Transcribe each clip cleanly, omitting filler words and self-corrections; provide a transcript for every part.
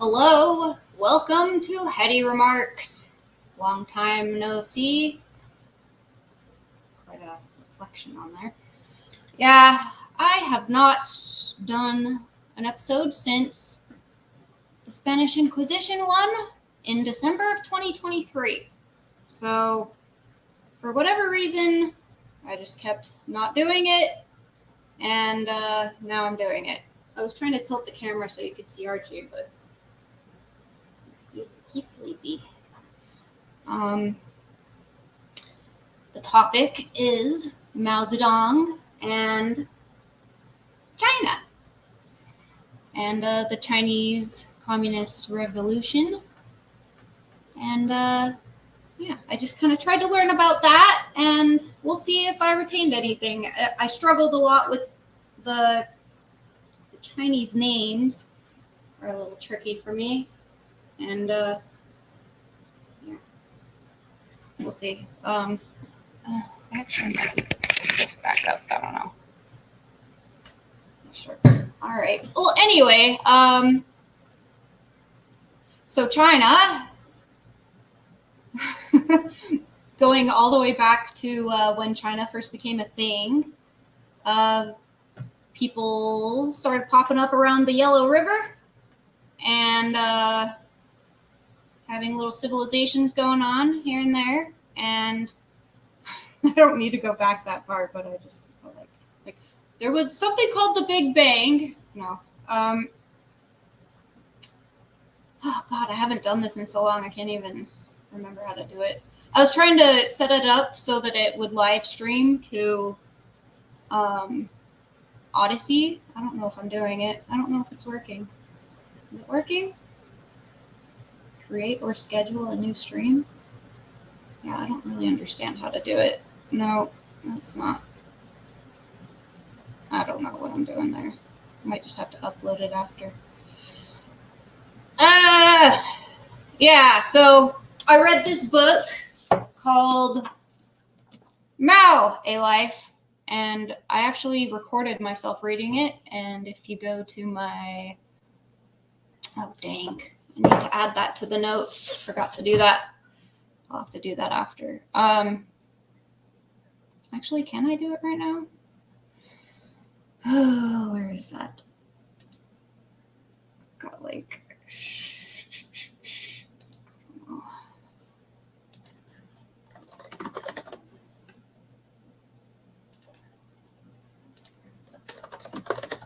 Hello, welcome to Heady Remarks. Long time no see. Quite a reflection on there. Yeah, I have not done an episode since the Spanish Inquisition one in December of 2023. So, for whatever reason, I just kept not doing it, and now I'm doing it. I was trying to tilt the camera so you could see Archie, but he's sleepy. The topic is Mao Zedong and China and the Chinese Communist Revolution. And yeah, I just kind of tried to learn about that, and we'll see if I retained anything. I struggled a lot with the Chinese names, are a little tricky for me, and yeah, we'll see. Actually, I might just back up. I don't know. Sure. All right. Well, anyway, so China, going all the way back to when China first became a thing, people started popping up around the Yellow River and having little civilizations going on here and there. And I don't need to go back that far, but I just felt like there was something called the Big Bang. No. Oh God, I haven't done this in so long. I can't even remember how to do it. I was trying to set it up so that it would live stream to Odyssey. I don't know if I'm doing it. I don't know if it's working. Is it working? Create or schedule a new stream? Yeah, I don't really understand how to do it. No, that's not. I don't know what I'm doing there. I might just have to upload it after. Yeah, so I read this book called Mao, A Life, and I actually recorded myself reading it, and if you go to my, oh dang, I need to add that to the notes, forgot to do that. I'll have to do that after. Actually, can I do it right now? Oh, where is that? Got like,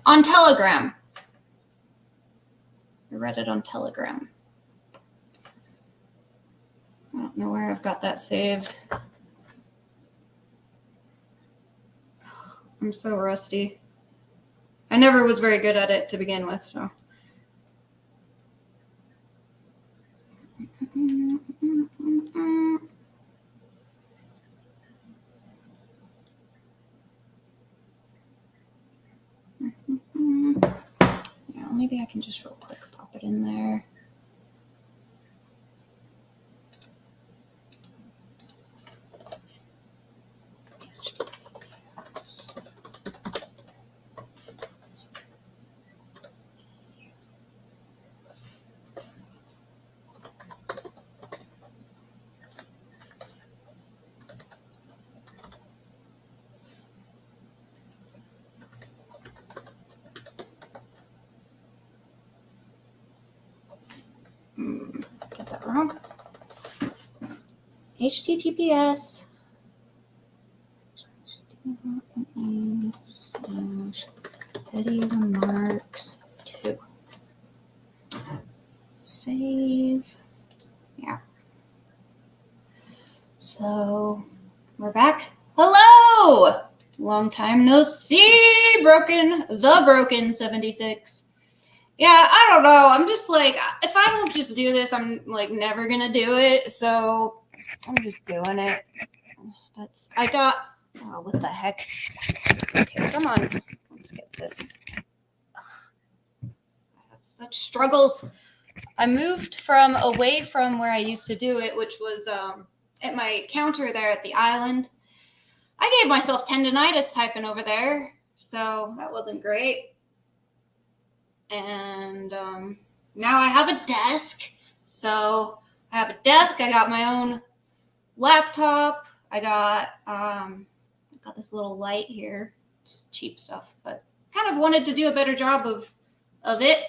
on Telegram. I read it on Telegram. I don't know where I've got that saved. I'm so rusty. I never was very good at it to begin with, so. Yeah, maybe I can just real quick pop it in there. Got that wrong. HTTPS Heady Remarks 2. Save. Yeah. So we're back. Hello! Long time no see. Broken 76. Yeah, I don't know. I'm just like, if I don't just do this, I'm like never gonna do it. So I'm just doing it. Oh, what the heck? Okay, come on. Let's get this. I have such struggles. I moved away from where I used to do it, which was at my counter there at the island. I gave myself tendonitis typing over there, so that wasn't great. And now I have a desk. So I have a desk. I got my own laptop. I got this little light here. Just cheap stuff, but kind of wanted to do a better job of it.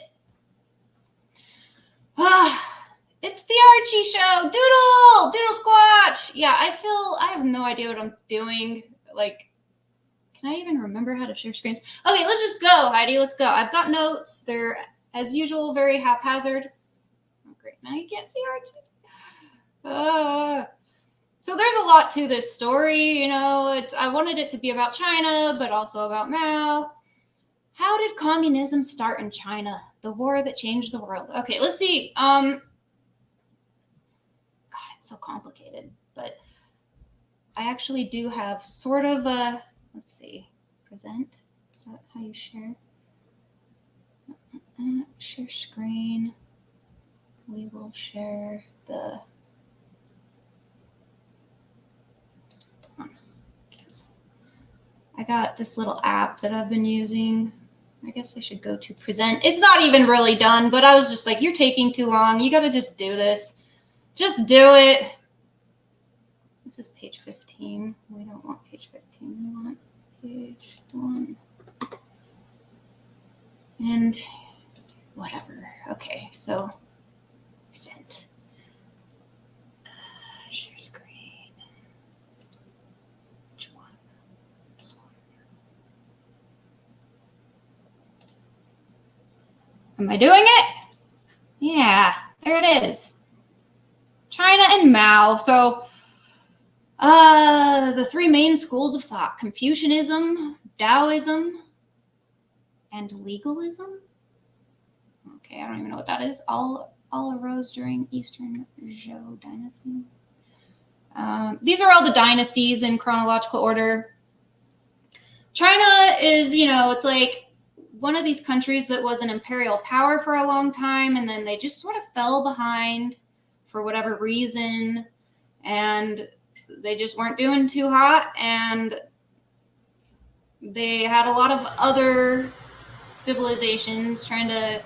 It's the Archie show. Doodle squatch. Yeah, I have no idea what I'm doing. Like, can I even remember how to share screens? Okay, let's just go, Heidi. Let's go. I've got notes. They're, as usual, very haphazard. Oh, great. Now you can't see Archie. So there's a lot to this story. You know, I wanted it to be about China, but also about Mao. How did communism start in China? The war that changed the world. Okay, let's see. God, it's so complicated. But I actually do have sort of a, let's see, present. Is that how you share? Share screen. We will share the. I got this little app that I've been using. I guess I should go to present. It's not even really done, but I was just like, you're taking too long. You got to just do this. Just do it. This is page 15. We don't want page 15. We want page 1. And whatever. Okay, so present. Share screen. Which one? This one. Am I doing it? Yeah, there it is. China and Mao. So, the three main schools of thought: Confucianism, Taoism, and legalism. Okay, I don't even know what that is. All arose during Eastern Zhou dynasty. These are all the dynasties in chronological order. China is, it's like one of these countries that was an imperial power for a long time, and then they just sort of fell behind for whatever reason, and they just weren't doing too hot, and they had a lot of other civilizations trying to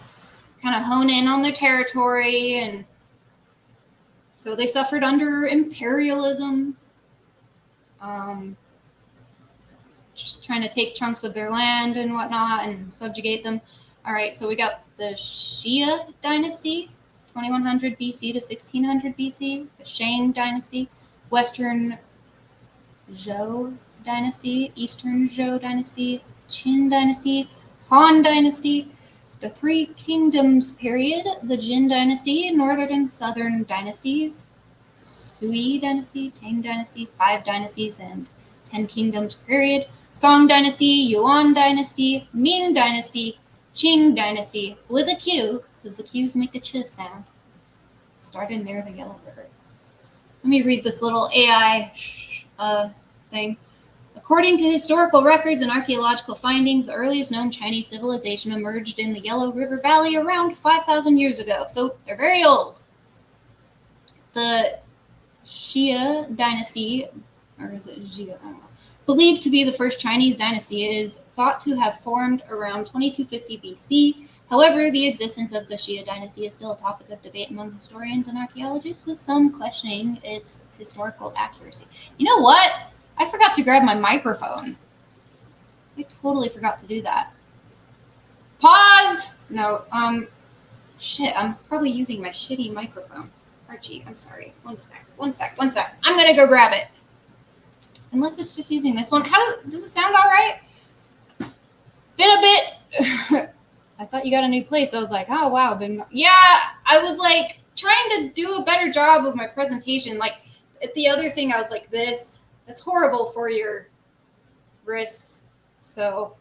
kind of hone in on their territory, and so they suffered under imperialism, just trying to take chunks of their land and whatnot and subjugate them. All right, so we got the Xia dynasty, 2100 BC to 1600 BC, the Shang dynasty, Western Zhou dynasty, Eastern Zhou dynasty, Qin dynasty, Han dynasty, the Three Kingdoms period, the Jin dynasty, Northern and Southern dynasties, Sui dynasty, Tang dynasty, 5 dynasties, and 10 Kingdoms period, Song dynasty, Yuan dynasty, Ming dynasty, Qing dynasty, with a Q, because the Q's make a ch sound, started near the Yellow River. Let me read this little AI thing. According to historical records and archaeological findings, the earliest known Chinese civilization emerged in the Yellow River Valley around 5,000 years ago. So they're very old. The Xia dynasty, or is it Xia? I don't know. Believed to be the first Chinese dynasty, it is thought to have formed around 2250 BC. However, the existence of the Xia dynasty is still a topic of debate among historians and archaeologists, with some questioning its historical accuracy. You know what? I forgot to grab my microphone. I totally forgot to do that. Pause! No, shit, I'm probably using my shitty microphone. Archie, I'm sorry. One sec. I'm gonna go grab it. Unless it's just using this one. Does it sound all right? Been a bit. I thought you got a new place. I was like, oh wow, yeah. I was like trying to do a better job of my presentation. Like at the other thing, I was like this. That's horrible for your wrists. So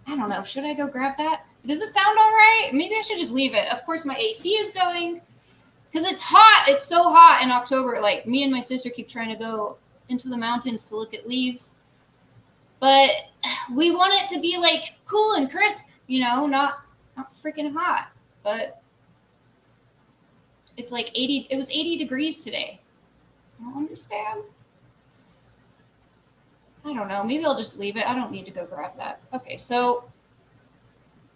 I don't know. Should I go grab that? Does it sound all right? Maybe I should just leave it. Of course, my AC is going because it's hot. It's so hot in October. Like me and my sister keep trying to go into the mountains to look at leaves, but we want it to be like cool and crisp, not freaking hot. But it's like 80. It was 80 degrees today. I don't understand. I don't know. Maybe I'll just leave it. I don't need to go grab that. Okay, so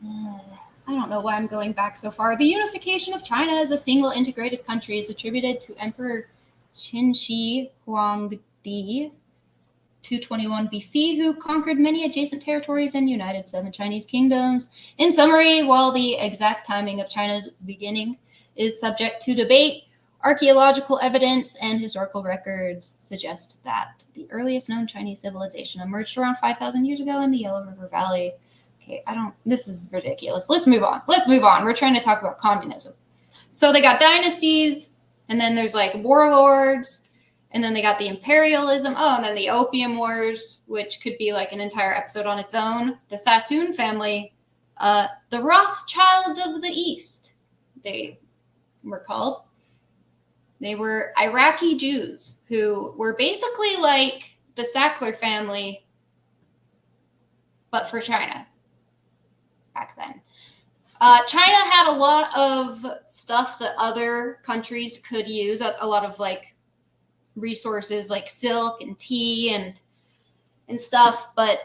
I don't don't know why I'm going back so far. The unification of China as a single integrated country is attributed to Emperor Qin Shi Huangdi, 221 BC, who conquered many adjacent territories and united 7 Chinese kingdoms. In summary, while the exact timing of China's beginning is subject to debate, archaeological evidence and historical records suggest that the earliest known Chinese civilization emerged around 5,000 years ago in the Yellow River Valley. Okay, this is ridiculous. Let's move on. We're trying to talk about communism. So they got dynasties, and then there's like warlords, and then they got the imperialism. Oh, and then the Opium Wars, which could be like an entire episode on its own. The Sassoon family, the Rothschilds of the East, they were called. They were Iraqi Jews who were basically like the Sackler family, but for China back then. China had a lot of stuff that other countries could use, a lot of like resources like silk and tea and stuff, but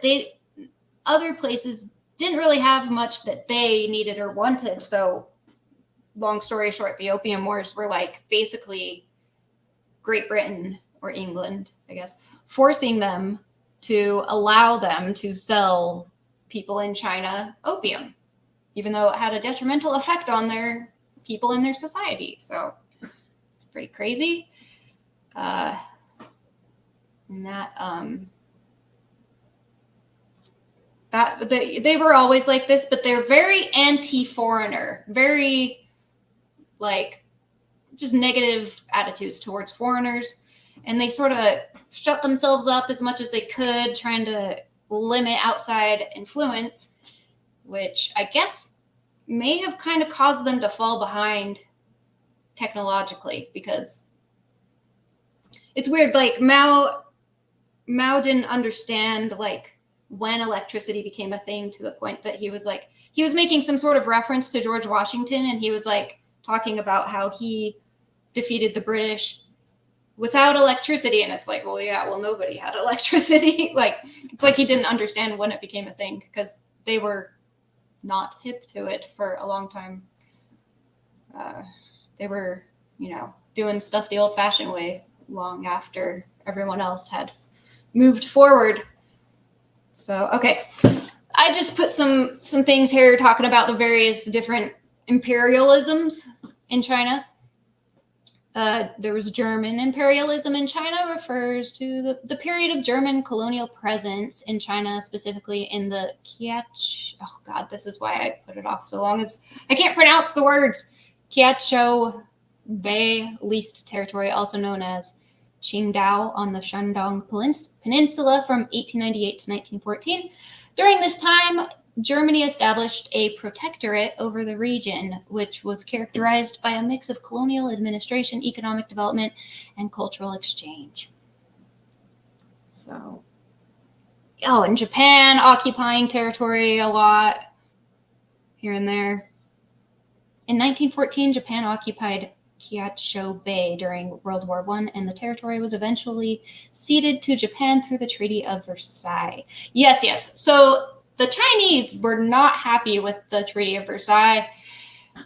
other places didn't really have much that they needed or wanted. So long story short, the Opium Wars were like basically Great Britain or England, I guess, forcing them to allow them to sell people in China opium, even though it had a detrimental effect on their people in their society. So it's pretty crazy. They were always like this, but they're very anti-foreigner, very like just negative attitudes towards foreigners, and they sort of shut themselves up as much as they could, trying to limit outside influence, which I guess may have kind of caused them to fall behind technologically, because it's weird, like Mao didn't understand like when electricity became a thing, to the point that he was making some sort of reference to George Washington, and he was like talking about how he defeated the British without electricity. And it's like, well, yeah, well, nobody had electricity. Like, it's like he didn't understand when it became a thing, because they were not hip to it for a long time. They were, doing stuff the old fashioned way long after everyone else had moved forward. So, okay. I just put some things here talking about the various different imperialisms in China. There was German imperialism in China, refers to the period of German colonial presence in China, specifically in the oh God, this is why I put it off so long, as I can't pronounce the words. Qianzhou Bay leased territory, also known as Qingdao, on the Shandong Peninsula from 1898 to 1914. During this time, Germany established a protectorate over the region, which was characterized by a mix of colonial administration, economic development, and cultural exchange. So, and Japan occupying territory a lot here and there. In 1914, Japan occupied Qianzhou Bay during World War I, and the territory was eventually ceded to Japan through the Treaty of Versailles. Yes. So the Chinese were not happy with the Treaty of Versailles.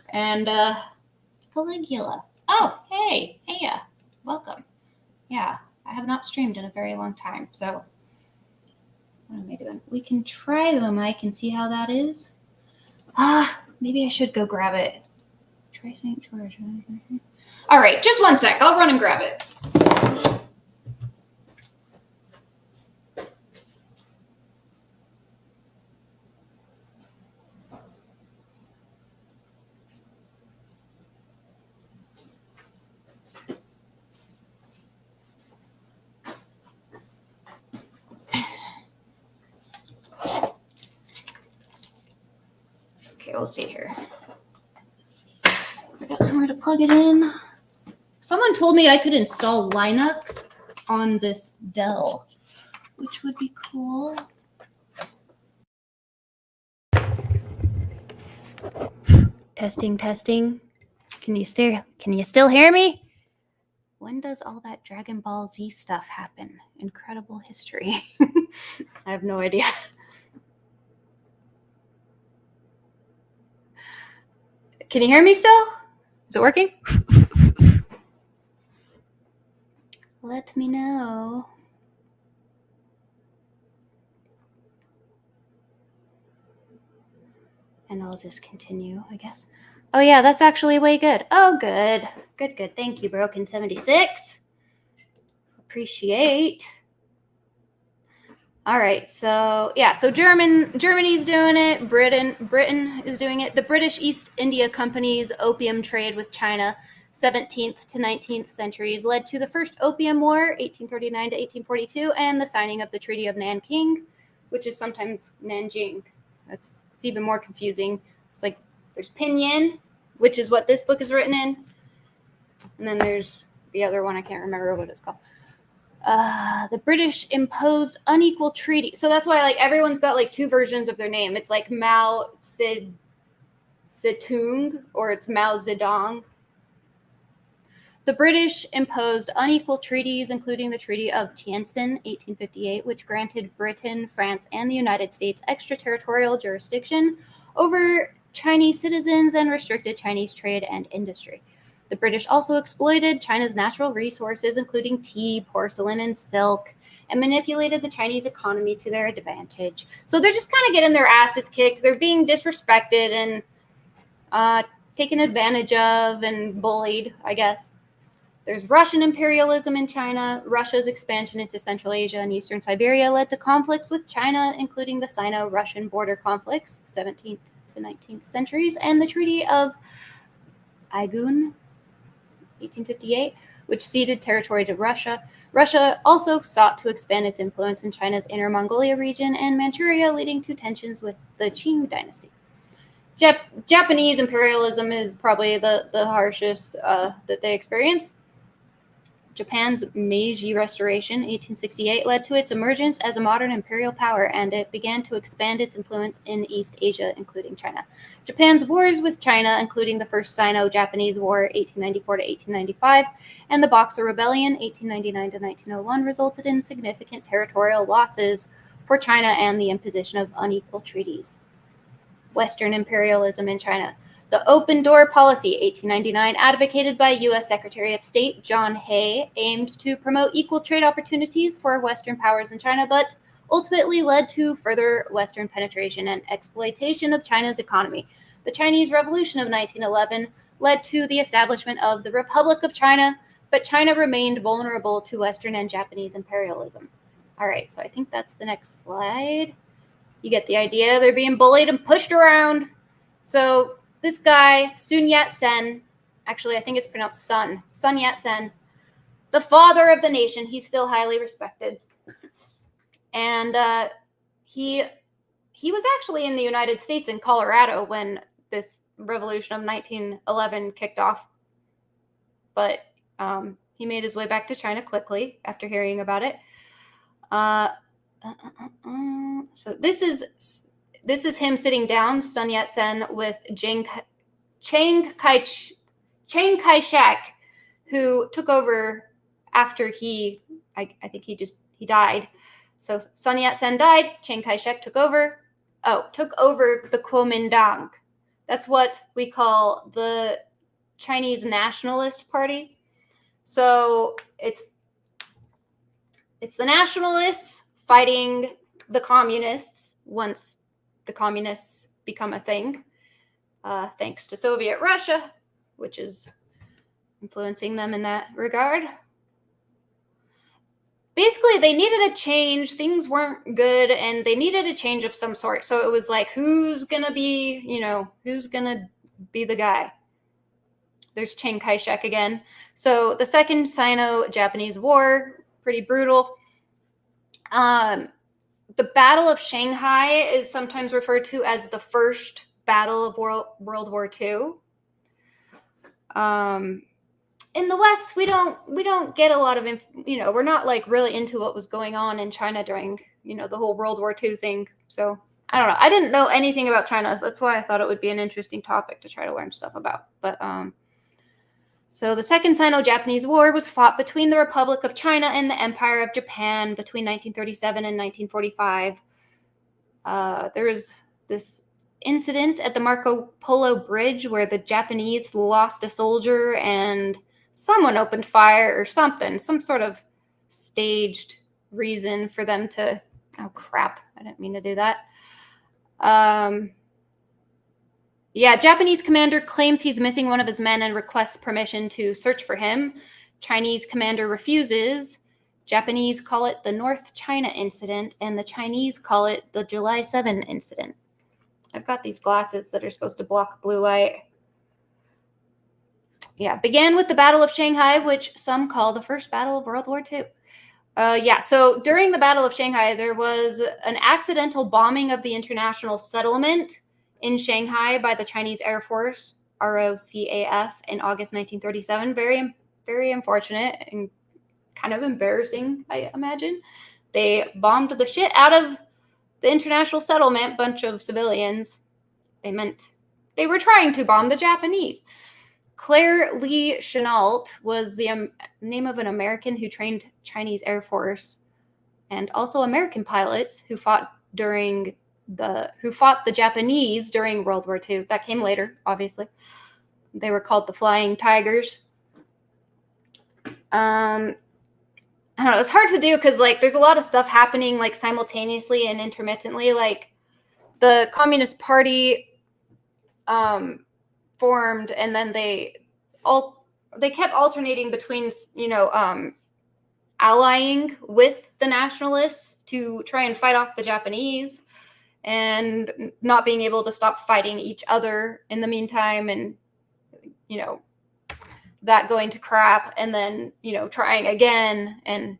And Caligula. Oh, hey, welcome. Yeah, I have not streamed in a very long time, so what am I doing? We can try the mic and see how that is. Maybe I should go grab it. Try St. George. All right, just one sec. I'll run and grab it. Okay, we'll see here. I got somewhere to plug it in. Someone told me I could install Linux on this Dell, which would be cool. Testing. Can you still hear me? When does all that Dragon Ball Z stuff happen? Incredible history. I have no idea. Can you hear me still? Is it working? Let me know. And I'll just continue, I guess. Oh, yeah, that's actually way good. Oh, good. Good. Thank you, Broken76. Appreciate. All right, so yeah, so Germany's doing it. Britain is doing it. The British East India Company's opium trade with China, 17th to 19th centuries, led to the First Opium War, 1839 to 1842, and the signing of the Treaty of Nanking, which is sometimes Nanjing. It's even more confusing. It's like there's Pinyin, which is what this book is written in, and then there's the other one. I can't remember what it's called. The British imposed unequal treaty. So that's why like everyone's got like two versions of their name. It's like Mao Zedong or it's Mao Zedong. The British imposed unequal treaties, including the Treaty of Tientsin, 1858, which granted Britain, France, and the United States extraterritorial jurisdiction over Chinese citizens and restricted Chinese trade and industry. The British also exploited China's natural resources, including tea, porcelain, and silk, and manipulated the Chinese economy to their advantage. So they're just kind of getting their asses kicked. They're being disrespected and taken advantage of and bullied, I guess. There's Russian imperialism in China. Russia's expansion into Central Asia and Eastern Siberia led to conflicts with China, including the Sino-Russian border conflicts, 17th to 19th centuries, and the Treaty of Aigun, 1858, which ceded territory to Russia. Russia also sought to expand its influence in China's Inner Mongolia region and Manchuria, leading to tensions with the Qing dynasty. Japanese imperialism is probably the harshest that they experience. Japan's Meiji Restoration, 1868, led to its emergence as a modern imperial power, and it began to expand its influence in East Asia, including China. Japan's wars with China, including the First Sino-Japanese War, 1894 to 1895, and the Boxer Rebellion, 1899 to 1901, resulted in significant territorial losses for China and the imposition of unequal treaties. Western imperialism in China. The Open Door Policy, 1899, advocated by U.S. Secretary of State John Hay, aimed to promote equal trade opportunities for Western powers in China, but ultimately led to further Western penetration and exploitation of China's economy. The Chinese Revolution of 1911 led to the establishment of the Republic of China, but China remained vulnerable to Western and Japanese imperialism. All right, so I think that's the next slide. You get the idea. They're being bullied and pushed around. So this guy, Sun Yat-sen, actually I think it's pronounced Sun Yat-sen, the father of the nation, he's still highly respected. And he was actually in the United States in Colorado when this revolution of 1911 kicked off. But he made his way back to China quickly after hearing about it. So this is him sitting down, Sun Yat-sen, with Chiang Kai-shek, who took over after I think he died. So Sun Yat-sen died, Chiang Kai-shek took over the Kuomintang. That's what we call the Chinese Nationalist Party. So it's the nationalists fighting the communists once the communists become a thing, thanks to Soviet Russia, which is influencing them in that regard. Basically, they needed a change. Things weren't good, and they needed a change of some sort. So it was like, who's going to be the guy? There's Chiang Kai-shek again. So the Second Sino-Japanese War, pretty brutal. The Battle of Shanghai is sometimes referred to as the first battle of World War II. In the West, we don't get a lot of, we're not like really into what was going on in China during, the whole World War II thing. So I don't know. I didn't know anything about China. So that's why I thought it would be an interesting topic to try to learn stuff about. But so the Second Sino-Japanese War was fought between the Republic of China and the Empire of Japan between 1937 and 1945. There was this incident at the Marco Polo Bridge where the Japanese lost a soldier and someone opened fire or something, some sort of staged reason for them to, oh crap, I didn't mean to do that. Japanese commander claims he's missing one of his men and requests permission to search for him. Chinese commander refuses. Japanese call it the North China Incident, and the Chinese call it the July 7 Incident. I've got these glasses that are supposed to block blue light. Began with the Battle of Shanghai, which some call the first battle of World War II. So during the Battle of Shanghai, there was an accidental bombing of the international settlement in Shanghai by the Chinese Air Force, ROCAF, in August 1937. Very, very unfortunate and kind of embarrassing, I imagine. They bombed the shit out of the international settlement, bunch of civilians. They were trying to bomb the Japanese. Claire Lee Chenault was the name of an American who trained Chinese Air Force, and also American pilots who fought the Japanese during World War II. That came later, obviously. They were called the Flying Tigers. I don't know. It's hard to do because there's a lot of stuff happening simultaneously and intermittently. The Communist Party formed, and then they kept alternating between allying with the nationalists to try and fight off the Japanese, and not being able to stop fighting each other in the meantime, and that going to crap, and then trying again, and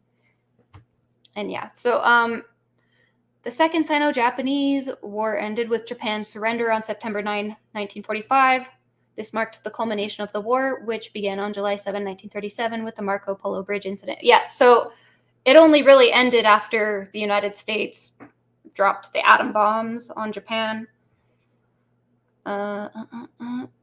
the Second Sino-Japanese War ended with Japan's surrender on September 9, 1945. This marked the culmination of the war, which began on July 7, 1937, with the Marco Polo Bridge incident. So it only really ended after the United States dropped the atom bombs on Japan.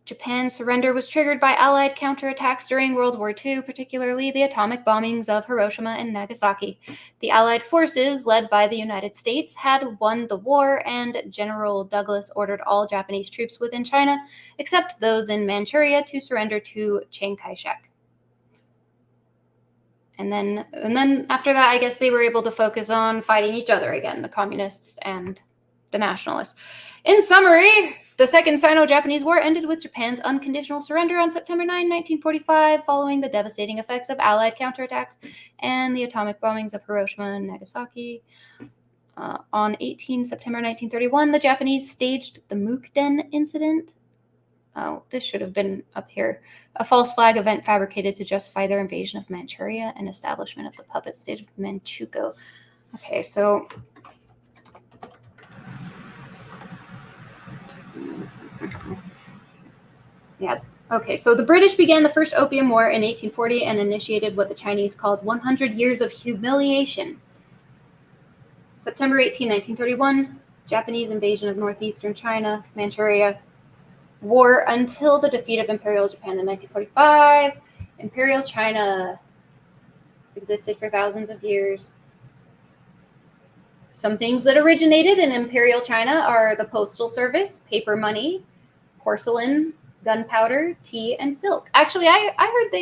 Japan's surrender was triggered by Allied counterattacks during World War II, particularly the atomic bombings of Hiroshima and Nagasaki. The Allied forces, led by the United States, had won the war, and General Douglas ordered all Japanese troops within China, except those in Manchuria, to surrender to Chiang Kai-shek. And then after that, I guess they were able to focus on fighting each other again, the communists and the nationalists. In summary, the Second Sino-Japanese War ended with Japan's unconditional surrender on September 9, 1945, following the devastating effects of Allied counterattacks and the atomic bombings of Hiroshima and Nagasaki. On 18 September 1931, the Japanese staged the Mukden incident. Oh, this should have been up here. A false flag event fabricated to justify their invasion of Manchuria and establishment of the puppet state of Manchukuo. Okay, so... So the British began the First Opium War in 1840 and initiated what the Chinese called 100 Years of Humiliation. September 18, 1931, Japanese invasion of northeastern China, Manchuria. War until the defeat of Imperial Japan in 1945. Imperial China existed for thousands of years. Some things that originated in Imperial China are the postal service, paper money, porcelain, gunpowder, tea, and silk. Actually, I heard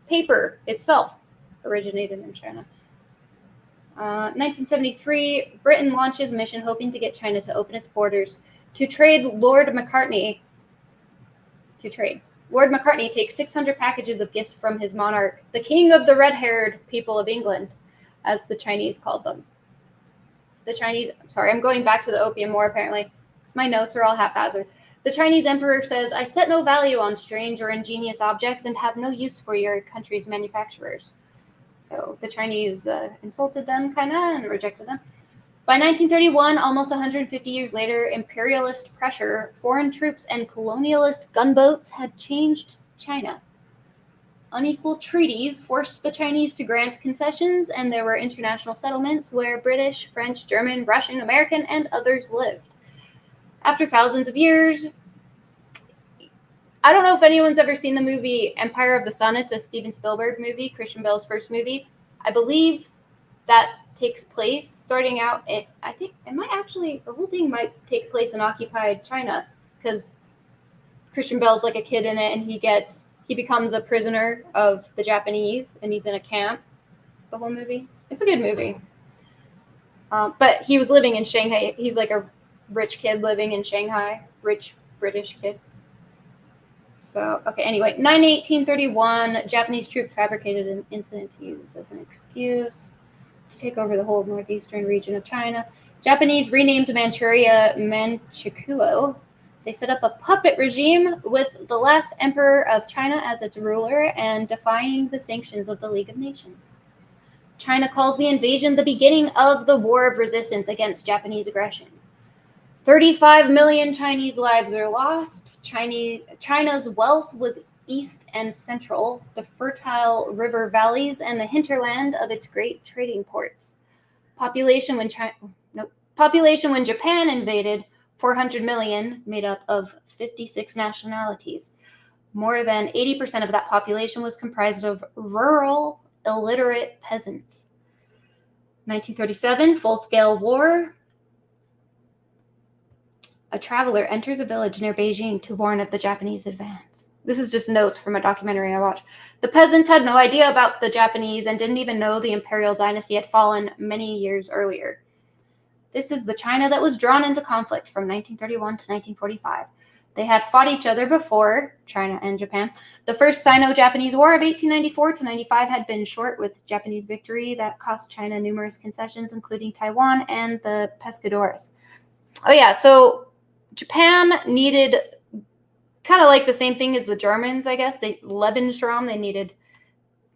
paper itself originated in China. 1973, Britain launches mission hoping to get China to open its borders to trade. Lord McCartney takes 600 packages of gifts from his monarch, the king of the red-haired people of England, as the Chinese called them. I'm going back to the Opium War apparently, because my notes are all haphazard. The Chinese emperor says, "I set no value on strange or ingenious objects and have no use for your country's manufacturers." So the Chinese insulted them, kind of, and rejected them. By 1931, almost 150 years later, imperialist pressure, foreign troops, and colonialist gunboats had changed China. Unequal treaties forced the Chinese to grant concessions, and there were international settlements where British, French, German, Russian, American, and others lived. After thousands of years, I don't know if anyone's ever seen the movie Empire of the Sun. It's a Steven Spielberg movie, Christian Bale's first movie. I believe that takes place starting out I think it might actually, the whole thing might take place in occupied China, because Christian Bale's like a kid in it, and he becomes a prisoner of the Japanese, and he's in a camp the whole movie. It's a good movie. But he was living in Shanghai. He's like a rich kid living in Shanghai, rich British kid. So, okay, anyway, 9/18/31, Japanese troop fabricated an incident to use as an excuse to take over the whole northeastern region of China. Japanese renamed Manchuria Manchukuo. They set up a puppet regime with the last emperor of China as its ruler and defying the sanctions of the League of Nations. China calls the invasion the beginning of the War of Resistance against Japanese aggression. 35 million Chinese lives are lost. China's wealth was east and central, the fertile river valleys and the hinterland of its great trading ports. Population when Japan invaded, 400 million, made up of 56 nationalities. More than 80% of that population was comprised of rural, illiterate peasants. 1937, full-scale war. A traveler enters a village near Beijing to warn of the Japanese advance. This is just notes from a documentary I watched. The peasants had no idea about the Japanese and didn't even know the imperial dynasty had fallen many years earlier. This is the China that was drawn into conflict from 1931 to 1945. They had fought each other before, China and Japan. The First Sino-Japanese War of 1894 to 95 had been short, with Japanese victory that cost China numerous concessions, including Taiwan and the Pescadores. Oh yeah, so Japan needed kind of like the same thing as the Germans, I guess. Lebensraum, they needed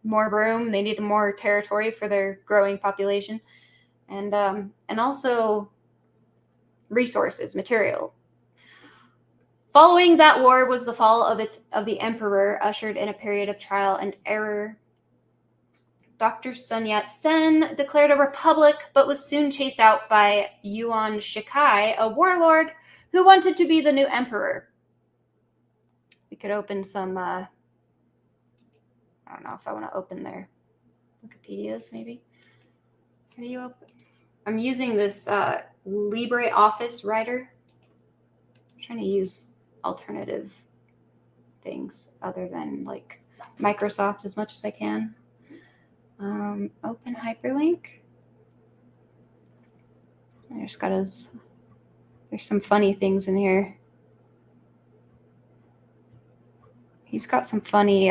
more room, they needed more territory for their growing population, and also resources, material. Following that war was the fall of the emperor, ushered in a period of trial and error. Dr. Sun Yat-sen declared a republic, but was soon chased out by Yuan Shikai, a warlord who wanted to be the new emperor. We could open some, I don't know if I want to open their Wikipedias, maybe. How do you open? I'm using this LibreOffice writer. I'm trying to use alternative things other than like Microsoft as much as I can. Open hyperlink. There's some funny things in here. He's got some funny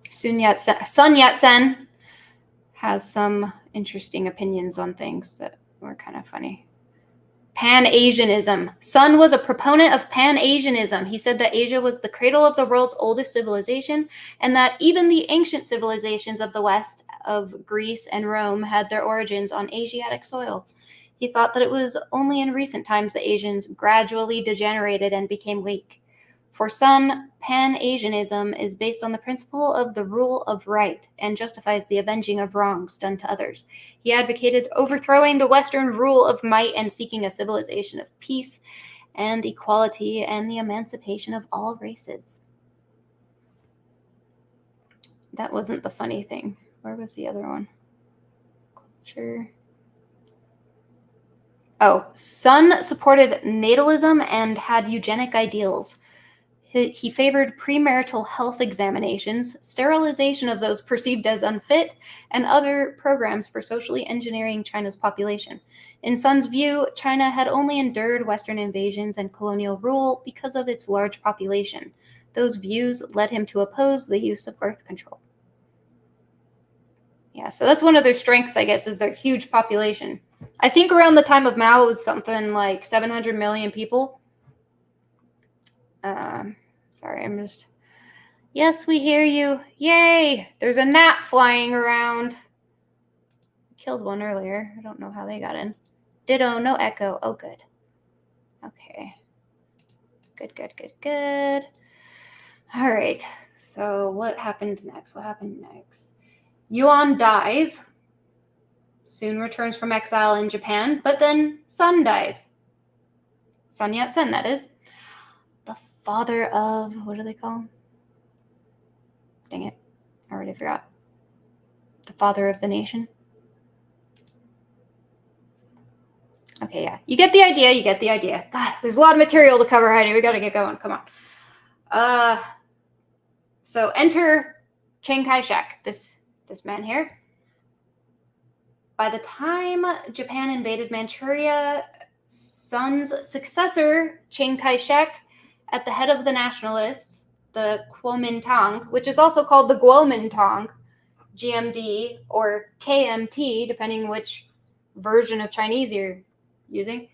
Sun Yat-sen has some interesting opinions on things that were kind of funny. Pan-Asianism. Sun was a proponent of Pan-Asianism. He said that Asia was the cradle of the world's oldest civilization, and that even the ancient civilizations of the West, of Greece and Rome, had their origins on Asiatic soil. He thought that it was only in recent times that Asians gradually degenerated and became weak. For Sun, Pan-Asianism is based on the principle of the rule of right and justifies the avenging of wrongs done to others. He advocated overthrowing the Western rule of might and seeking a civilization of peace and equality and the emancipation of all races. That wasn't the funny thing. Where was the other one? Culture. Oh, Sun supported natalism and had eugenic ideals. He favored premarital health examinations, sterilization of those perceived as unfit, and other programs for socially engineering China's population. In Sun's view, China had only endured Western invasions and colonial rule because of its large population. Those views led him to oppose the use of birth control. Yeah, so that's one of their strengths, I guess, is their huge population. I think around the time of Mao, it was something like 700 million people. Sorry, I'm just... Yes, we hear you. Yay! There's a gnat flying around. Killed one earlier. I don't know how they got in. Ditto, no echo. Oh, good. Okay. Good. All right. So what happened next? Yuan dies. Soon returns from exile in Japan, but then Sun dies. Sun Yat-sen, that is. The father of, what do they call him? Dang it. I already forgot. The father of the nation. Okay, yeah. You get the idea. God, there's a lot of material to cover, Heidi. We got to get going. Come on. So enter Chiang Kai-shek, this man here. By the time Japan invaded Manchuria, Sun's successor, Chiang Kai-shek, at the head of the nationalists, the Kuomintang, which is also called the Kuomintang, GMD, or KMT, depending which version of Chinese you're using,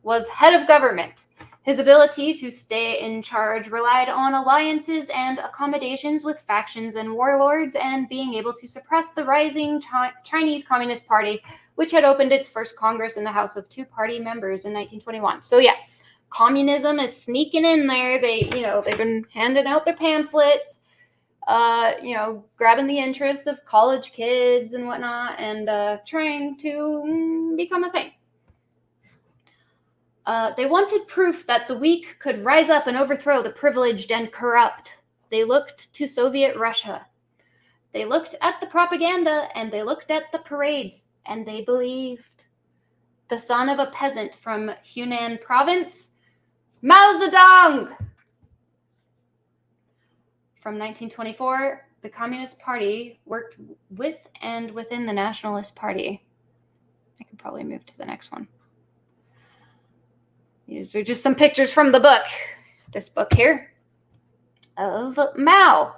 was head of government. His ability to stay in charge relied on alliances and accommodations with factions and warlords, and being able to suppress the rising Chinese Communist Party, which had opened its first Congress in the House of two-party members in 1921. So yeah, communism is sneaking in there. They've been handing out their pamphlets, grabbing the interest of college kids and whatnot, and trying to become a thing. They wanted proof that the weak could rise up and overthrow the privileged and corrupt. They looked to Soviet Russia. They looked at the propaganda, and they looked at the parades, and they believed. The son of a peasant from Hunan province, Mao Zedong! From 1924, the Communist Party worked with and within the Nationalist Party. I can probably move to the next one. These are just some pictures from the book. This book here of Mao.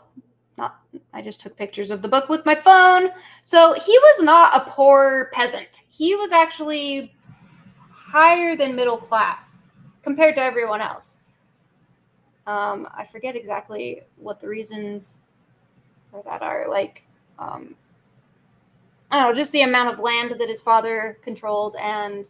I just took pictures of the book with my phone. So he was not a poor peasant. He was actually higher than middle class compared to everyone else. I forget exactly what the reasons for that are. Like, I don't know, just the amount of land that his father controlled, and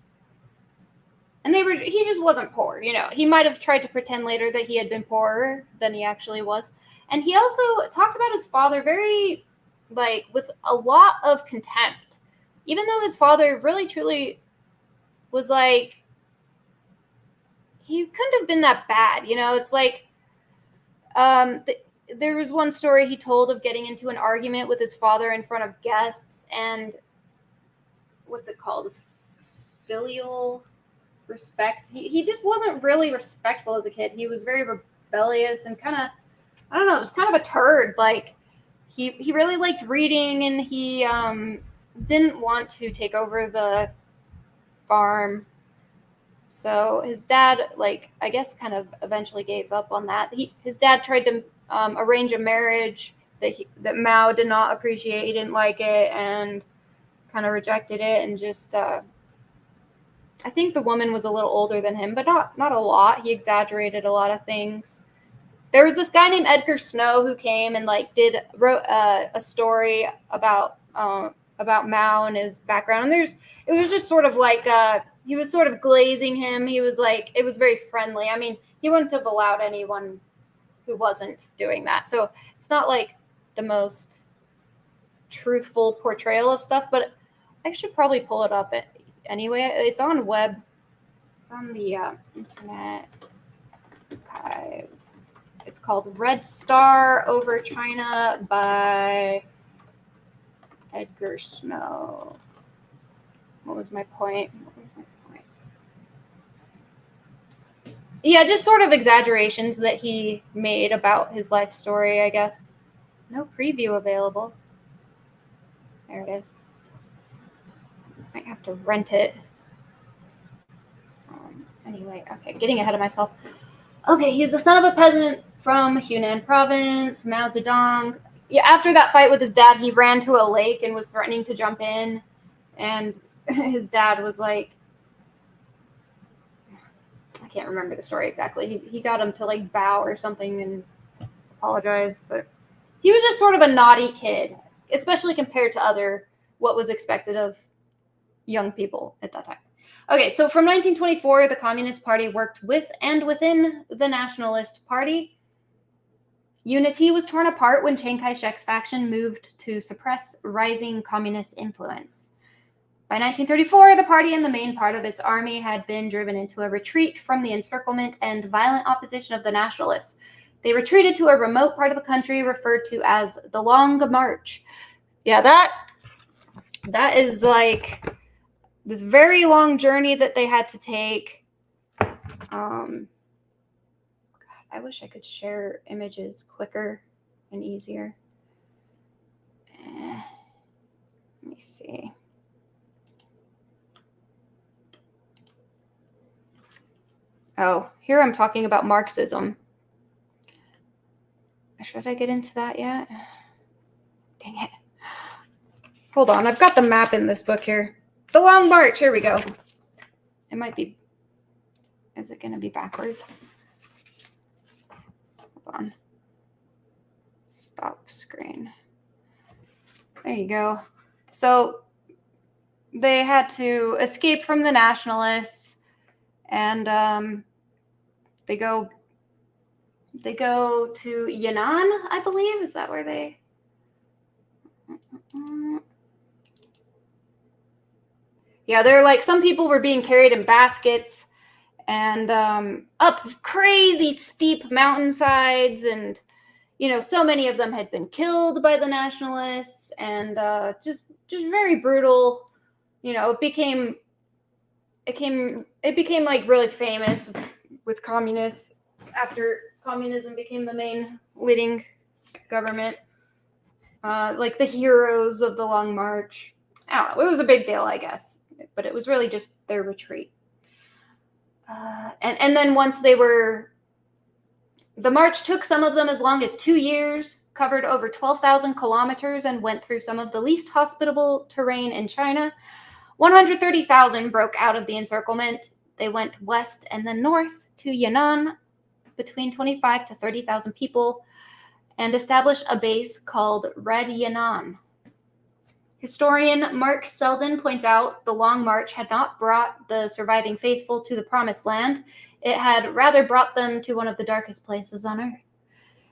he just wasn't poor, He might have tried to pretend later that he had been poorer than he actually was. And he also talked about his father very, with a lot of contempt. Even though his father really, truly was he couldn't have been that bad, It's like, there was one story he told of getting into an argument with his father in front of guests, and what's it called? Filial respect. He just wasn't really respectful as a kid. He was very rebellious and kind of, I don't know, just kind of a turd. He really liked reading, and he didn't want to take over the farm. So his dad, I guess, kind of eventually gave up on that. His dad tried to arrange a marriage that Mao did not appreciate. He didn't like it and kind of rejected it, and just I think the woman was a little older than him, but not a lot. He exaggerated a lot of things. There was this guy named Edgar Snow who came and wrote a story about Mao and his background. And it was just sort of he was sort of glazing him. He was it was very friendly. I mean, he wouldn't have allowed anyone who wasn't doing that. So it's not the most truthful portrayal of stuff, but I should probably pull it up anyway. It's on web. It's on the internet. Okay. It's called Red Star Over China by Edgar Snow. What was my point? Yeah, just sort of exaggerations that he made about his life story, I guess. No preview available. There it is. Might have to rent it. Anyway, okay, getting ahead of myself. Okay, he's the son of a peasant from Hunan province, Mao Zedong. Yeah, after that fight with his dad, he ran to a lake and was threatening to jump in. And his dad was I can't remember the story exactly. He got him to bow or something and apologize. But he was just sort of a naughty kid, especially compared to what was expected of young people at that time. Okay, so from 1924, the Communist Party worked with and within the Nationalist Party. Unity was torn apart when Chiang Kai-shek's faction moved to suppress rising communist influence. By 1934, the party and the main part of its army had been driven into a retreat from the encirclement and violent opposition of the Nationalists. They retreated to a remote part of the country referred to as the Long March. yeah, that is like this very long journey that they had to take. God, I wish I could share images quicker and easier. Let me see. Oh, here I'm talking about Marxism. Should I get into that yet? Dang it. Hold on, I've got the map in this book here. The Long March, here we go. It might be, is it going to be backwards? Hold on. Stop screen. There you go. So they had to escape from the nationalists, and they go to Yan'an, I believe. Is that where they? Yeah, they're like, some people were being carried in baskets and up crazy steep mountainsides, and so many of them had been killed by the nationalists, and just very brutal. It became like really famous with communists after communism became the main leading government. Like the heroes of the Long March. I don't know. It was a big deal, I guess, but it was really just their retreat. And then once the march took some of them as long as 2 years, covered over 12,000 kilometers, and went through some of the least hospitable terrain in China. 130,000 broke out of the encirclement. They went west and then north to Yan'an, between 25 to 30,000 people, and established a base called Red Yan'an. Historian Mark Selden points out the Long March had not brought the surviving faithful to the Promised Land. It had rather brought them to one of the darkest places on earth.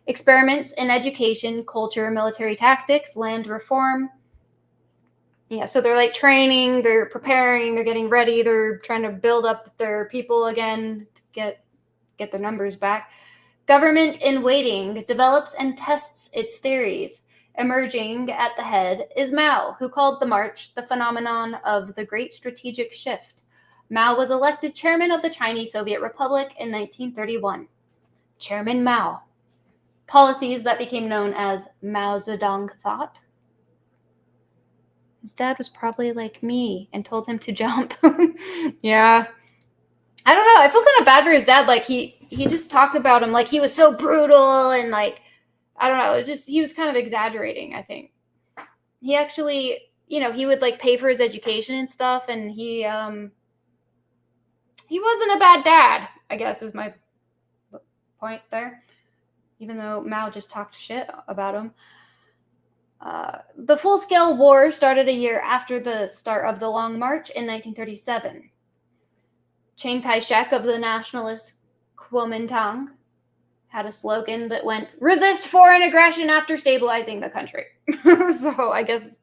Experiments in education, culture, military tactics, land reform. Yeah, so they're like training, they're preparing, they're getting ready, they're trying to build up their people again to get their numbers back. Government in waiting develops and tests its theories. Emerging at the head is Mao, who called the march the phenomenon of the Great Strategic Shift. Mao was elected chairman of the Chinese Soviet Republic in 1931. Chairman Mao. Policies that became known as Mao Zedong thought. His dad was probably like me and told him to jump. Yeah. I don't know. I feel kind of bad for his dad. Like he just talked about him like he was so brutal, and like, I don't know. It was just, he was kind of exaggerating, I think. He actually, he would like pay for his education and stuff, and he wasn't a bad dad, I guess, is my point there. Even though Mao just talked shit about him. The full-scale war started a year after the start of the Long March in 1937. Chiang Kai-shek of the nationalist Kuomintang had a slogan that went, "Resist foreign aggression after stabilizing the country." So I guess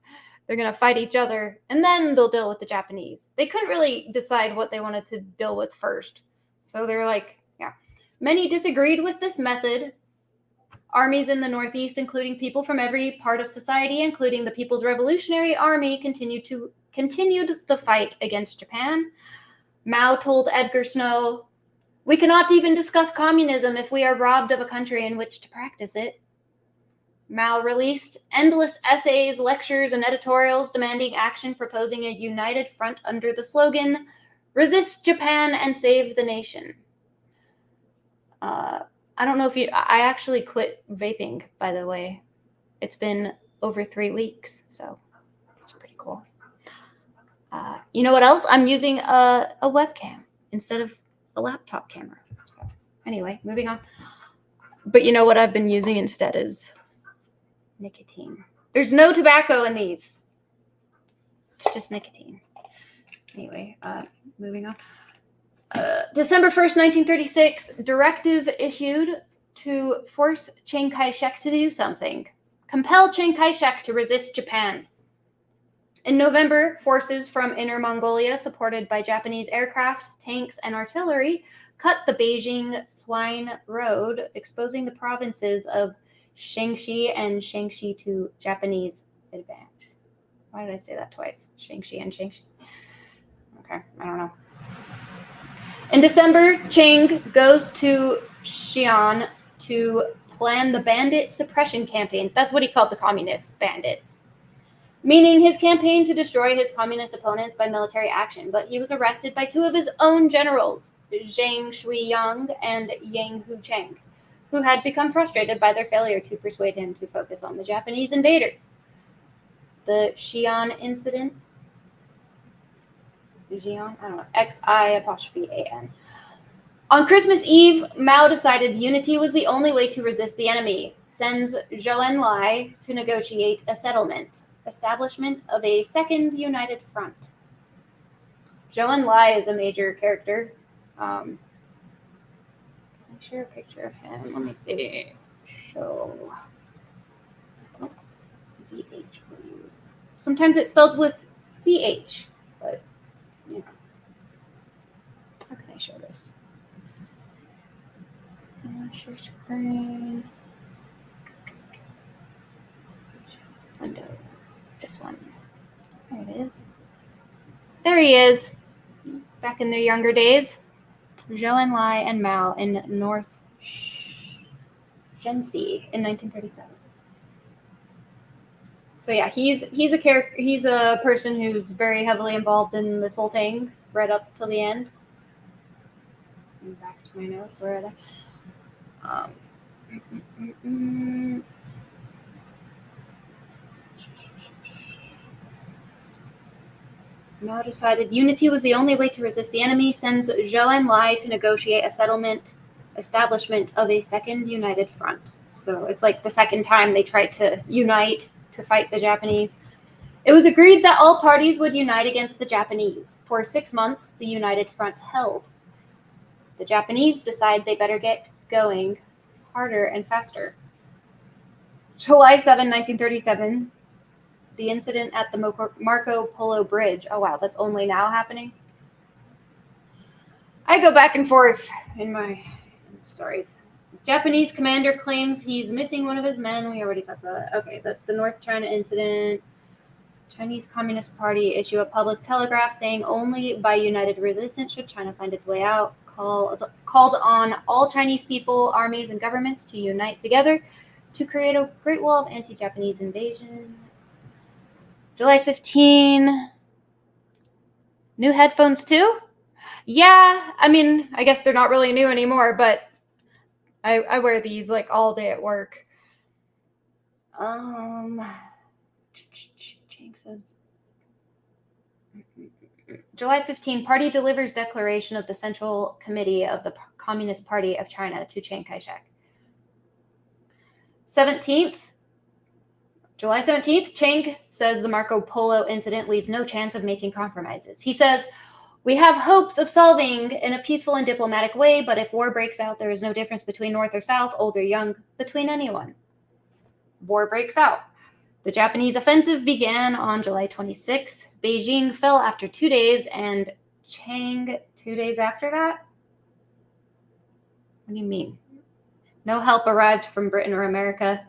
they're going to fight each other, and then they'll deal with the Japanese. They couldn't really decide what they wanted to deal with first. So they're like, yeah. Many disagreed with this method. Armies in the Northeast, including people from every part of society, including the People's Revolutionary Army, continued the fight against Japan. Mao told Edgar Snow, "We cannot even discuss communism if we are robbed of a country in which to practice it." Mao released endless essays, lectures, and editorials demanding action, proposing a united front under the slogan, "Resist Japan and save the nation." I don't know if I actually quit vaping, by the way. It's been over 3 weeks, so it's pretty cool. You know what else? I'm using a webcam instead of a laptop camera. So anyway, moving on. But you know what I've been using instead is nicotine. There's no tobacco in these. It's just nicotine. Anyway, moving on. December 1st, 1936, directive issued to force Chiang Kai-shek to do something. Compel Chiang Kai-shek to resist Japan. In November, forces from Inner Mongolia, supported by Japanese aircraft, tanks, and artillery, cut the Beijing Swine Road, exposing the provinces of Shaanxi and Shaanxi to Japanese advance. Why did I say that twice? Shang-Chi and Shang-Chi. Okay, I don't know. In December, Chang goes to Xi'an to plan the bandit suppression campaign. That's what he called the communist bandits, meaning his campaign to destroy his communist opponents by military action. But he was arrested by 2 of his own generals, Zhang Shuiyang and Yang Hucheng, who had become frustrated by their failure to persuade him to focus on the Japanese invader. The Xi'an incident, Xi'an, I don't know, X-I''A''N. On Christmas Eve, Mao decided unity was the only way to resist the enemy, sends Zhou Enlai to negotiate a establishment of a second united front. Zhou Enlai is a major character. Can I share a picture of him? Let me see. Show. Oh, Z-H-O-U. Sometimes it's spelled with C-H, but, you know. How can I show this? Share screen. Window. This one. There it is. There he is. Back in their younger days. Zhou Enlai and Mao in North Shenxi in 1937. So yeah, he's a character. He's a person who's very heavily involved in this whole thing, right up till the end. And back to my notes. Where are they? Mao decided unity was the only way to resist the enemy, sends Zhou Enlai to negotiate establishment of a second united front. So it's like the second time they tried to unite to fight the Japanese. It was agreed that all parties would unite against the Japanese. For 6 months, the united front held. The Japanese decide they better get going harder and faster. July 7, 1937, the incident at the Marco Polo Bridge. Oh, wow, that's only now happening? I go back and forth in my stories. Japanese commander claims he's missing one of his men. We already talked about that. Okay, the North China incident. Chinese Communist Party issue a public telegraph saying only by united resistance should China find its way out. Called on all Chinese people, armies, and governments to unite together to create a great wall of anti-Japanese invasion. July 15. New headphones too? Yeah, I mean, I guess they're not really new anymore, but I wear these like all day at work. Chang says July 15, party delivers declaration of the Central Committee of the Communist Party of China to Chiang Kai-shek. 17th, July 17th, Chiang says the Marco Polo incident leaves no chance of making compromises. He says, we have hopes of solving in a peaceful and diplomatic way, but if war breaks out, there is no difference between North or South, old or young, between anyone. War breaks out. The Japanese offensive began on July 26. Beijing fell after 2 days, and Chiang 2 days after that? What do you mean? No help arrived from Britain or America.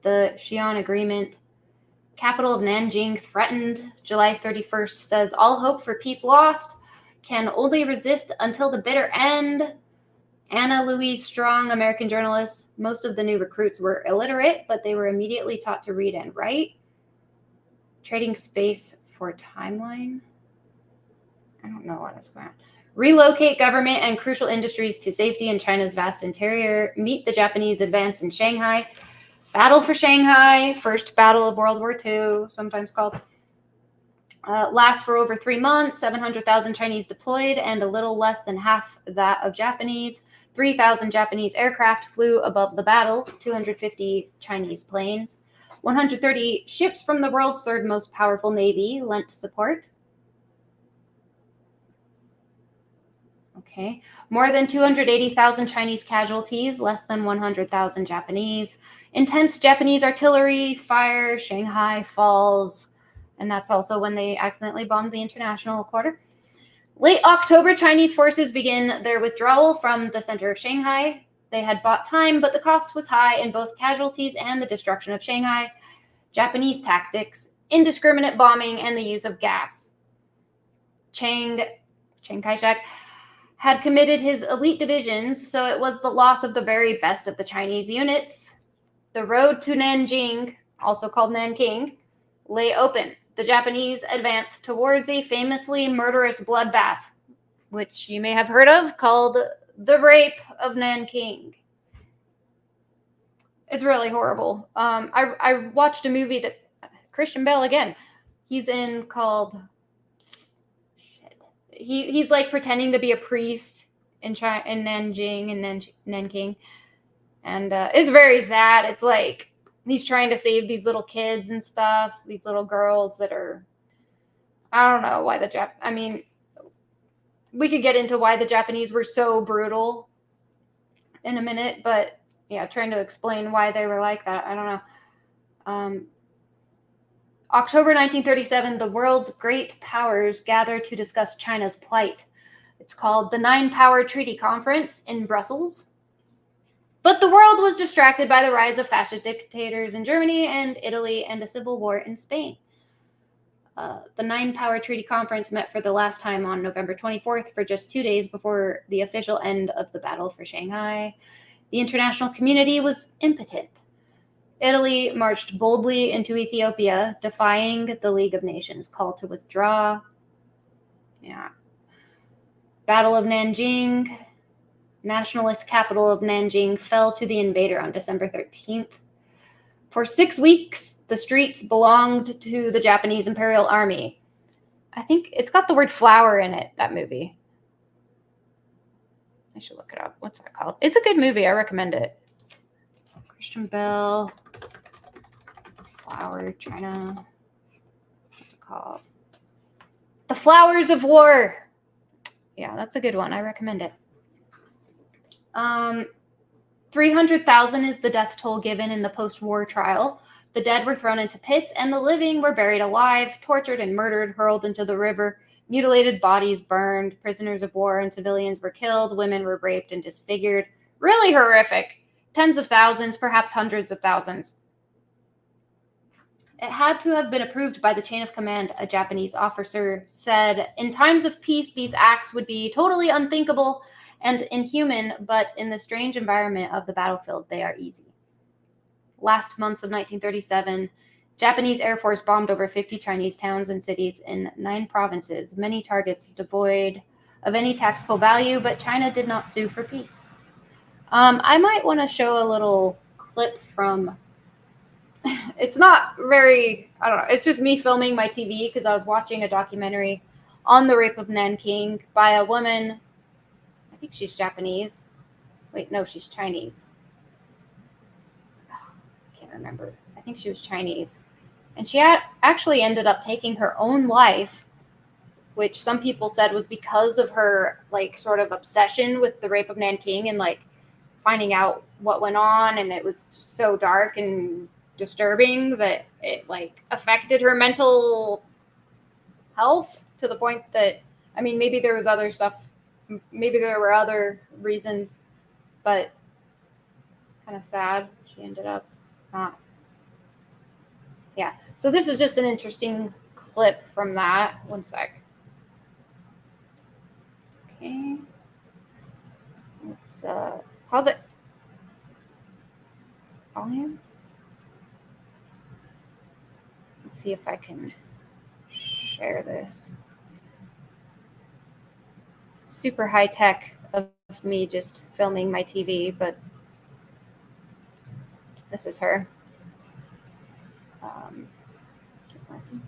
The Xi'an Agreement. Capital of Nanjing threatened. July 31st says all hope for peace lost. Can only resist until the bitter end. Anna Louise Strong, American journalist. Most of the new recruits were illiterate, but they were immediately taught to read and write. Trading space for timeline. I don't know what it's about. Relocate government and crucial industries to safety in China's vast interior. Meet the Japanese advance in Shanghai. Battle for Shanghai. First battle of World War II, sometimes called. Lasts for over 3 months. 700,000 Chinese deployed and a little less than half that of Japanese. 3,000 Japanese aircraft flew above the battle. 250 Chinese planes. 130 ships from the world's third most powerful navy lent support. Okay. More than 280,000 Chinese casualties, less than 100,000 Japanese. Intense Japanese artillery fire, Shanghai falls. And that's also when they accidentally bombed the international quarter. Late October, Chinese forces begin their withdrawal from the center of Shanghai. They had bought time, but the cost was high in both casualties and the destruction of Shanghai. Japanese tactics, indiscriminate bombing, and the use of gas. Chiang Kai-shek had committed his elite divisions, so it was the loss of the very best of the Chinese units. The road to Nanjing, also called Nanking, lay open. The Japanese advanced towards a famously murderous bloodbath, which you may have heard of, called the Rape of Nanking. It's really horrible. I watched a movie that Christian Bale again. He's in called. He's like pretending to be a priest in Nanjing and Nanking, and it's very sad. It's like he's trying to save these little kids and stuff, these little girls that are. I don't know why I mean, we could get into why the Japanese were so brutal in a minute, but yeah, trying to explain why they were like that. I don't know. October 1937, the world's great powers gather to discuss China's plight. It's called the Nine-Power Treaty Conference in Brussels. But the world was distracted by the rise of fascist dictators in Germany and Italy and a civil war in Spain. The Nine-Power Treaty Conference met for the last time on November 24th for just 2 days before the official end of the Battle for Shanghai. The international community was impotent. Italy marched boldly into Ethiopia, defying the League of Nations' call to withdraw. Yeah. Battle of Nanjing. Nationalist capital of Nanjing fell to the invader on December 13th. For 6 weeks, the streets belonged to the Japanese Imperial Army. I think it's got the word flower in it, that movie. I should look it up. What's that called? It's a good movie. I recommend it. Christian Bale. Flower, China. What's it called? The Flowers of War. Yeah, that's a good one. I recommend it. 300,000 is the death toll given in the post-war trial. The dead were thrown into pits, and the living were buried alive, tortured and murdered, hurled into the river. Mutilated bodies burned. Prisoners of war and civilians were killed. Women were raped and disfigured. Really horrific. Tens of thousands, perhaps hundreds of thousands. It had to have been approved by the chain of command, a Japanese officer said. In times of peace, these acts would be totally unthinkable and inhuman, but in the strange environment of the battlefield, they are easy. Last months of 1937, Japanese Air Force bombed over 50 Chinese towns and cities in 9 provinces, many targets devoid of any tactical value, but China did not sue for peace. I might want to show a little clip from... It's not very, I don't know, it's just me filming my TV because I was watching a documentary on the rape of Nanking by a woman. I think she's Japanese. Wait, no, she's Chinese. I can't remember. I think she was Chinese. And she actually ended up taking her own life, which some people said was because of her, like, sort of obsession with the rape of Nanking and, like, finding out what went on. And it was so dark and disturbing that it, like, affected her mental health to the point that, I mean, maybe there was other stuff. Maybe there were other reasons, but kind of sad. She ended up not. Yeah. So this is just an interesting clip from that. One sec. Okay. Let's pause it. Volume. Let's see if I can share this. Super high tech of me just filming my TV, but this is her. Is it working?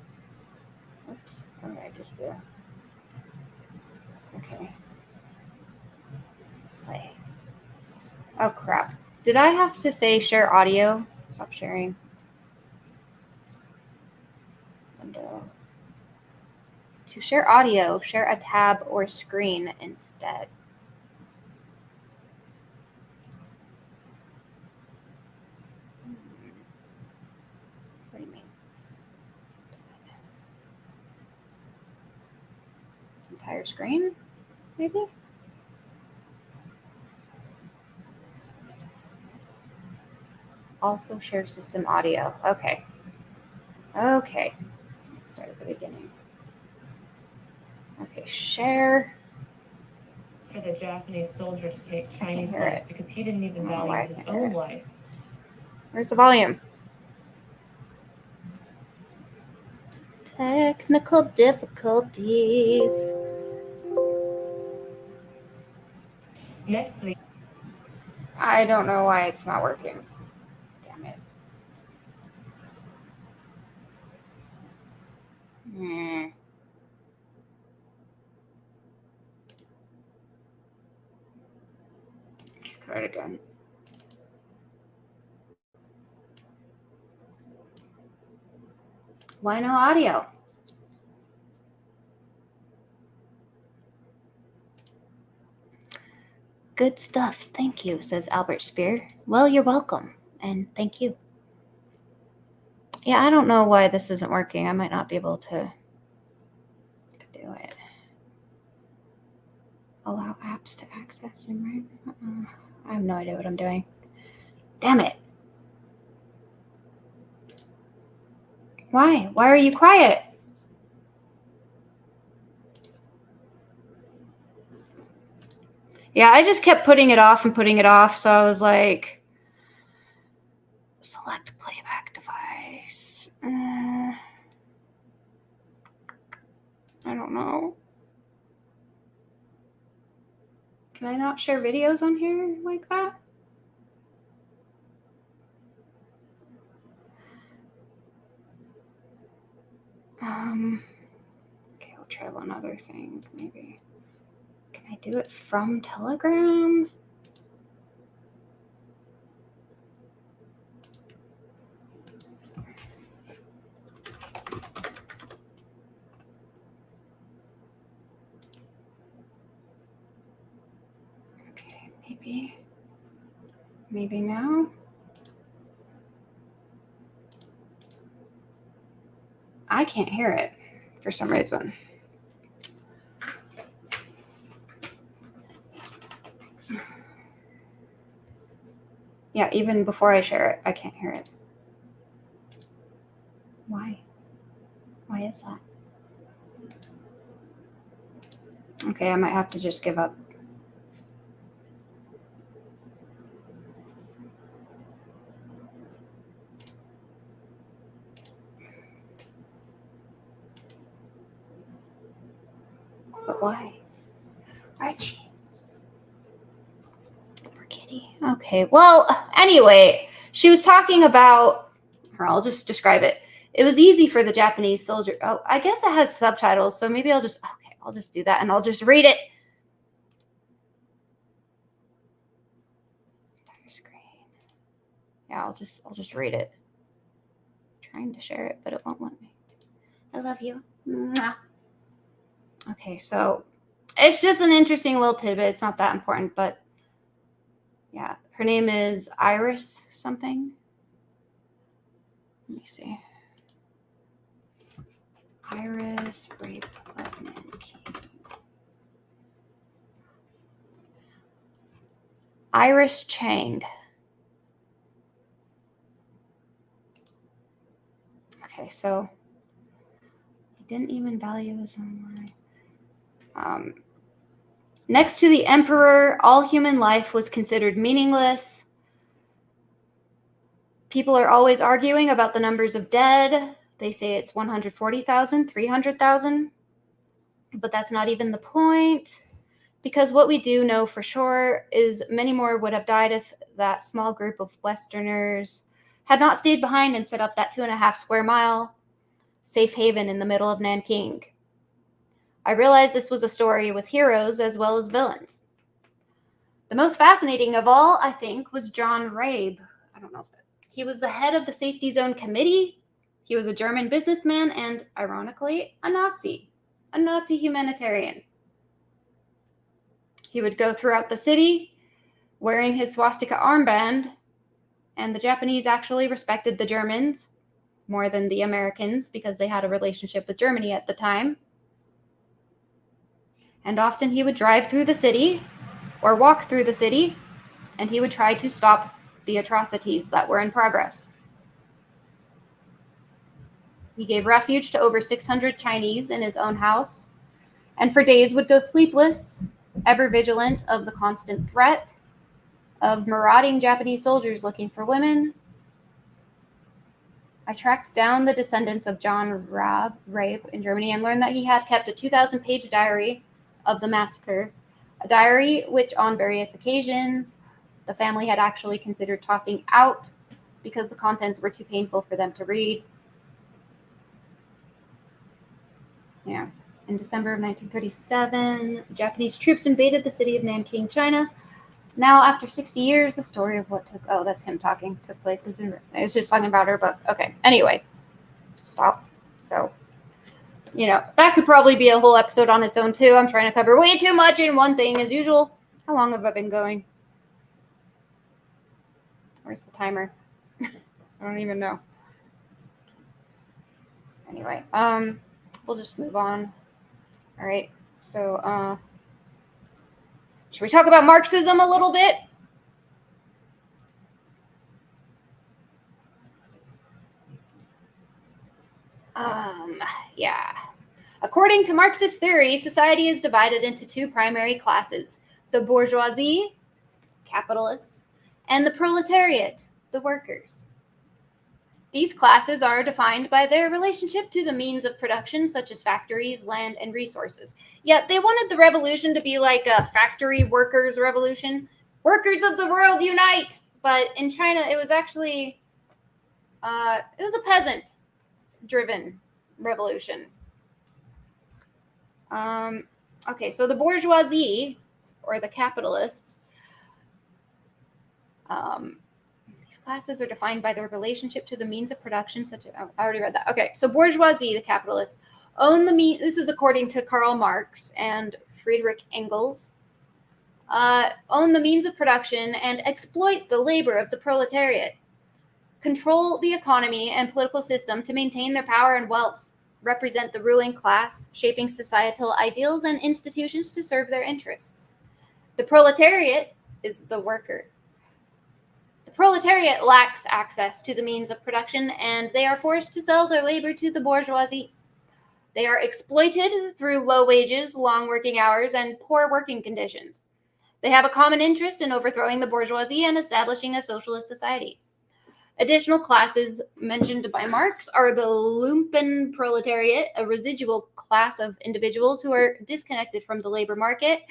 Oops. All right, just do. Okay. Play. Oh crap! Did I have to say share audio? Stop sharing. Window. To share audio, share a tab or screen instead. What do you mean? Entire screen, maybe? Also share system audio. Okay. Okay, let's start at the beginning. Okay, share. For the Japanese soldier to take Chinese life because he didn't even value his own life. Where's the volume? Technical difficulties. Next, I don't know why it's not working. Damn it. Let's try it again. Why no audio? Good stuff. Thank you, says Albert Spear. Well, you're welcome. And thank you. Yeah, I don't know why this isn't working. I might not be able to do it. Allow apps to access him, right? I have no idea what I'm doing. Damn it. Why? Why are you quiet? Yeah, I just kept putting it off and putting it off. So I was like, select playback device. I don't know. Can I not share videos on here like that? Okay, I'll try one other thing, maybe. Can I do it from Telegram? Okay, maybe now. I can't hear it for some reason. Yeah, even before I share it, I can't hear it. Why? Why is that? Okay, I might have to just give up. But why? Archie. Poor kitty. Okay, well, anyway, she was talking about, or I'll just describe it. It was easy for the Japanese soldier. Oh, I guess it has subtitles, so maybe I'll just do that and I'll just read it. Entire screen. Yeah, I'll just read it. I'm trying to share it, but it won't let me. I love you. Mwah. Okay, so it's just an interesting little tidbit. It's not that important, but yeah, her name is Iris something. Let me see. Iris Rape Iris Chang. Okay, so he didn't even value his own life. Next to the emperor, all human life was considered meaningless. People are always arguing about the numbers of dead. They say it's 140,000, 300,000. But that's not even the point. Because what we do know for sure is many more would have died if that small group of Westerners had not stayed behind and set up that 2.5 square mile safe haven in the middle of Nanking. I realized this was a story with heroes as well as villains. The most fascinating of all, I think, was John Rabe. I don't know if he was the head of the Safety Zone Committee. He was a German businessman and, ironically, a Nazi humanitarian. He would go throughout the city wearing his swastika armband, and the Japanese actually respected the Germans more than the Americans because they had a relationship with Germany at the time. And often he would drive through the city or walk through the city, and he would try to stop the atrocities that were in progress. He gave refuge to over 600 Chinese in his own house, and for days would go sleepless, ever vigilant of the constant threat of marauding Japanese soldiers looking for women. I tracked down the descendants of John Rabe in Germany and learned that he had kept a 2,000-page diary of the massacre, a diary which on various occasions the family had actually considered tossing out because the contents were too painful for them to read. Yeah. In December of 1937, Japanese troops invaded the city of Nanking, China. Now, after 60 years, the story of what that's him talking, took place has been written. It was just talking about her book. Okay. Anyway, stop. So, that could probably be a whole episode on its own, too. I'm trying to cover way too much in one thing, as usual. How long have I been going? Where's the timer? I don't even know. Anyway, we'll just move on. All right. So, should we talk about Marxism a little bit? Yeah. According to Marxist theory, society is divided into two primary classes: the bourgeoisie, capitalists, and the proletariat, the workers. These classes are defined by their relationship to the means of production, such as factories, land, and resources. Yet they wanted the revolution to be like a factory workers' revolution. Workers of the world unite! But in China, it was actually, it was a peasant-driven revolution. Okay, so the bourgeoisie, or the capitalists, these classes are defined by their relationship to the means of production, such as, I already read that. Okay, so bourgeoisie, the capitalists, own the means, this is according to Karl Marx and Friedrich Engels, own the means of production and exploit the labor of the proletariat, control the economy and political system to maintain their power and wealth, represent the ruling class, shaping societal ideals and institutions to serve their interests. The proletariat is the worker. The proletariat lacks access to the means of production, and they are forced to sell their labor to the bourgeoisie. They are exploited through low wages, long working hours, and poor working conditions. They have a common interest in overthrowing the bourgeoisie and establishing a socialist society. Additional classes mentioned by Marx are the lumpen proletariat, a residual class of individuals who are disconnected from the labor market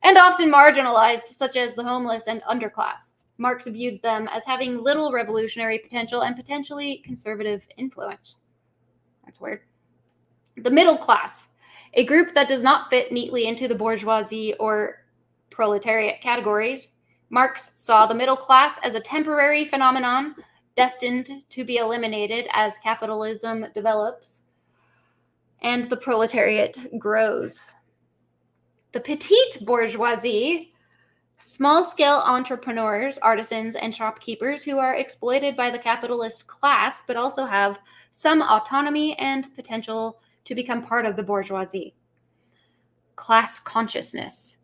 and often marginalized, such as the homeless and underclass. Marx viewed them as having little revolutionary potential and potentially conservative influence. That's weird. The middle class, a group that does not fit neatly into the bourgeoisie or proletariat categories. Marx saw the middle class as a temporary phenomenon destined to be eliminated as capitalism develops and the proletariat grows. The petite bourgeoisie, small-scale entrepreneurs, artisans, and shopkeepers who are exploited by the capitalist class but also have some autonomy and potential to become part of the bourgeoisie. Class consciousness.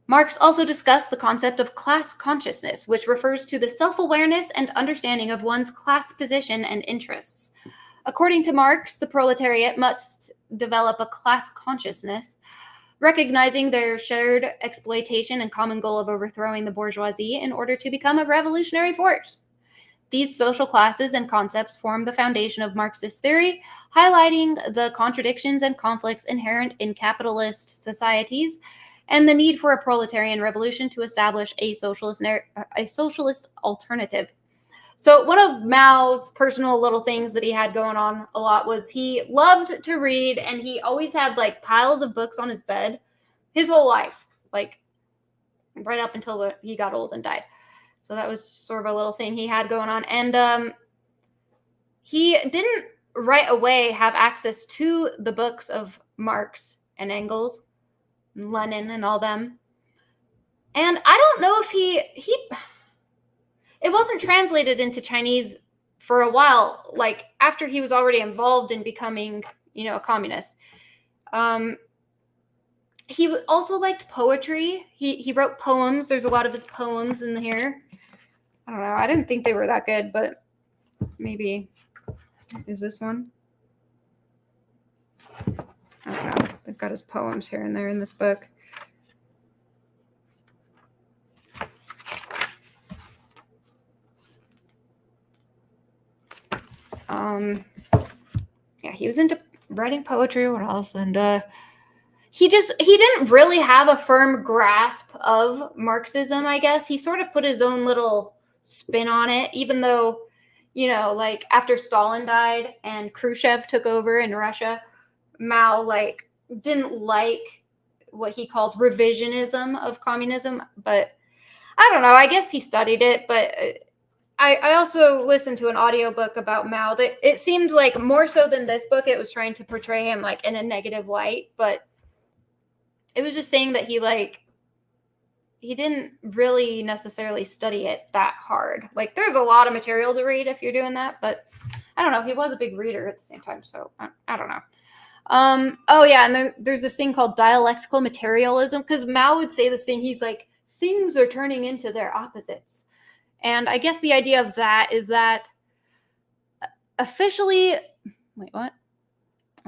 Marx also discussed the concept of class consciousness, which refers to the self-awareness and understanding of one's class position and interests. According to Marx, the proletariat must develop a class consciousness, recognizing their shared exploitation and common goal of overthrowing the bourgeoisie in order to become a revolutionary force. These social classes and concepts form the foundation of Marxist theory, highlighting the contradictions and conflicts inherent in capitalist societies and the need for a proletarian revolution to establish a socialist alternative. So one of Mao's personal little things that he had going on a lot was he loved to read, and he always had like piles of books on his bed his whole life, like right up until he got old and died. So that was sort of a little thing he had going on. And he didn't right away have access to the books of Marx and Engels, Lenin and all them. And I don't know if it wasn't translated into Chinese for a while, like after he was already involved in becoming, a communist. He also liked poetry. He wrote poems. There's a lot of his poems in here. I don't know. I didn't think they were that good, but maybe. Is this one? I don't know. They've got his poems here and there in this book. Yeah, he was into writing poetry. What else? And he didn't really have a firm grasp of Marxism, I guess. He sort of put his own little spin on it, even though, like after Stalin died and Khrushchev took over in Russia, Mao didn't like what he called revisionism of communism. But I don't know. I guess he studied it, but I also listened to an audiobook about Mao that it seemed like more so than this book, it was trying to portray him in a negative light, but it was just saying that he didn't really necessarily study it that hard. There's a lot of material to read if you're doing that, but I don't know. He was a big reader at the same time, so I don't know. Oh yeah, and there's this thing called dialectical materialism, because Mao would say this thing. He's like, things are turning into their opposites. And I guess the idea of that is that officially, wait, what?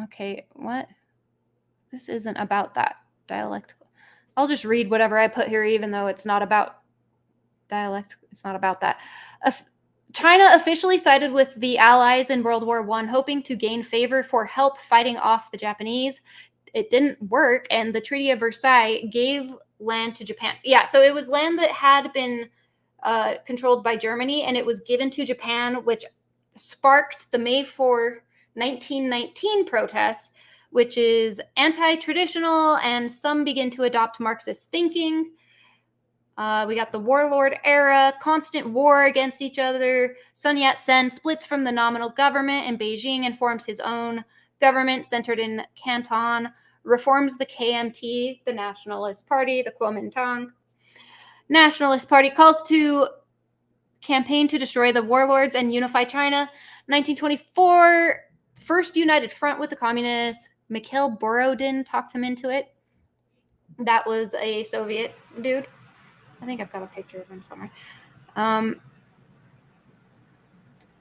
Okay, what? This isn't about that. Dialectical. I'll just read whatever I put here, even though it's not about dialect. It's not about that. China officially sided with the Allies in World War I, hoping to gain favor for help fighting off the Japanese. It didn't work, and the Treaty of Versailles gave land to Japan. Yeah, so it was land that had been controlled by Germany, and it was given to Japan, which sparked the May 4, 1919 protest, which is anti-traditional, and some begin to adopt Marxist thinking. We got the warlord era, constant war against each other. Sun Yat-sen splits from the nominal government in Beijing and forms his own government centered in Canton, reforms the KMT, the Nationalist Party, the Kuomintang Nationalist Party, calls to campaign to destroy the warlords and unify China. 1924, first united front with the communists. Mikhail Borodin talked him into it. That was a Soviet dude. I think I've got a picture of him somewhere.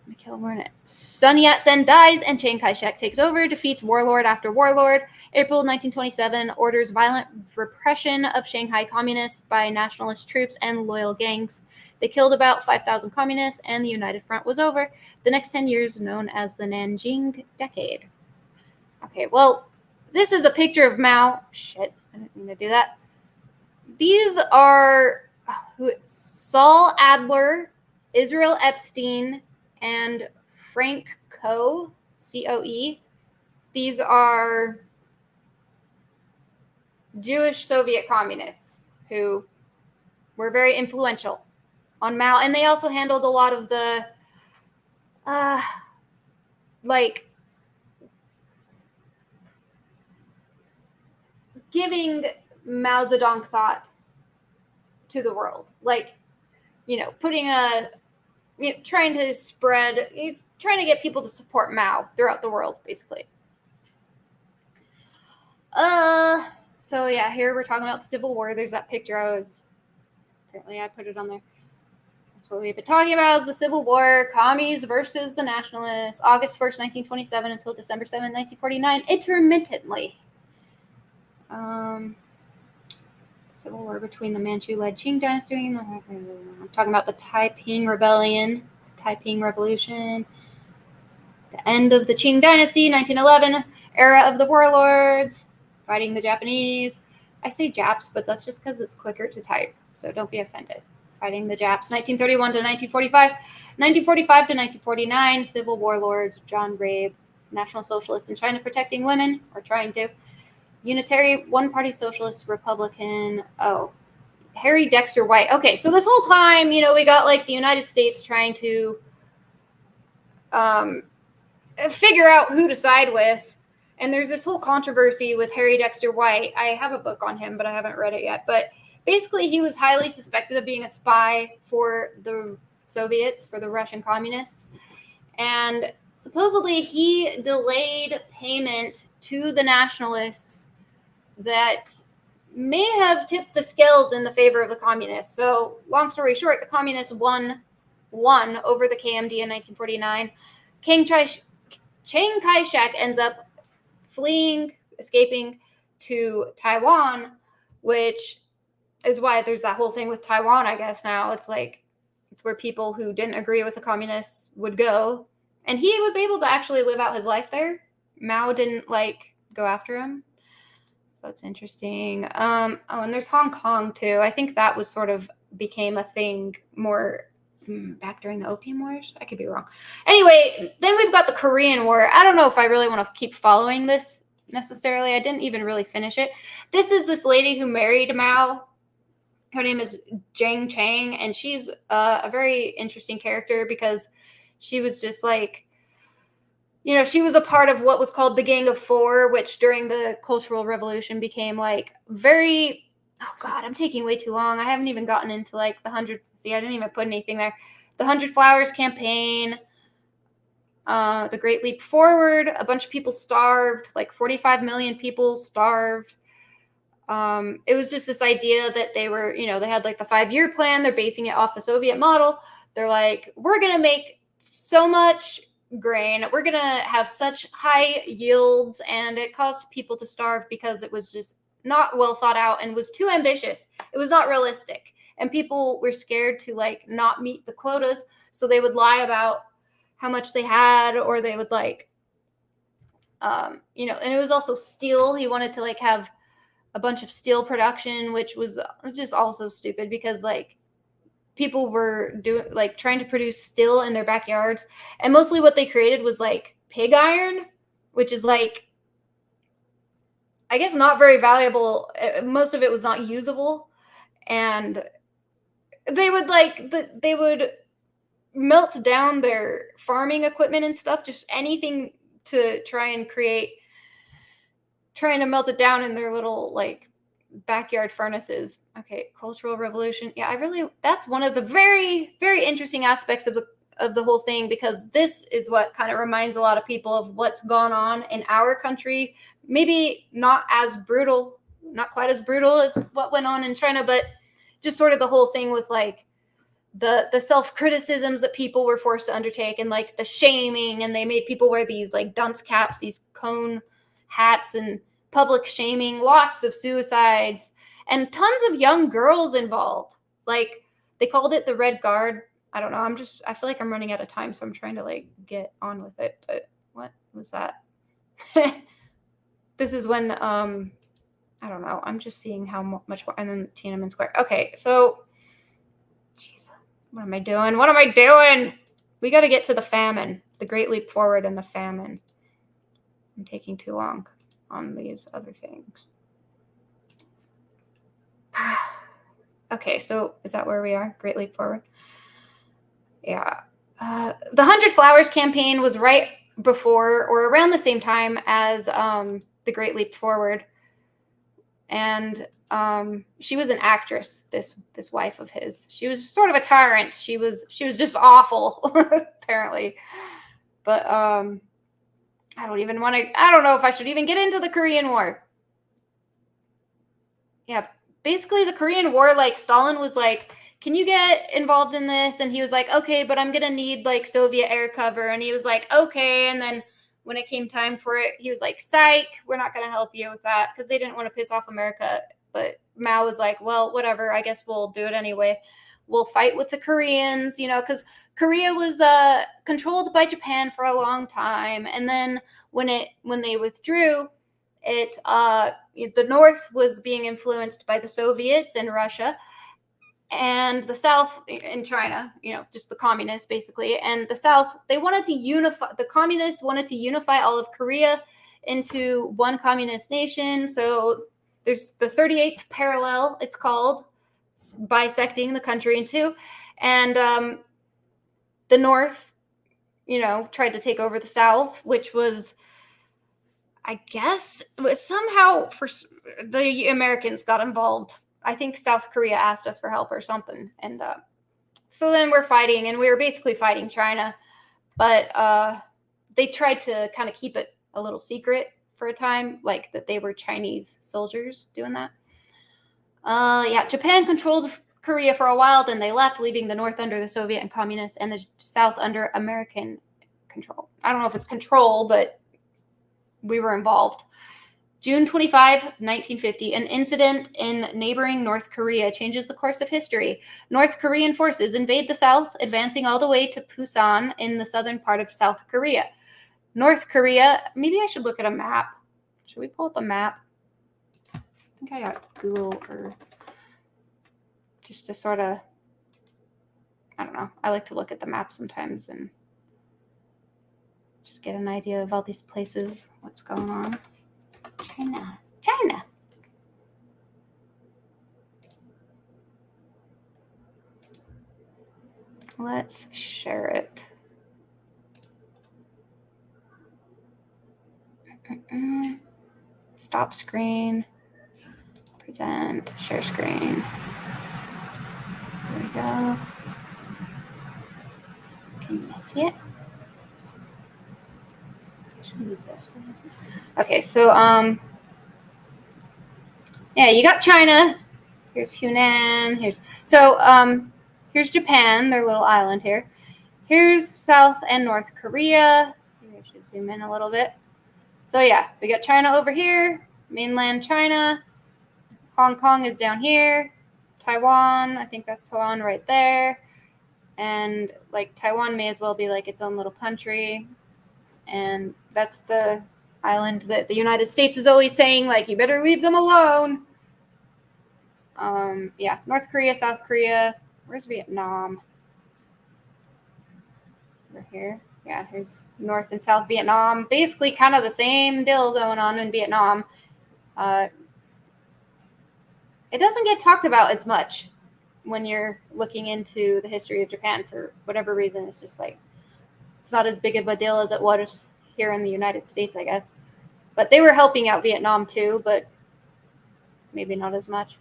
Mikhail Borodin. Sun Yat-sen dies and Chiang Kai-shek takes over, defeats warlord after warlord. April 1927 orders violent repression of Shanghai communists by nationalist troops and loyal gangs. They killed about 5,000 communists, and the United Front was over. The next 10 years known as the Nanjing Decade. Okay, well, this is a picture of Mao. Shit, I didn't mean to do that. These are Saul Adler, Israel Epstein, and Frank Coe, C-O-E. These are Jewish Soviet communists who were very influential on Mao, and they also handled a lot of the giving Mao Zedong thought to the world, putting trying to spread, trying to get people to support Mao throughout the world, basically. So yeah, here we're talking about the Civil War. There's that picture apparently I put it on there. That's what we've been talking about, is the Civil War, commies versus the nationalists, August 1st, 1927 until December 7th, 1949, intermittently. Civil War between the Manchu-led Qing dynasty and I'm talking about the Taiping Rebellion, Taiping Revolution, the end of the Qing dynasty, 1911, era of the warlords, fighting the Japanese. I say Japs, but that's just because it's quicker to type, so don't be offended. Fighting the Japs, 1931 to 1945, 1945 to 1949, civil warlords, John Rabe, National Socialist in China protecting women, or trying to. Unitary, one-party socialist, Republican. Oh, Harry Dexter White. Okay, so this whole time, we got the United States trying to figure out who to side with. And there's this whole controversy with Harry Dexter White. I have a book on him, but I haven't read it yet. But basically, he was highly suspected of being a spy for the Soviets, for the Russian communists. And supposedly, he delayed payment to the nationalists that may have tipped the scales in the favor of the communists. So, long story short, the communists won over the KMT in 1949. Chiang Kai-shek ends up fleeing escaping to Taiwan, which is why there's that whole thing with Taiwan, I guess now. It's like, it's where people who didn't agree with the communists would go. And he was able to actually live out his life there. Mao didn't go after him. So that's interesting. Oh, and there's Hong Kong too. I think that was sort of became a thing more back during the Opium Wars. I could be wrong. Anyway, then we've got the Korean War. I don't know if I really want to keep following this necessarily. I didn't even really finish it. This is this lady who married Mao. Her name is Jiang Chang, and she's a very interesting character because she was just she was a part of what was called the Gang of Four, which during the Cultural Revolution became very, oh God, I'm taking way too long. I haven't even gotten into the 100, see, I didn't even put anything there. The 100 Flowers campaign, the Great Leap Forward, a bunch of people starved, 45 million people starved. It was just this idea that they were, they had the 5-year plan. They're basing it off the Soviet model. They're like, we're going to make so much grain. We're going to have such high yields. And it caused people to starve because it was just not well thought out and was too ambitious. It was not realistic. And people were scared to not meet the quotas. So they would lie about how much they had, or they would and it was also steel. He wanted to have a bunch of steel production, which was just also stupid because people were trying to produce steel in their backyards, and mostly what they created was pig iron, which is I guess not very valuable. Most of it was not usable, and they would they would melt down their farming equipment and stuff, just anything to trying to melt it down in their little backyard furnaces. Okay, Cultural Revolution. Yeah, that's one of the very, very interesting aspects of the whole thing, because this is what kind of reminds a lot of people of what's gone on in our country. Maybe not quite as brutal as what went on in China, but just sort of the whole thing with the self-criticisms that people were forced to undertake, and the shaming, and they made people wear these dunce caps, these cone hats, and public shaming, lots of suicides, and tons of young girls involved. They called it the Red Guard. I don't know. I feel like I'm running out of time, so I'm trying to get on with it. But what was that? This is when I don't know. I'm just seeing how much more, and then Tiananmen Square. Okay, so jeez, what am I doing? What am I doing? We got to get to the famine, the Great Leap Forward, and the famine. I'm taking too long on these other things. Okay, so is that where we are? Great Leap Forward? Yeah. The 100 Flowers campaign was right before or around the same time as the Great Leap Forward. And she was an actress, this wife of his. She was sort of a tyrant. She was just awful, apparently. But I don't know if I should even get into the Korean War. Yeah, basically the Korean War, Stalin was can you get involved in this? And he was like, okay, but I'm going to need Soviet air cover. And he was like, okay. And then when it came time for it, he was like, psych, we're not going to help you with that, because they didn't want to piss off America. But Mao was like, well, whatever, I guess we'll do it anyway. We'll fight with the Koreans, because Korea was controlled by Japan for a long time. And then when they withdrew, the North was being influenced by the Soviets and Russia, and the South in China, just the communists basically. And the South, they wanted to unify, the communists wanted to unify all of Korea into one communist nation. So there's the 38th parallel, it's called, bisecting the country in two. And the North, tried to take over the South, which was, I guess, somehow for the Americans got involved. I think South Korea asked us for help or something. And so then we're fighting, and we were basically fighting China. But they tried to kind of keep it a little secret for a time, that they were Chinese soldiers doing that. Yeah, Japan controlled Korea for a while, then they left, leaving the North under the Soviet and Communists, and the South under American control. I don't know if it's control, but we were involved. June 25, 1950, an incident in neighboring North Korea changes the course of history. North Korean forces invade the south, advancing all the way to Busan in the southern part of South Korea. North Korea, maybe I should look at a map. Should we pull up a map? I think I got Google Earth. Just to sort of, I don't know. I like to look at the map sometimes and just get an idea of all these places, what's going on. China. Let's share it. Stop screen. Present. Share screen. There we go. Can you see it? Okay, so yeah, you got China. Here's Hunan. Here's Japan, their little island here. Here's South and North Korea. Maybe I should zoom in a little bit. So yeah, we got China over here, mainland China. Hong Kong is down here. Taiwan, I think that's Taiwan right there. And like Taiwan may as well be like its own little country. And that's the island that the United States is always saying, like, you better leave them alone. Yeah, North Korea, South Korea. Where's Vietnam? Over here. Yeah, here's North and South Vietnam. Basically kind of the same deal going on in Vietnam. It doesn't get talked about as much when you're looking into the history of Japan for whatever reason. It's just like, it's not as big of a deal as it was here in the United States, I guess. But they were helping out Vietnam too, but maybe not as much.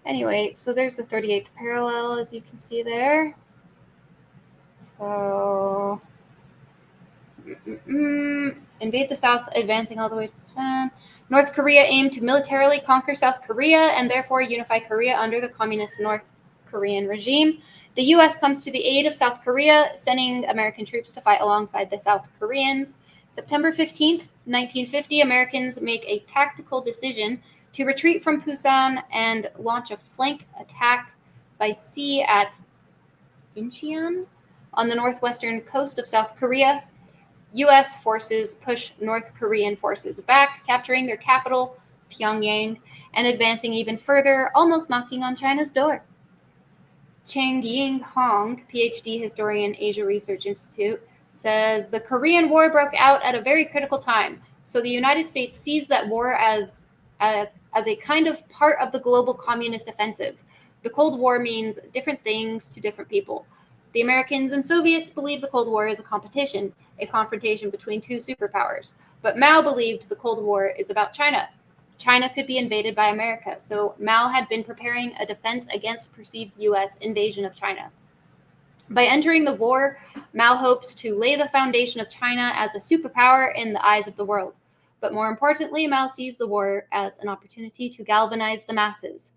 Anyway, so there's the 38th parallel, as you can see there. So, invade the South, advancing all the way to Busan. North Korea aimed to militarily conquer South Korea and therefore unify Korea under the communist North Korean regime. The U.S. comes to the aid of South Korea, sending American troops to fight alongside the South Koreans. September 15th, 1950, Americans make a tactical decision to retreat from Busan and launch a flank attack by sea at Incheon on the northwestern coast of South Korea. U.S. forces push North Korean forces back, capturing their capital, Pyongyang, and advancing even further, almost knocking on China's door. Chang Ying Hong, PhD historian, Asia Research Institute, says the Korean War broke out at a very critical time. So the United States sees that war as a kind of part of the global communist offensive. The Cold War means different things to different people. The Americans and Soviets believe the Cold War is a competition, a confrontation between two superpowers. But Mao believed the Cold War is about China. China could be invaded by America, so Mao had been preparing a defense against perceived U.S. invasion of China. By entering the war, Mao hopes to lay the foundation of China as a superpower in the eyes of the world. But more importantly, Mao sees the war as an opportunity to galvanize the masses.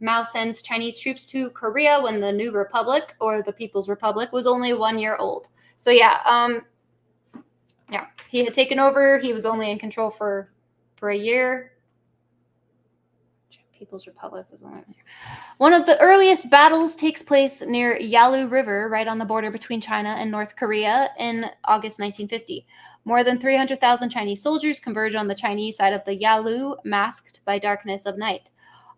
Mao sends Chinese troops to Korea when the new republic, or the People's Republic, was only 1 year old. So yeah, he had taken over. He was only in control for a year. People's Republic was only 1 year. One of the earliest battles takes place near Yalu River, right on the border between China and North Korea, in August 1950. More than 300,000 Chinese soldiers converge on the Chinese side of the Yalu, masked by darkness of night.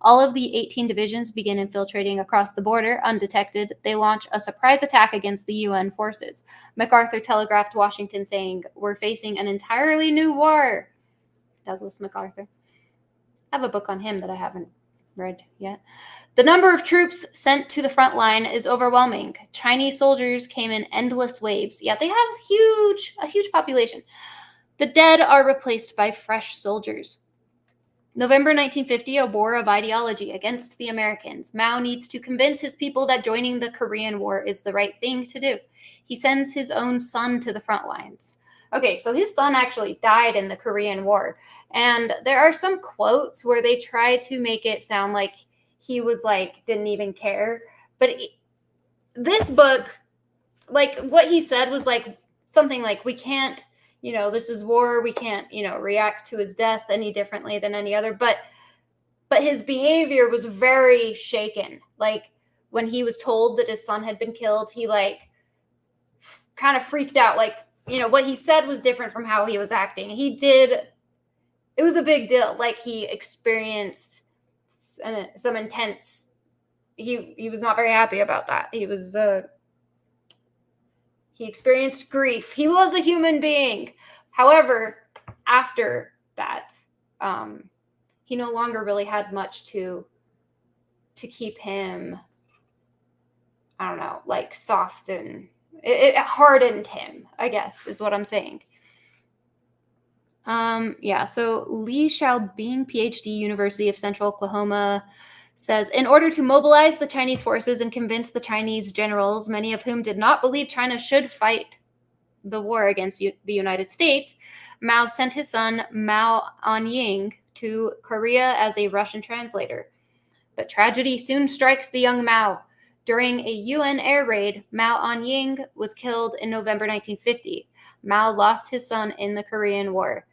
All of the 18 divisions begin infiltrating across the border undetected. They launch a surprise attack against the UN forces. MacArthur telegraphed Washington saying, "We're facing an entirely new war." Douglas MacArthur. I have a book on him that I haven't read yet. The number of troops sent to the front line is overwhelming. Chinese soldiers came in endless waves. Yeah, they have a huge population. The dead are replaced by fresh soldiers. November 1950, a war of ideology against the Americans. Mao needs to convince his people that joining the Korean War is the right thing to do. He sends his own son to the front lines. Okay, so his son actually died in the Korean War. And there are some quotes where they try to make it sound like he was like, didn't even care. But this book, like what he said was like something like, we can't this is war. We can't, react to his death any differently than any other. But his behavior was very shaken. Like, when he was told that his son had been killed, he kind of freaked out. Like, what he said was different from how he was acting. It was a big deal. Like, he experienced some intense, he was not very happy about that. He experienced grief. He was a human being. However, after that, he no longer really had much to keep him, I don't know, like, soft, and it hardened him, I guess, is what I'm saying. So Li Xiaobing, PhD, University of Central Oklahoma, says, in order to mobilize the Chinese forces and convince the Chinese generals, many of whom did not believe China should fight the war against the United States, Mao sent his son Mao Anying to Korea as a Russian translator. But tragedy soon strikes the young Mao. During a UN air raid, Mao Anying was killed in November 1950. Mao lost his son in the Korean War.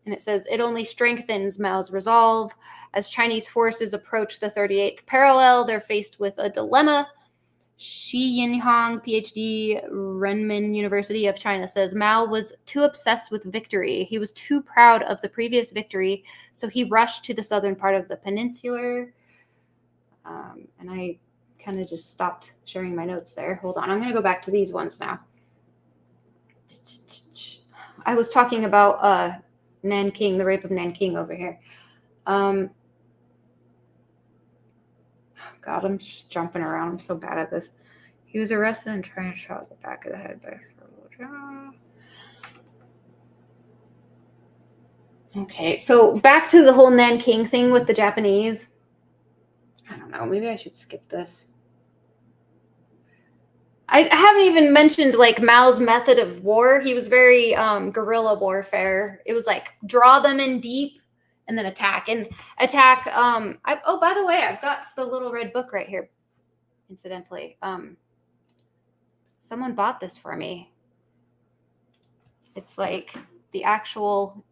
And it says, it only strengthens Mao's resolve. As Chinese forces approach the 38th parallel, they're faced with a dilemma. Shi Yinhong, PhD, Renmin University of China, says Mao was too obsessed with victory. He was too proud of the previous victory, so he rushed to the southern part of the peninsula. And I kind of just stopped sharing my notes there. Hold on. I'm going to go back to these ones now. I was talking about Nanking, the rape of Nanking over here. God, I'm just jumping around. I'm so bad at this. He was arrested and tried and shot at the back of the head by Okay, so back to the whole Nanking thing with the Japanese. I don't know. Maybe I should skip this. I haven't even mentioned, like, Mao's method of war. He was very guerrilla warfare. It was like draw them in deep and then attack. And attack. By the way, I've got the little red book right here. Incidentally, someone bought this for me. It's like the actual.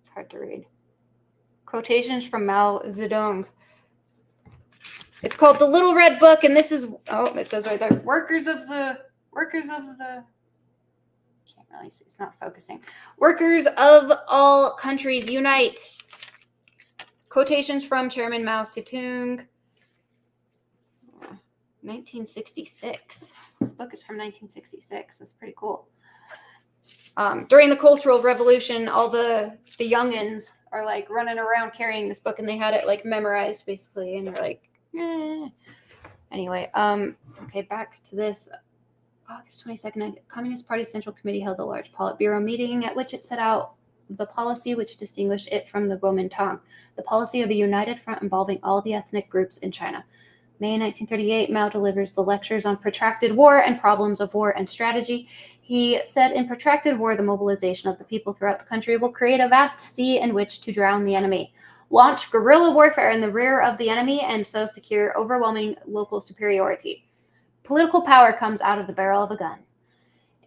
It's hard to read. Quotations from Mao Zedong. It's called The Little Red Book, and this is, it says right there, workers of the, can't really see, it's not focusing. Workers of all countries unite. Quotations from Chairman Mao Zedong. 1966. This book is from 1966. That's pretty cool. During the Cultural Revolution, all the youngins are like running around carrying this book, and they had it like memorized basically, and they're like, Anyway, okay, back to this. August 22nd, Communist Party Central Committee held a large Politburo meeting at which it set out the policy which distinguished it from the Kuomintang, the policy of a united front involving all the ethnic groups in China. May 1938, Mao delivers the lectures on protracted war and problems of war and strategy. He said, in protracted war, the mobilization of the people throughout the country will create a vast sea in which to drown the enemy. Launch guerrilla warfare in the rear of the enemy and so secure overwhelming local superiority. Political power comes out of the barrel of a gun.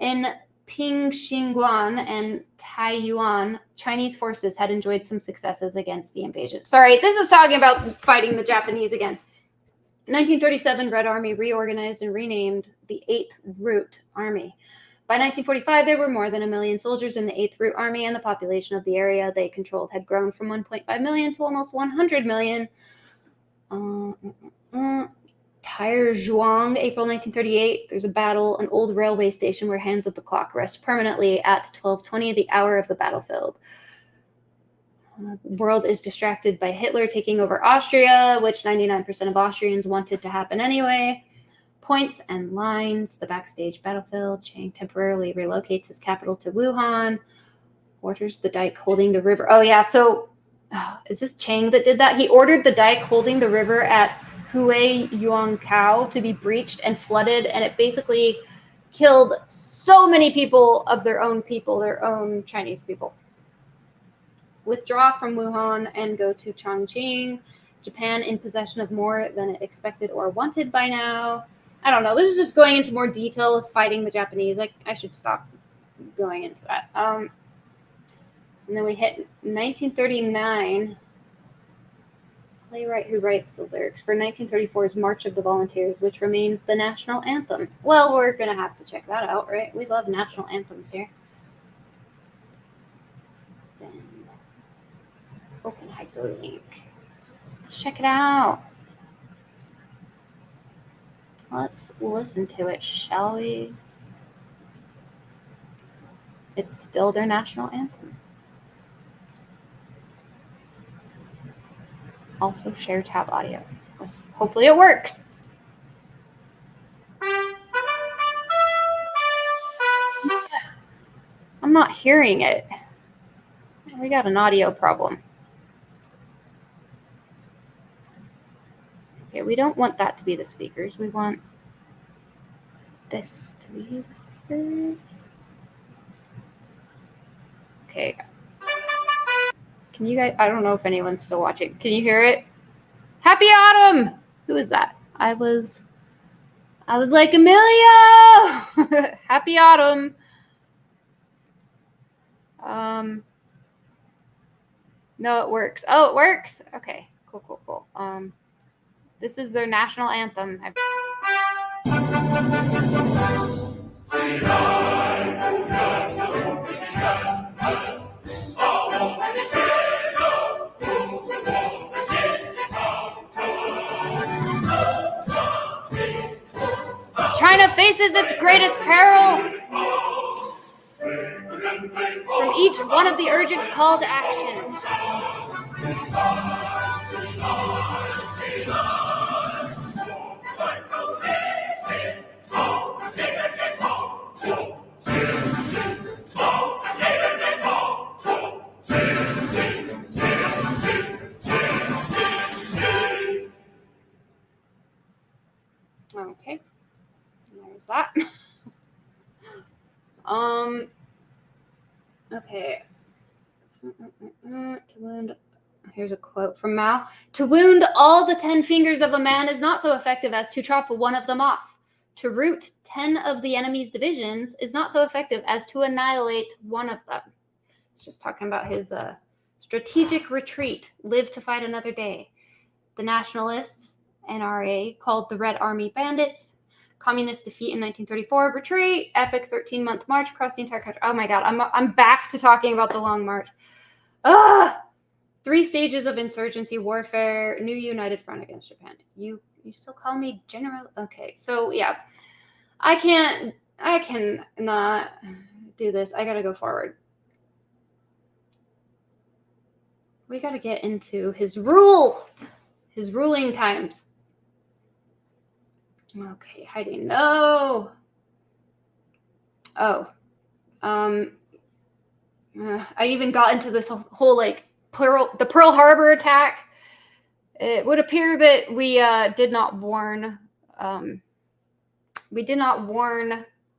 In Pingxinguan and Taiyuan, Chinese forces had enjoyed some successes against the invasion. Sorry, this is talking about fighting the Japanese again. In 1937, Red Army reorganized and renamed the 8th Route Army. By 1945, there were more than 1 million soldiers in the 8th Route Army, and the population of the area they controlled had grown from 1.5 million to almost 100 million. Taizhuang, April 1938, there's a battle, an old railway station where hands of the clock rest permanently at 12:20, the hour of the battlefield. The world is distracted by Hitler taking over Austria, which 99% of Austrians wanted to happen anyway. Points and lines, the backstage battlefield. Chiang temporarily relocates his capital to Wuhan. Orders the dike holding the river. Oh, yeah. So is this Chiang that did that? He ordered the dike holding the river at Huayuankao to be breached and flooded, and it basically killed so many people, their own Chinese people. Withdraw from Wuhan and go to Chongqing. Japan in possession of more than it expected or wanted by now. I don't know. This is just going into more detail with fighting the Japanese. I should stop going into that. And then we hit 1939. Playwright who writes the lyrics for 1934's March of the Volunteers, which remains the national anthem. Well, we're going to have to check that out, right? We love national anthems here. Then open hyperlink. Let's check it out. Let's listen to it, shall we? It's still their national anthem. Also share tab audio. Hopefully it works. I'm not hearing it. We got an audio problem. Okay, we don't want that to be the speakers. We want this to be the speakers. Okay. Can you guys, I don't know if anyone's still watching. Can you hear it? Happy autumn! Who is that? I was like, Emilio! Happy autumn. No, it works. Oh, it works? Okay, cool. This is their national anthem. China faces its greatest peril from each one of the urgent call to action. Okay, there's that. Okay. Here's a quote from Mao. To wound all the 10 fingers of a man is not so effective as to chop one of them off. To root 10 of the enemy's divisions is not so effective as to annihilate one of them. It's just talking about his strategic retreat, live to fight another day. The nationalists, NRA, called the Red Army bandits. Communist defeat in 1934, retreat, epic 13-month march across the entire country. Oh my God, I'm back to talking about the Long March. 3 stages of insurgency warfare, new united front against Japan. You still call me general? Okay, so yeah, I cannot do this. I gotta go forward. We gotta get into his ruling times. Okay, Heidi, no. Oh, I even got into this whole like the Pearl Harbor attack. It would appear that we did not warn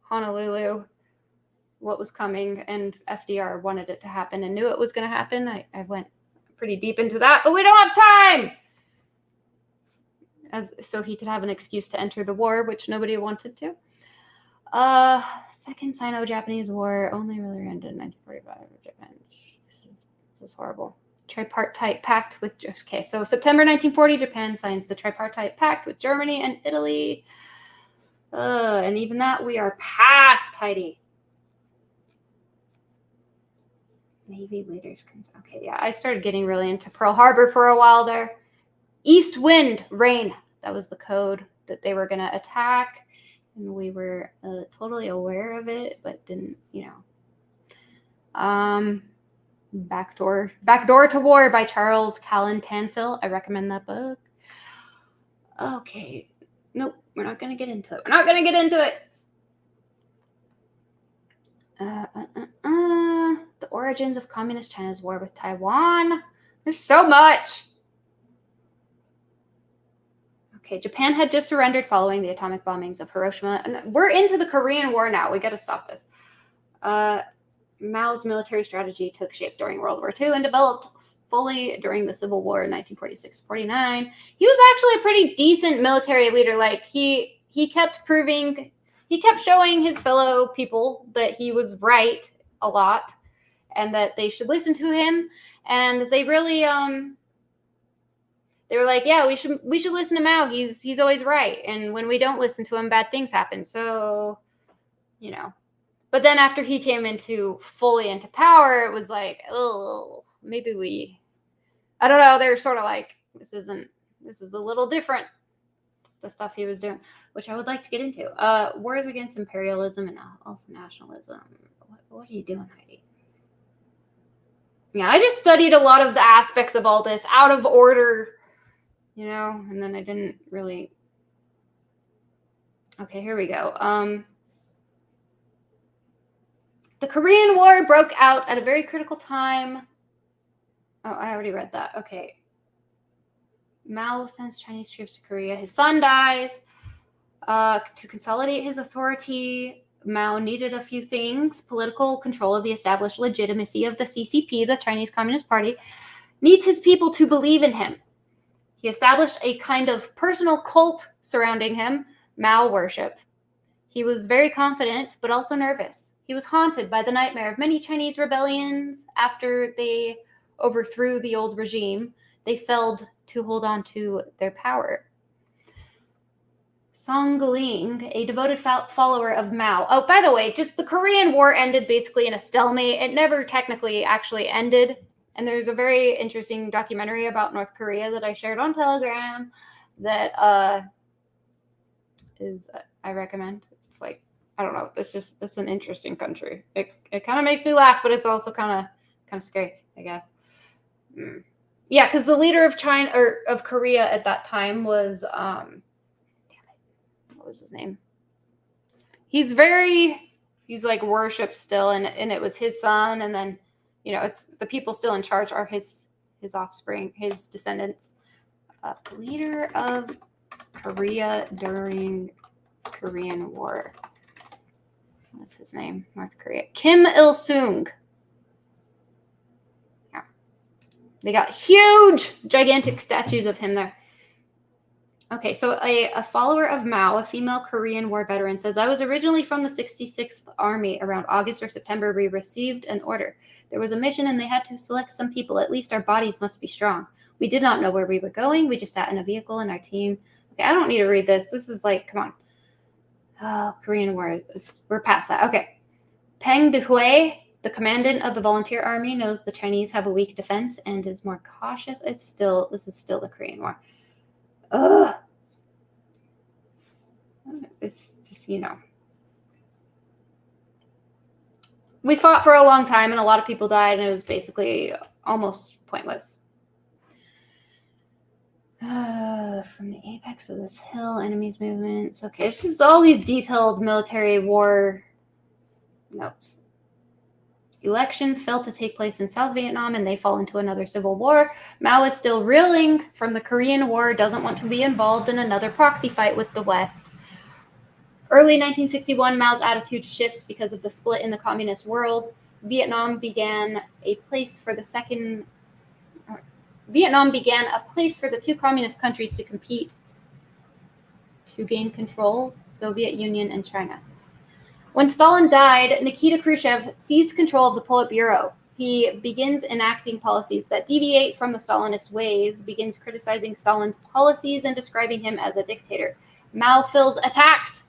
Honolulu what was coming, and FDR wanted it to happen and knew it was going to happen. I went pretty deep into that, but we don't have time. So he could have an excuse to enter the war, which nobody wanted to. Second Sino-Japanese War only really ended in 1945 with Japan. This is horrible. Tripartite pact with... Okay, so September 1940, Japan signs the tripartite pact with Germany and Italy. And even that, we are past, Heidi. Navy leaders... Okay, yeah, I started getting really into Pearl Harbor for a while there. East wind, rain. That was the code that they were going to attack. And we were totally aware of it, but didn't, Backdoor to War by Charles Callan Tansill. I recommend that book. Okay. Nope, we're not going to get into it. The origins of Communist China's war with Taiwan. There's so much. Okay, Japan had just surrendered following the atomic bombings of Hiroshima. And we're into the Korean War now. We got to stop this. Mao's military strategy took shape during World War II and developed fully during the Civil War in 1946-49. He was actually a pretty decent military leader. Like he kept proving he kept showing his fellow people that he was right a lot and that they should listen to him. And they really, they were like, yeah, we should listen to Mao. He's always right. And when we don't listen to him, bad things happen. So, you know. But then after he came fully into power, it was like, oh, maybe I don't know. They're sort of like, this is a little different, the stuff he was doing, which I would like to get into. Wars against imperialism and also nationalism. What are you doing, Heidi? Yeah, I just studied a lot of the aspects of all this out of order, and then I didn't really. Okay, here we go. The Korean War broke out at a very critical time. Oh, I already read that. Okay. Mao sends Chinese troops to Korea. His son dies. To consolidate his authority, Mao needed a few things. Political control of the established legitimacy of the CCP, the Chinese Communist Party, needs his people to believe in him. He established a kind of personal cult surrounding him, Mao worship. He was very confident, but also nervous. He was haunted by the nightmare of many Chinese rebellions after they overthrew the old regime. They failed to hold on to their power. Song Ling, a devoted follower of Mao. Oh, by the way, just the Korean War ended basically in a stalemate. It never technically actually ended. And there's a very interesting documentary about North Korea that I shared on Telegram that I recommend. It's like, I don't know, it's an interesting country. It kind of makes me laugh, but it's also kind of scary, I guess. Yeah, because the leader of China or of Korea at that time was what was his name? He's like worshipped still, and it was his son, and then it's the people still in charge are his offspring, his descendants. Leader of Korea during Korean War. What's his name? North Korea. Kim Il-sung. Yeah. They got huge, gigantic statues of him there. Okay, so a follower of Mao, a female Korean War veteran, says, I was originally from the 66th Army. Around August or September, we received an order. There was a mission, and they had to select some people. At least our bodies must be strong. We did not know where we were going. We just sat in a vehicle, and our team... Okay, I don't need to read this. This is like, come on. Oh, Korean War. We're past that. Okay. Peng Dehui, the commandant of the volunteer army, knows the Chinese have a weak defense and is more cautious. This is still the Korean War. Ugh. It's just, we fought for a long time and a lot of people died, and it was basically almost pointless. From the apex of this hill, enemies' movements. Okay, it's just all these detailed military war notes. Elections failed to take place in South Vietnam, and they fall into another civil war. Mao is still reeling from the Korean War, doesn't want to be involved in another proxy fight with the West. Early 1961, Mao's attitude shifts because of the split in the communist world. Vietnam began a place for the two communist countries to compete to gain control, Soviet Union and China. When Stalin died, Nikita Khrushchev seized control of the Politburo. He begins enacting policies that deviate from the Stalinist ways, begins criticizing Stalin's policies and describing him as a dictator. Mao feels attacked.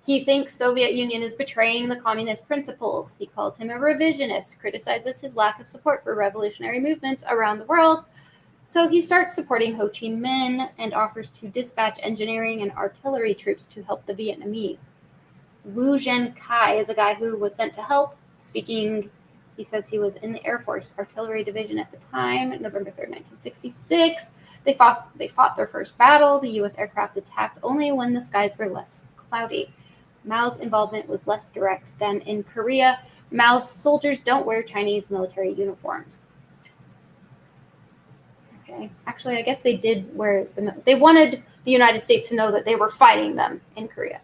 He thinks Soviet Union is betraying the communist principles. He calls him a revisionist, criticizes his lack of support for revolutionary movements around the world. So he starts supporting Ho Chi Minh and offers to dispatch engineering and artillery troops to help the Vietnamese. Wu Zhenkai is a guy who was sent to help. He says he was in the Air Force Artillery Division at the time, November 3rd, 1966. They fought their first battle. The U.S. aircraft attacked only when the skies were less cloudy. Mao's involvement was less direct than in Korea. Mao's soldiers don't wear Chinese military uniforms. Okay. Actually, I guess they did wear them. They wanted the United States to know that they were fighting them in Korea.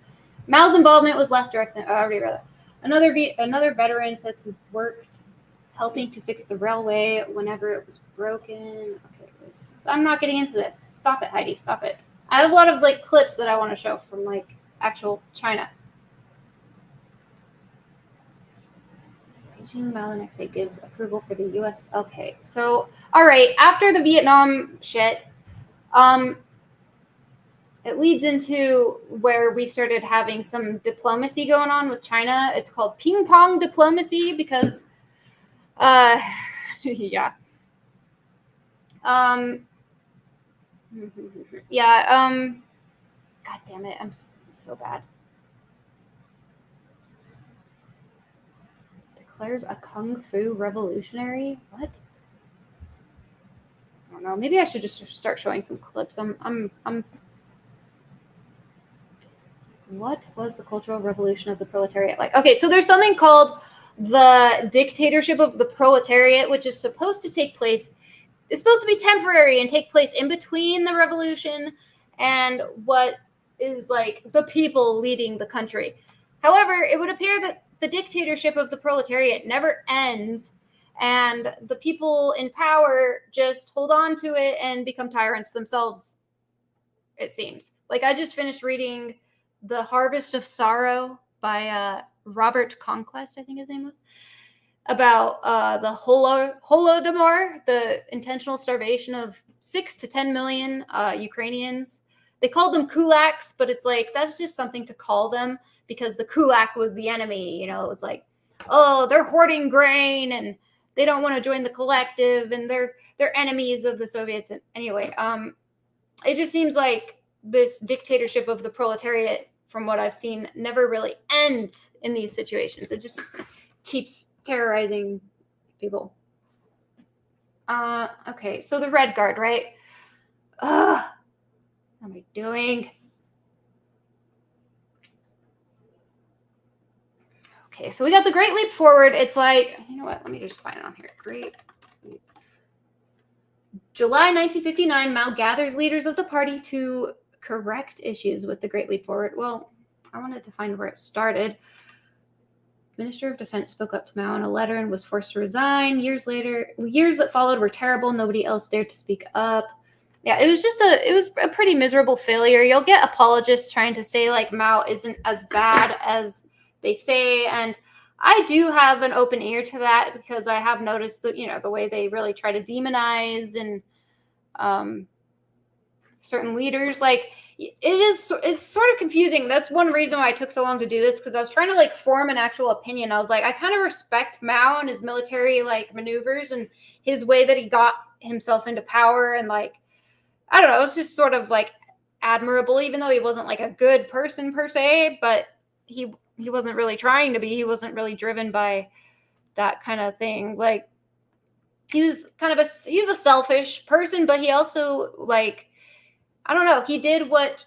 Mao's involvement was less direct than I already read that. Another veteran says he worked helping to fix the railway whenever it was broken. Okay, I'm not getting into this. Stop it, Heidi. Stop it. I have a lot of clips that I want to show from actual China. Mao the next day gives approval for the U.S. Okay, so all right, after the Vietnam shit, it leads into where we started having some diplomacy going on with China. It's called ping pong diplomacy because, yeah. Yeah, God damn it, this is so bad. Declares a kung fu revolutionary? What? I don't know. Maybe I should just start showing some clips. What was the Cultural Revolution of the Proletariat like? Okay, so there's something called the dictatorship of the proletariat, which is supposed to take place. It's supposed to be temporary and take place in between the revolution and what is like the people leading the country. However, it would appear that the dictatorship of the proletariat never ends, and the people in power just hold on to it and become tyrants themselves, it seems. Like, I just finished reading The Harvest of Sorrow by Robert Conquest, I think his name was, about the Holodomor, the intentional starvation of 6 to 10 million Ukrainians. They called them kulaks, but it's like, that's just something to call them because the kulak was the enemy. You know, it was like, oh, they're hoarding grain and they don't want to join the collective and they're enemies of the Soviets. And anyway, it just seems like this dictatorship of the proletariat, from what I've seen, never really ends in these situations. It just keeps terrorizing people. Okay, so the Red Guard, right? Ugh, what am I doing? Okay, so we got the Great Leap Forward. It's like, you know what? Let me just find it on here. Great Leap. July 1959, Mao gathers leaders of the party to correct issues with the Great Leap Forward. Well, I wanted to find where it started. Minister of Defense spoke up to Mao in a letter and was forced to resign. Years that followed were terrible. Nobody else dared to speak up. Yeah, it was a pretty miserable failure. You'll get apologists trying to say like Mao isn't as bad as they say, and I do have an open ear to that because I have noticed that, you know, the way they really try to demonize and certain leaders. Like, it's sort of confusing. That's one reason why I took so long to do this, because I was trying to like form an actual opinion. I was like, I kind of respect Mao and his military like maneuvers and his way that he got himself into power, and like, I don't know, it's just sort of like admirable, even though he wasn't like a good person per se, but he wasn't really trying to be. He wasn't really driven by that kind of thing. Like, he was a selfish person, but he also, like, I don't know, he did what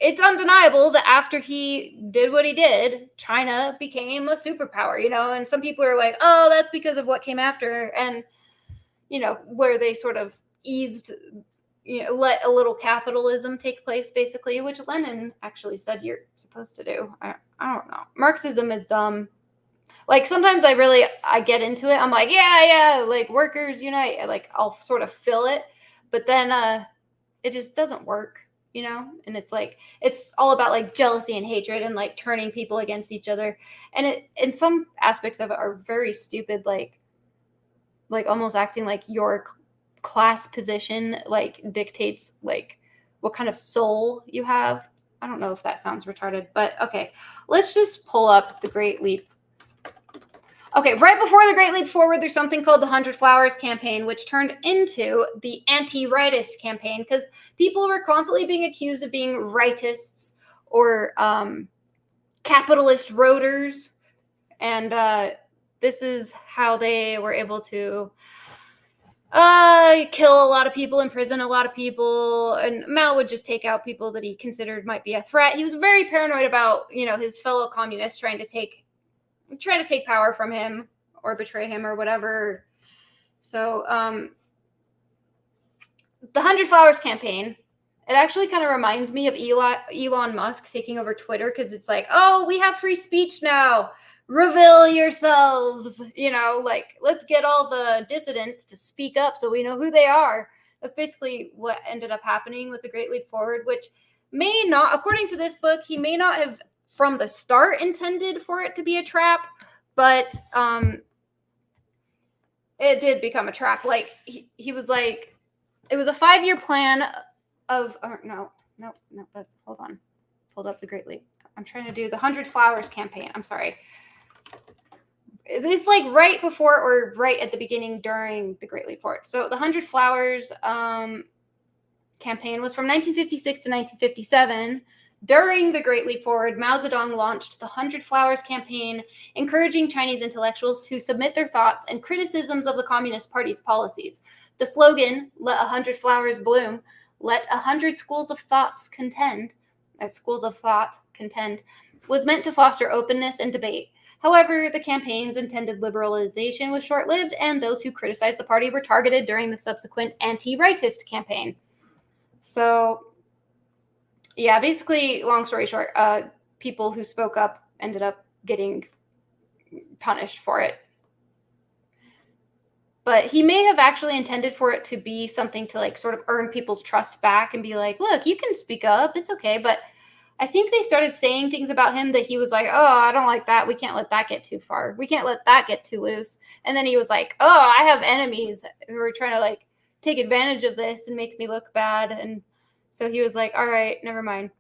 it's undeniable that after he did what he did, China became a superpower, you know, and some people are like, oh, that's because of what came after. And, you know, where they sort of eased, you know, let a little capitalism take place, basically, which Lenin actually said you're supposed to do. I don't know. Marxism is dumb. Like, sometimes I get into it. I'm like, yeah, like, workers unite. Like, I'll sort of feel it. But then it just doesn't work, you know? And it's like, it's all about like jealousy and hatred and like turning people against each other. And it, in some aspects of it, are very stupid, like almost acting like your class position like dictates like what kind of soul you have. I don't know if that sounds retarded, but okay, let's just pull up the Great Leap. Okay, right before the Great Leap Forward, there's something called the 100 Flowers campaign, which turned into the anti-rightist campaign, because people were constantly being accused of being rightists or capitalist roaders. And this is how they were able to kill a lot of people, imprison a lot of people. And Mao would just take out people that he considered might be a threat. He was very paranoid about, you know, his fellow communists trying to take power from him or betray him or whatever. So the 100 Flowers campaign, it actually kind of reminds me of Elon Musk taking over Twitter, because it's like, oh, we have free speech now. Reveal yourselves. You know, like, let's get all the dissidents to speak up so we know who they are. That's basically what ended up happening with the Great Leap Forward, which may not, according to this book, he may not have from the start intended for it to be a trap, But it did become a trap. Like he was like, it was a 5-year plan of, no, that's, hold on. Pulled up the Great Leap. I'm trying to do the 100 Flowers campaign. I'm sorry. It's like right before or right at the beginning during the Great Leap Forward. So the 100 Flowers campaign was from 1956 to 1957. During the Great Leap Forward, Mao Zedong launched the 100 Flowers campaign, encouraging Chinese intellectuals to submit their thoughts and criticisms of the Communist Party's policies. The slogan, "Let 100 flowers bloom, let 100 schools of thought contend," was meant to foster openness and debate. However, the campaign's intended liberalization was short-lived, and those who criticized the party were targeted during the subsequent anti-rightist campaign. So, yeah, basically, long story short, people who spoke up ended up getting punished for it. But he may have actually intended for it to be something to like sort of earn people's trust back and be like, look, you can speak up, it's okay. But I think they started saying things about him that he was like, oh, I don't like that. We can't let that get too far. We can't let that get too loose. And then he was like, oh, I have enemies who are trying to like take advantage of this and make me look bad. And so he was like, all right, never mind.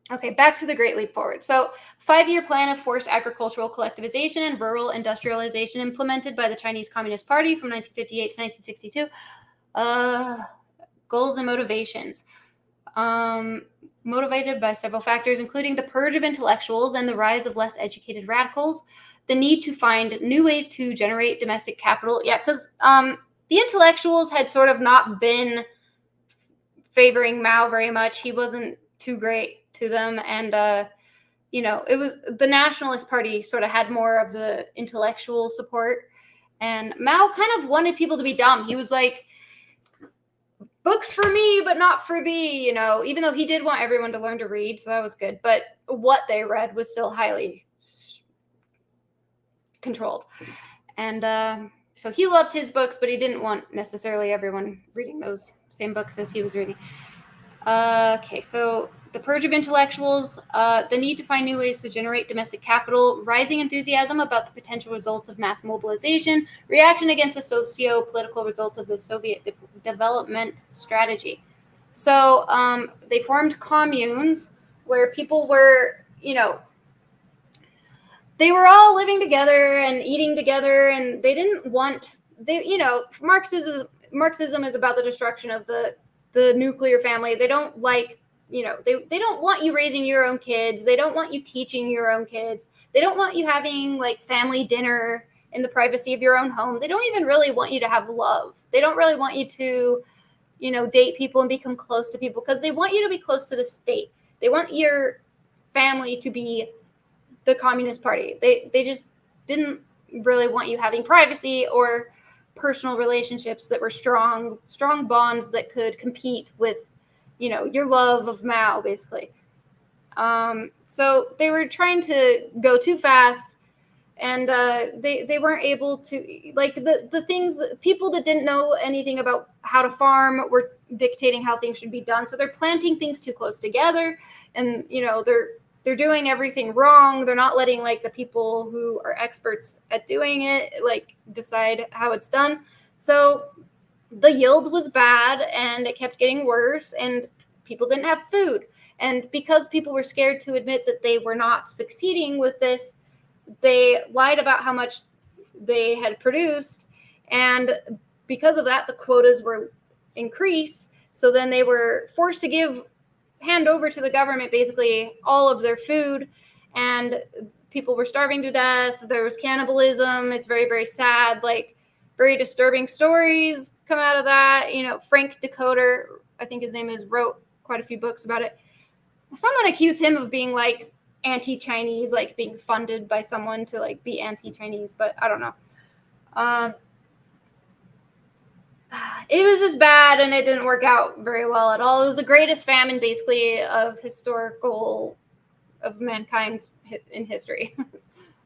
Okay, back to the Great Leap Forward. So 5-year plan of forced agricultural collectivization and rural industrialization implemented by the Chinese Communist Party from 1958 to 1962. Goals and motivations. Motivated by several factors, including the purge of intellectuals and the rise of less educated radicals, the need to find new ways to generate domestic capital. Yeah, because the intellectuals had sort of not been favoring Mao very much. He wasn't too great to them. And, it was the Nationalist Party sort of had more of the intellectual support. And Mao kind of wanted people to be dumb. He was like, books for me, but not for thee, even though he did want everyone to learn to read. So that was good. But what they read was still highly controlled. And so he loved his books, but he didn't want necessarily everyone reading those same books as he was reading. Okay, so the purge of intellectuals, the need to find new ways to generate domestic capital, rising enthusiasm about the potential results of mass mobilization, reaction against the socio-political results of the Soviet development strategy. So they formed communes where people were, they were all living together and eating together, and they didn't want, Marxism is about the destruction of the nuclear family. They don't like, they don't want you raising your own kids. They don't want you teaching your own kids. They don't want you having like family dinner in the privacy of your own home. They don't even really want you to have love. They don't really want you to, date people and become close to people, because they want you to be close to the state. They want your family to be the Communist Party. They just didn't really want you having privacy or personal relationships that were strong bonds that could compete with, your love of Mao, basically. So they were trying to go too fast, and they weren't able to, like, the things that people that didn't know anything about how to farm were dictating how things should be done. So they're planting things too close together, and they're doing everything wrong. They're not letting like the people who are experts at doing it like decide how it's done. So the yield was bad, and it kept getting worse, and people didn't have food. And because people were scared to admit that they were not succeeding with this, they lied about how much they had produced. And because of that, the quotas were increased. So then they were forced to hand over to the government basically all of their food, and people were starving to death. There was cannibalism. It's very, very sad. Like, very disturbing stories come out of that. Frank Decoder, I think his name is, wrote quite a few books about it. Someone accused him of being like anti-Chinese, like being funded by someone to like be anti-Chinese, but I don't know. It was just bad, and it didn't work out very well at all. It was the greatest famine, basically, of mankind in history.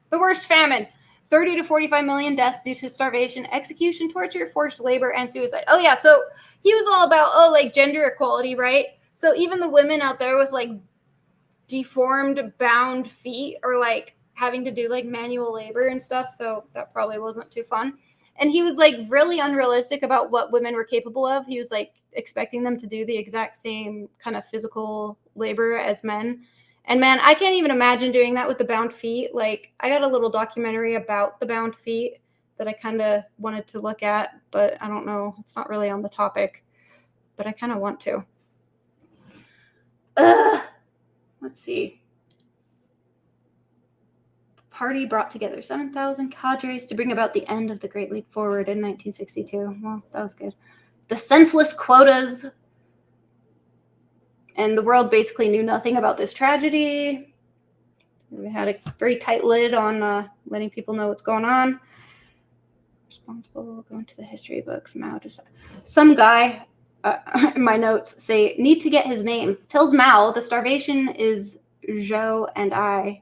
The worst famine. 30 to 45 million deaths due to starvation, execution, torture, forced labor, and suicide. Oh, yeah, so he was all about, like, gender equality, right? So even the women out there with, like, deformed, bound feet, or, like, having to do like manual labor and stuff, so that probably wasn't too fun. And he was like really unrealistic about what women were capable of. He was like expecting them to do the exact same kind of physical labor as men. And man, I can't even imagine doing that with the bound feet. Like, I got a little documentary about the bound feet that I kind of wanted to look at, but I don't know. It's not really on the topic, but I kind of want to. Let's see. The party brought together 7,000 cadres to bring about the end of the Great Leap Forward in 1962. Well, that was good. The senseless quotas. And the world basically knew nothing about this tragedy. We had a very tight lid on letting people know what's going on. Responsible, going to the history books. Mao decided. Some guy, in my notes, say, need to get his name. Tells Mao the starvation is Zhou and I,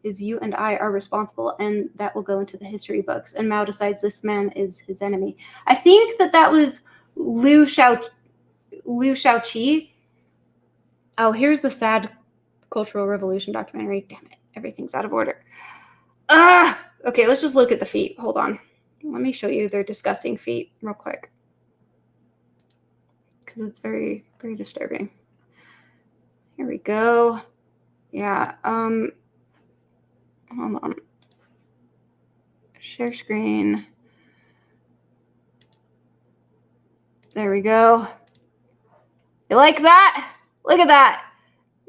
is you and I are responsible, and that will go into the history books. And Mao decides this man is his enemy. I think that was Liu Shaoqi. Oh, here's the sad Cultural Revolution documentary. Damn it. Everything's out of order. Okay, let's just look at the feet. Hold on. Let me show you their disgusting feet real quick. Because it's very, very disturbing. Here we go. Yeah. Hold on. Share screen. There we go. You like that? Look at that.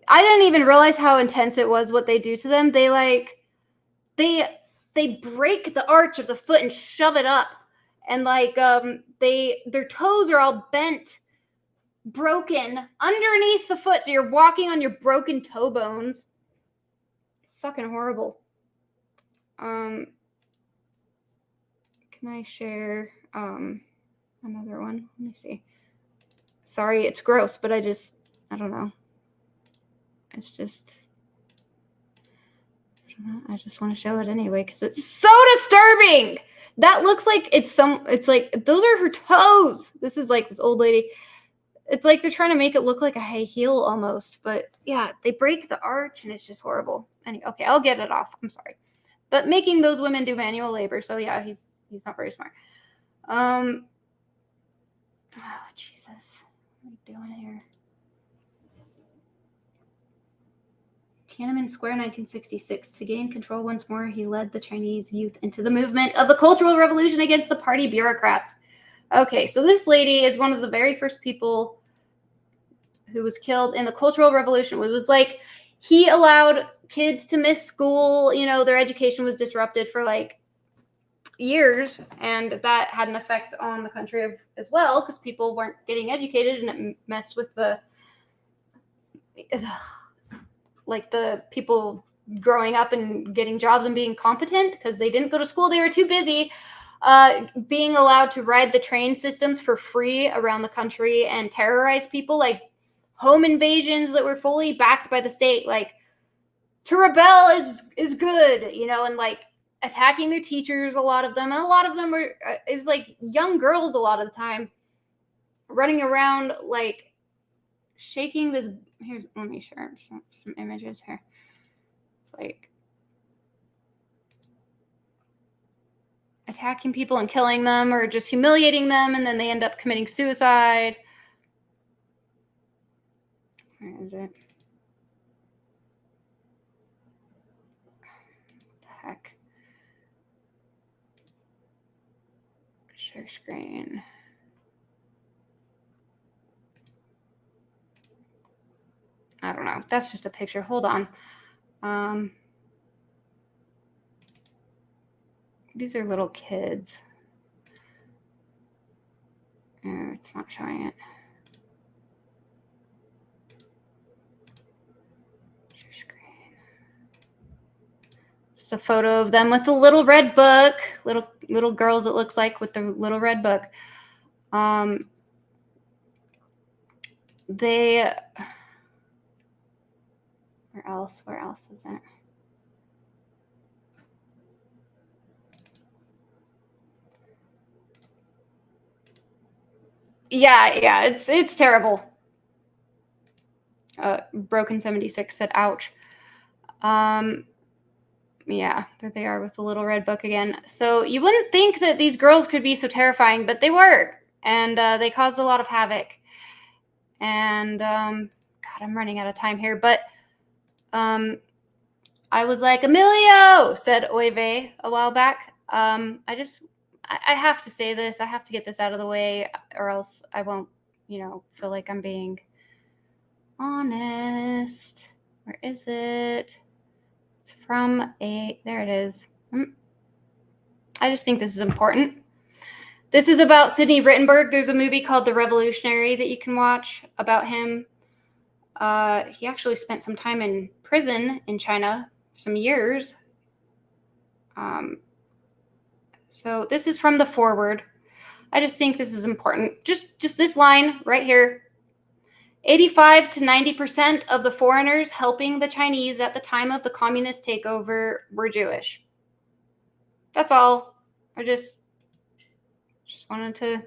I didn't even realize how intense it was what they do to them. They break the arch of the foot and shove it up. And their toes are all bent, broken underneath the foot. So you're walking on your broken toe bones. Fucking horrible. Can I share another one? Let me see. Sorry, it's gross, but I don't know. It's just, I just want to show it anyway because it's so disturbing. That looks like it's like, those are her toes. This is like this old lady. It's like they're trying to make it look like a high heel almost, but yeah, they break the arch and it's just horrible. Anyway, okay, I'll get it off. I'm sorry. But making those women do manual labor. So yeah, he's not very smart. Oh, Jesus. What are we doing here? Tiananmen Square, 1966. To gain control once more, he led the Chinese youth into the movement of the Cultural Revolution against the party bureaucrats. Okay, so this lady is one of the very first people who was killed in the Cultural Revolution. It was like he allowed kids to miss school. You know, their education was disrupted for like years, and that had an effect on the country as well because people weren't getting educated, and it messed with the people growing up and getting jobs and being competent because they didn't go to school. They were too busy being allowed to ride the train systems for free around the country and terrorize people, like home invasions that were fully backed by the state. Like, to rebel is good, you know, and like attacking their teachers, a lot of them. And a lot of them were, it was like young girls a lot of the time running around like shaking this. Here's, let me share some images here. It's like attacking people and killing them or just humiliating them, and then they end up committing suicide. Where is it? What the heck? Share screen. I don't know. That's just a picture. Hold on. These are little kids. Oh, it's not showing it. Share screen. It's a photo of them with the little red book. Little girls, it looks like, with the little red book. They... Where else? Where else is it? Yeah, it's terrible. Broken 76 said, ouch. Yeah, there they are with the little red book again. So you wouldn't think that these girls could be so terrifying, but they were. And they caused a lot of havoc. And, God, I'm running out of time here. But I was like, Emilio, said Oive a while back. I have to say this. I have to get this out of the way, or else I won't, feel like I'm being honest. Where is it? It's from there it is. I just think this is important. This is about Sidney Rittenberg. There's a movie called The Revolutionary that you can watch about him. He actually spent some time in prison in China, some years. So this is from the foreword. I just think this is important. Just this line right here. 85 to 90% of the foreigners helping the Chinese at the time of the communist takeover were Jewish. That's all. I just wanted to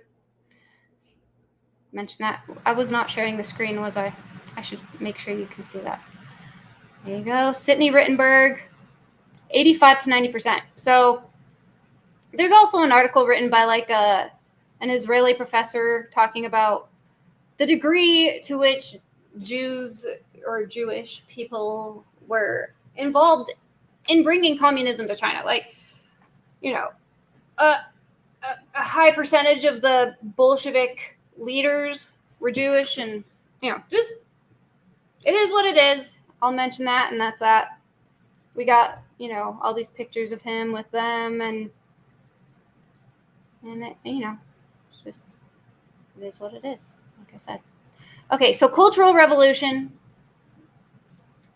mention that. I was not sharing the screen, was I? I should make sure you can see that. There you go. Sidney Rittenberg, 85 to 90%. So there's also an article written by like an Israeli professor talking about the degree to which Jews or Jewish people were involved in bringing communism to China. Like, a high percentage of the Bolshevik leaders were Jewish, and just it is what it is. I'll mention that, and that's that. We got all these pictures of him with them, and it, it's just it is what it is. Like I said. Okay, so Cultural Revolution.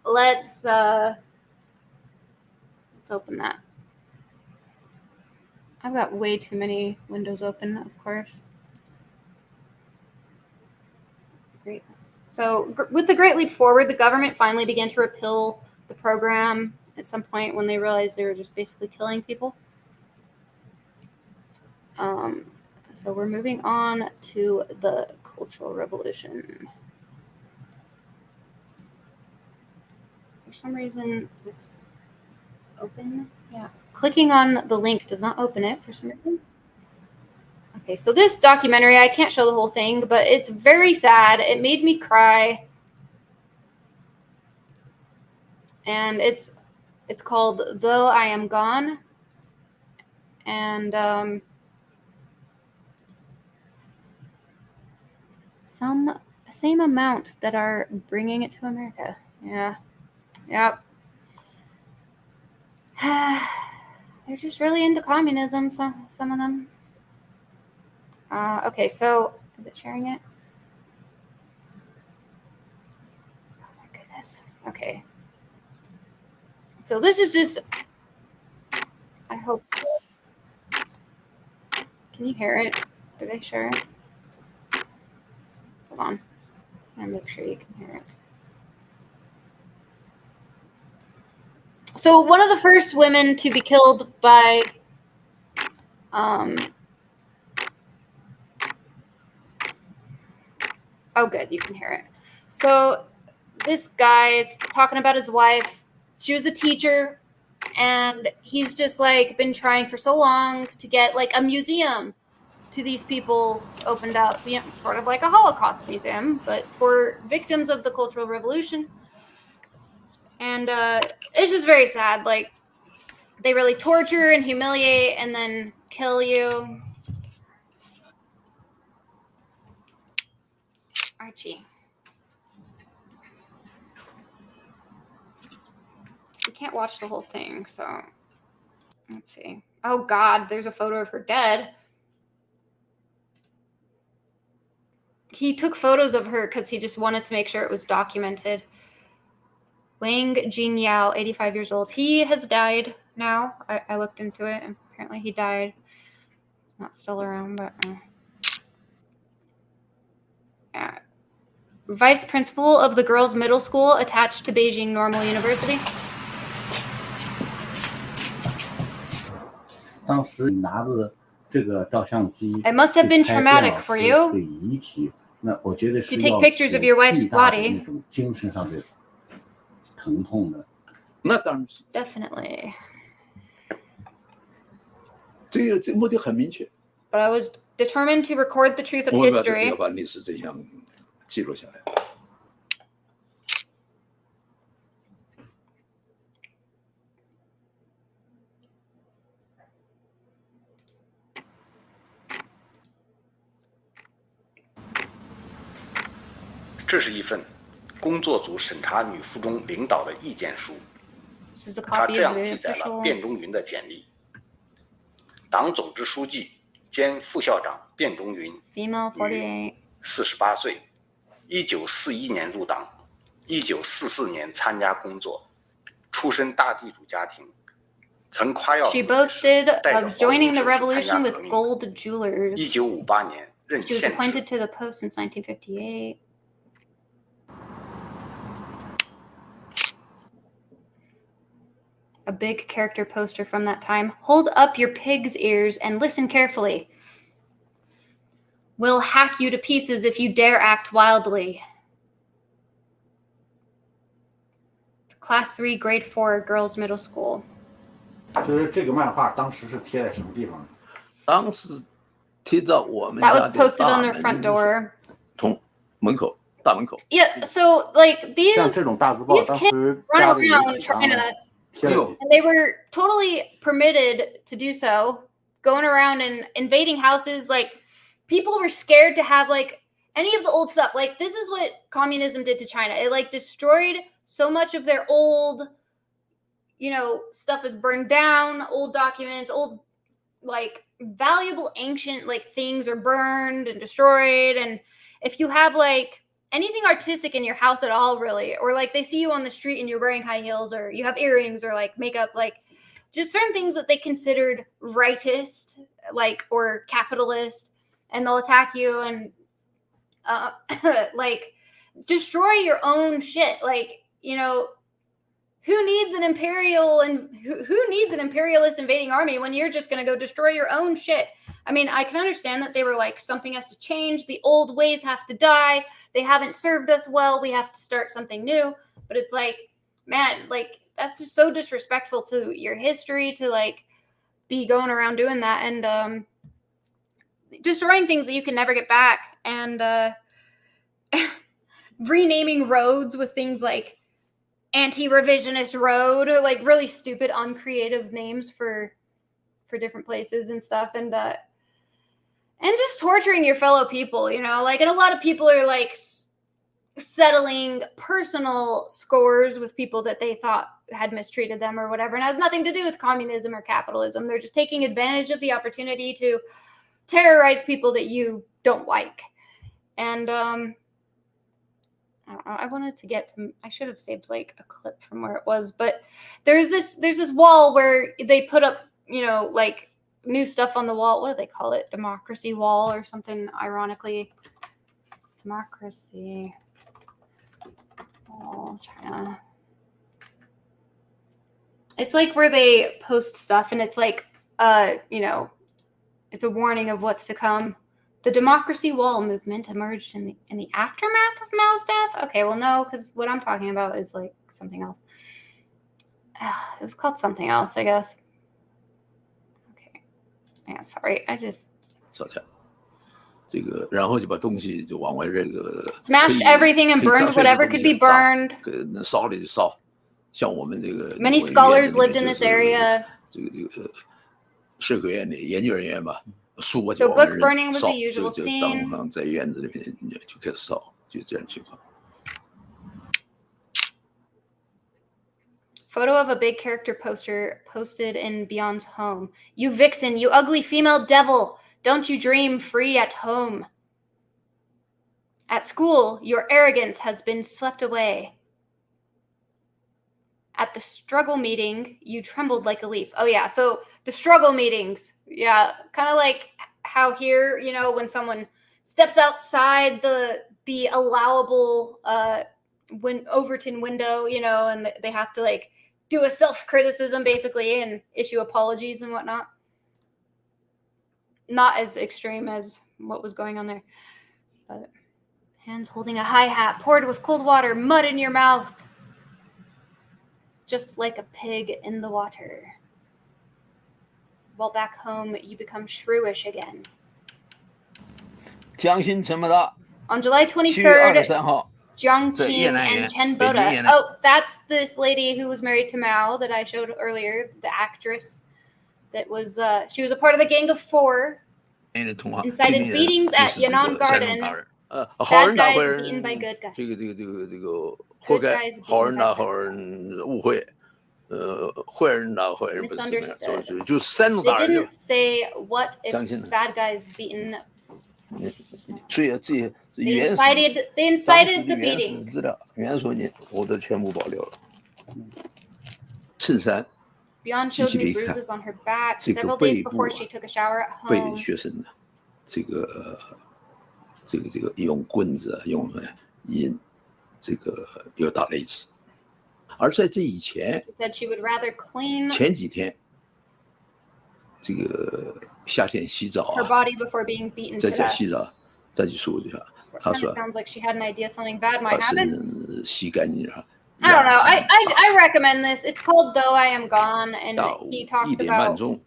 Let's open that. I've got way too many windows open, of course. Great. So with the Great Leap Forward, the government finally began to repeal the program at some point when they realized they were just basically killing people. So we're moving on to the Cultural Revolution. For some reason, this open? Yeah. Clicking on the link does not open it for some reason. Okay, so this documentary, I can't show the whole thing, but it's very sad. It made me cry. And it's called Though I Am Gone. And same amount that are bringing it to America. Yeah. Yep. They're just really into communism, some of them. Okay, so is it sharing it? Oh my goodness. Okay. So this is just, I hope. Can you hear it? Did I share it? Hold on. I'm gonna make sure you can hear it. So one of the first women to be killed by oh good, you can hear it. So this guy's talking about his wife. She was a teacher, and he's just like been trying for so long to get like a museum to these people opened up, sort of like a Holocaust museum, but for victims of the Cultural Revolution. And it's just very sad. Like, they really torture and humiliate and then kill you. Archie. You can't watch the whole thing, so let's see. Oh God, there's a photo of her dead. He took photos of her because he just wanted to make sure it was documented. Wang Jingyao, 85 years old. He has died now. I looked into it, and apparently he died. He's not still around, but yeah. Vice principal of the girls' middle school attached to Beijing Normal University. It must have been traumatic for you to take pictures of your wife's body. Definitely. 这个目的很明确。 But I was determined to record the truth of 我 history. 要把历史真相记录下来。这是一份工作组审查女附中领导的意见书。 This is a 他 copy 这 of 样 the 记载了 official. 卞中云的简历：党总支书记兼副校长卞中云， Female 48. 48岁，1941年入党，1944年参加工作，出身大地主家庭，曾夸耀 She 自己 boasted 是带着 of 黄 joining 金 the 手去参加 revolution 革 with 命。 gold jewelers. 1958年任 She was 县 appointed 知， to the post since 1958. A big character poster from that time. Hold up your pig's ears and listen carefully. We'll hack you to pieces if you dare act wildly. Class 3, grade 4, girls middle school. 就是这个漫画当时是贴在什么地方？当时贴到我们 That 家 was 的 posted 大 on their front 门 door. 通门口大门口。 Yeah, so like 像 these 这种大字报， these 当 kids 时 run 家里有 around 几张 trying 呢 to 贴了几 and they were totally permitted to do so, going around and invading houses. Like, people were scared to have like any of the old stuff. Like, this is what communism did to China. It like destroyed so much of their old, you know, stuff is burned down, old documents, old like valuable ancient like things are burned and destroyed. And if you have like anything artistic in your house at all, really, or like they see you on the street and you're wearing high heels or you have earrings or like makeup, like just certain things that they considered rightist, like, or capitalist, and they'll attack you and like destroy your own shit. Like, you know, who needs an imperial and who needs an imperialist invading army when you're just going to go destroy your own shit? I mean, I can understand that they were like, something has to change. The old ways have to die. They haven't served us well. We have to start something new. But it's like, man, like, that's just so disrespectful to your history to like be going around doing that and destroying things that you can never get back and renaming roads with things like anti-revisionist road or like really stupid uncreative names for different places and stuff and just torturing your fellow people, you know, like, and a lot of people are like settling personal scores with people that they thought had mistreated them or whatever, and it has nothing to do with communism or capitalism. They're just taking advantage of the opportunity to terrorize people that you don't like. And I wanted to get to, I should have saved like a clip from where it was, but there's this wall where they put up, you know, like new stuff on the wall. What do they call it? Democracy wall or something, ironically. Democracy wall, China. It's like where they post stuff and it's like, you know, it's a warning of what's to come. The democracy wall movement emerged in the aftermath of Mao's death. Okay, well, no, because what I'm talking about is like something else. It was called something else, I guess. Okay, yeah, sorry, I just 照下，这个然后就把东西就往外这个 smashed everything and burned whatever could be burned. 能烧的就烧，像我们这个 Many scholars lived in this area. 这个社科院的研究人员吧。 So book burning was the usual scene. 当在院子里面就开始烧，就这样情况。 Photo of a big character poster posted in Beyond's home. You vixen, you ugly female devil, don't you dream free at home? At school, your arrogance has been swept away. At the struggle meeting, you trembled like a leaf. Oh yeah, so the struggle meetings. Yeah, kind of like how here, you know, when someone steps outside the allowable Overton window, you know, and they have to like do a self-criticism basically and issue apologies and whatnot. Not as extreme as what was going on there. But hands holding a hi-hat, poured with cold water, mud in your mouth. Just like a pig in the water. while back home you become shrewish again. 江心陈伯达 On July 7月 23rd, 23号 Jiang 在越 Qing 南 and 人 Chen 北京 Boda. 越南 Oh, that's this lady who was married to Mao that I showed earlier, the actress that was, she was a part of the Gang of Four, 人通话 incited 批评人 beatings 就 at 是这 Yan'an 个山东达 Garden, 人，好 bad 人打坏 guys beaten by 人， good guys. 这个活该 guys， 好人 beaten 打 by 好人误会，坏人打坏人不是什么样， Misunderstood. 就山东 They 达人就 didn't say what if 江心的 bad guys beaten. 所以这些 They 原始 incited, they 当时 incited 的 the 原始 beatings. 资料、原始文件我都全部保留了。衬衫 Beyond 仔 showed 细可 me 以看 bruises on her back 这个 several 背 days 部 before 啊 she took a shower at 被 home. 学生的这个用棍子啊，用引这个有打了一次。而在这以前， She said she would rather clean 前几天这个夏天洗澡 her 啊， body before being beaten 在 to 家 death. 洗澡，再去说一下， So it 他 kind 说 of sounds like she had an idea something bad 把 might 身 happen. 洗干净啊。 I don't know. I recommend this. It's called Though I Am Gone, and 下午 he 1 talks 点半 about 钟，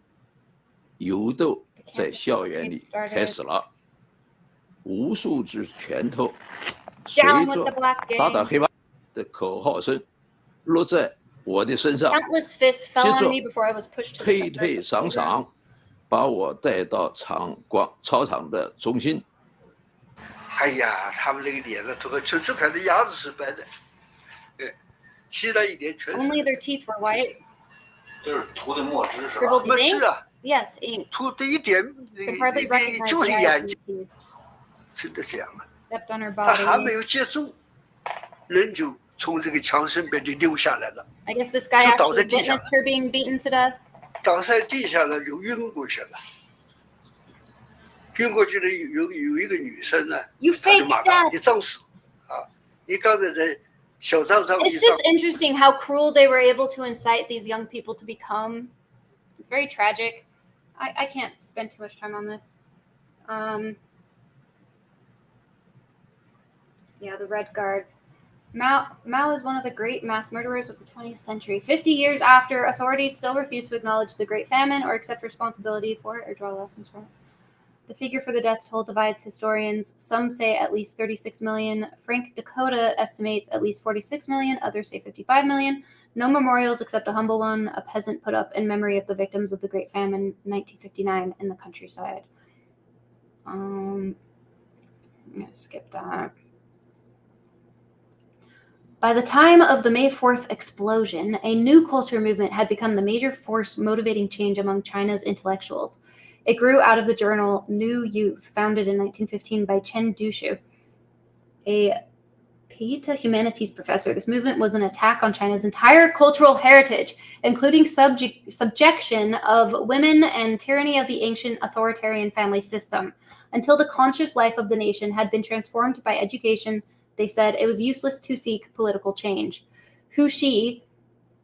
游斗在校园里开始了，无数只拳头随 down with 着 the black 打打 gang. 黑帮的口号声落在我的身上， Countless fists fell 接 on 着 me before I was pushed to the 推 center 推 of the 搡 playground. 搡，把我带到操场的中心。哎呀，他们那个脸呢，都和纯纯看的牙齿是白的，其他一点全是 Only their teeth were white. 这是涂的墨汁是吧？ Scribbled 墨 with 汁 ink? 啊， Yes, ink. 涂的一点， Could hardly recognize 就 the 是 eyes 眼 and 睛， the teeth. 真的这样啊。 Stepped on her 他还没 body. 有接触，人就从这个枪身边就流下来了， I guess this guy 就倒在 actually 地上 witnessed her being beaten to death. 倒在地下了就晕过去了。晕过去的有一个女生呢， You 她就 fake 骂他：“你 death. 装死啊！你刚才在小张上 It's 一张 just interesting how cruel they were able to incite these young people to become. It's very tragic. I can't spend too much time on this. Yeah, the Red Guards. Mao is one of the great mass murderers of the 20th century. 50 years after, authorities still refuse to acknowledge the Great Famine or accept responsibility for it or draw lessons from it. The figure for the death toll divides historians. Some say at least 36 million. Frank Dakota estimates at least 46 million. Others say 55 million. No memorials except a humble one a peasant put up in memory of the victims of the Great Famine 1959 in the countryside. I'm going to skip that. By the time of the May 4th explosion, a new culture movement had become the major force motivating change among China's intellectuals. It grew out of the journal New Youth, founded in 1915 by Chen Dushu, a Peita humanities professor. This movement was an attack on China's entire cultural heritage, including subjection of women and tyranny of the ancient authoritarian family system. Until the conscious life of the nation had been transformed by education, they said it was useless to seek political change. Hu Shi,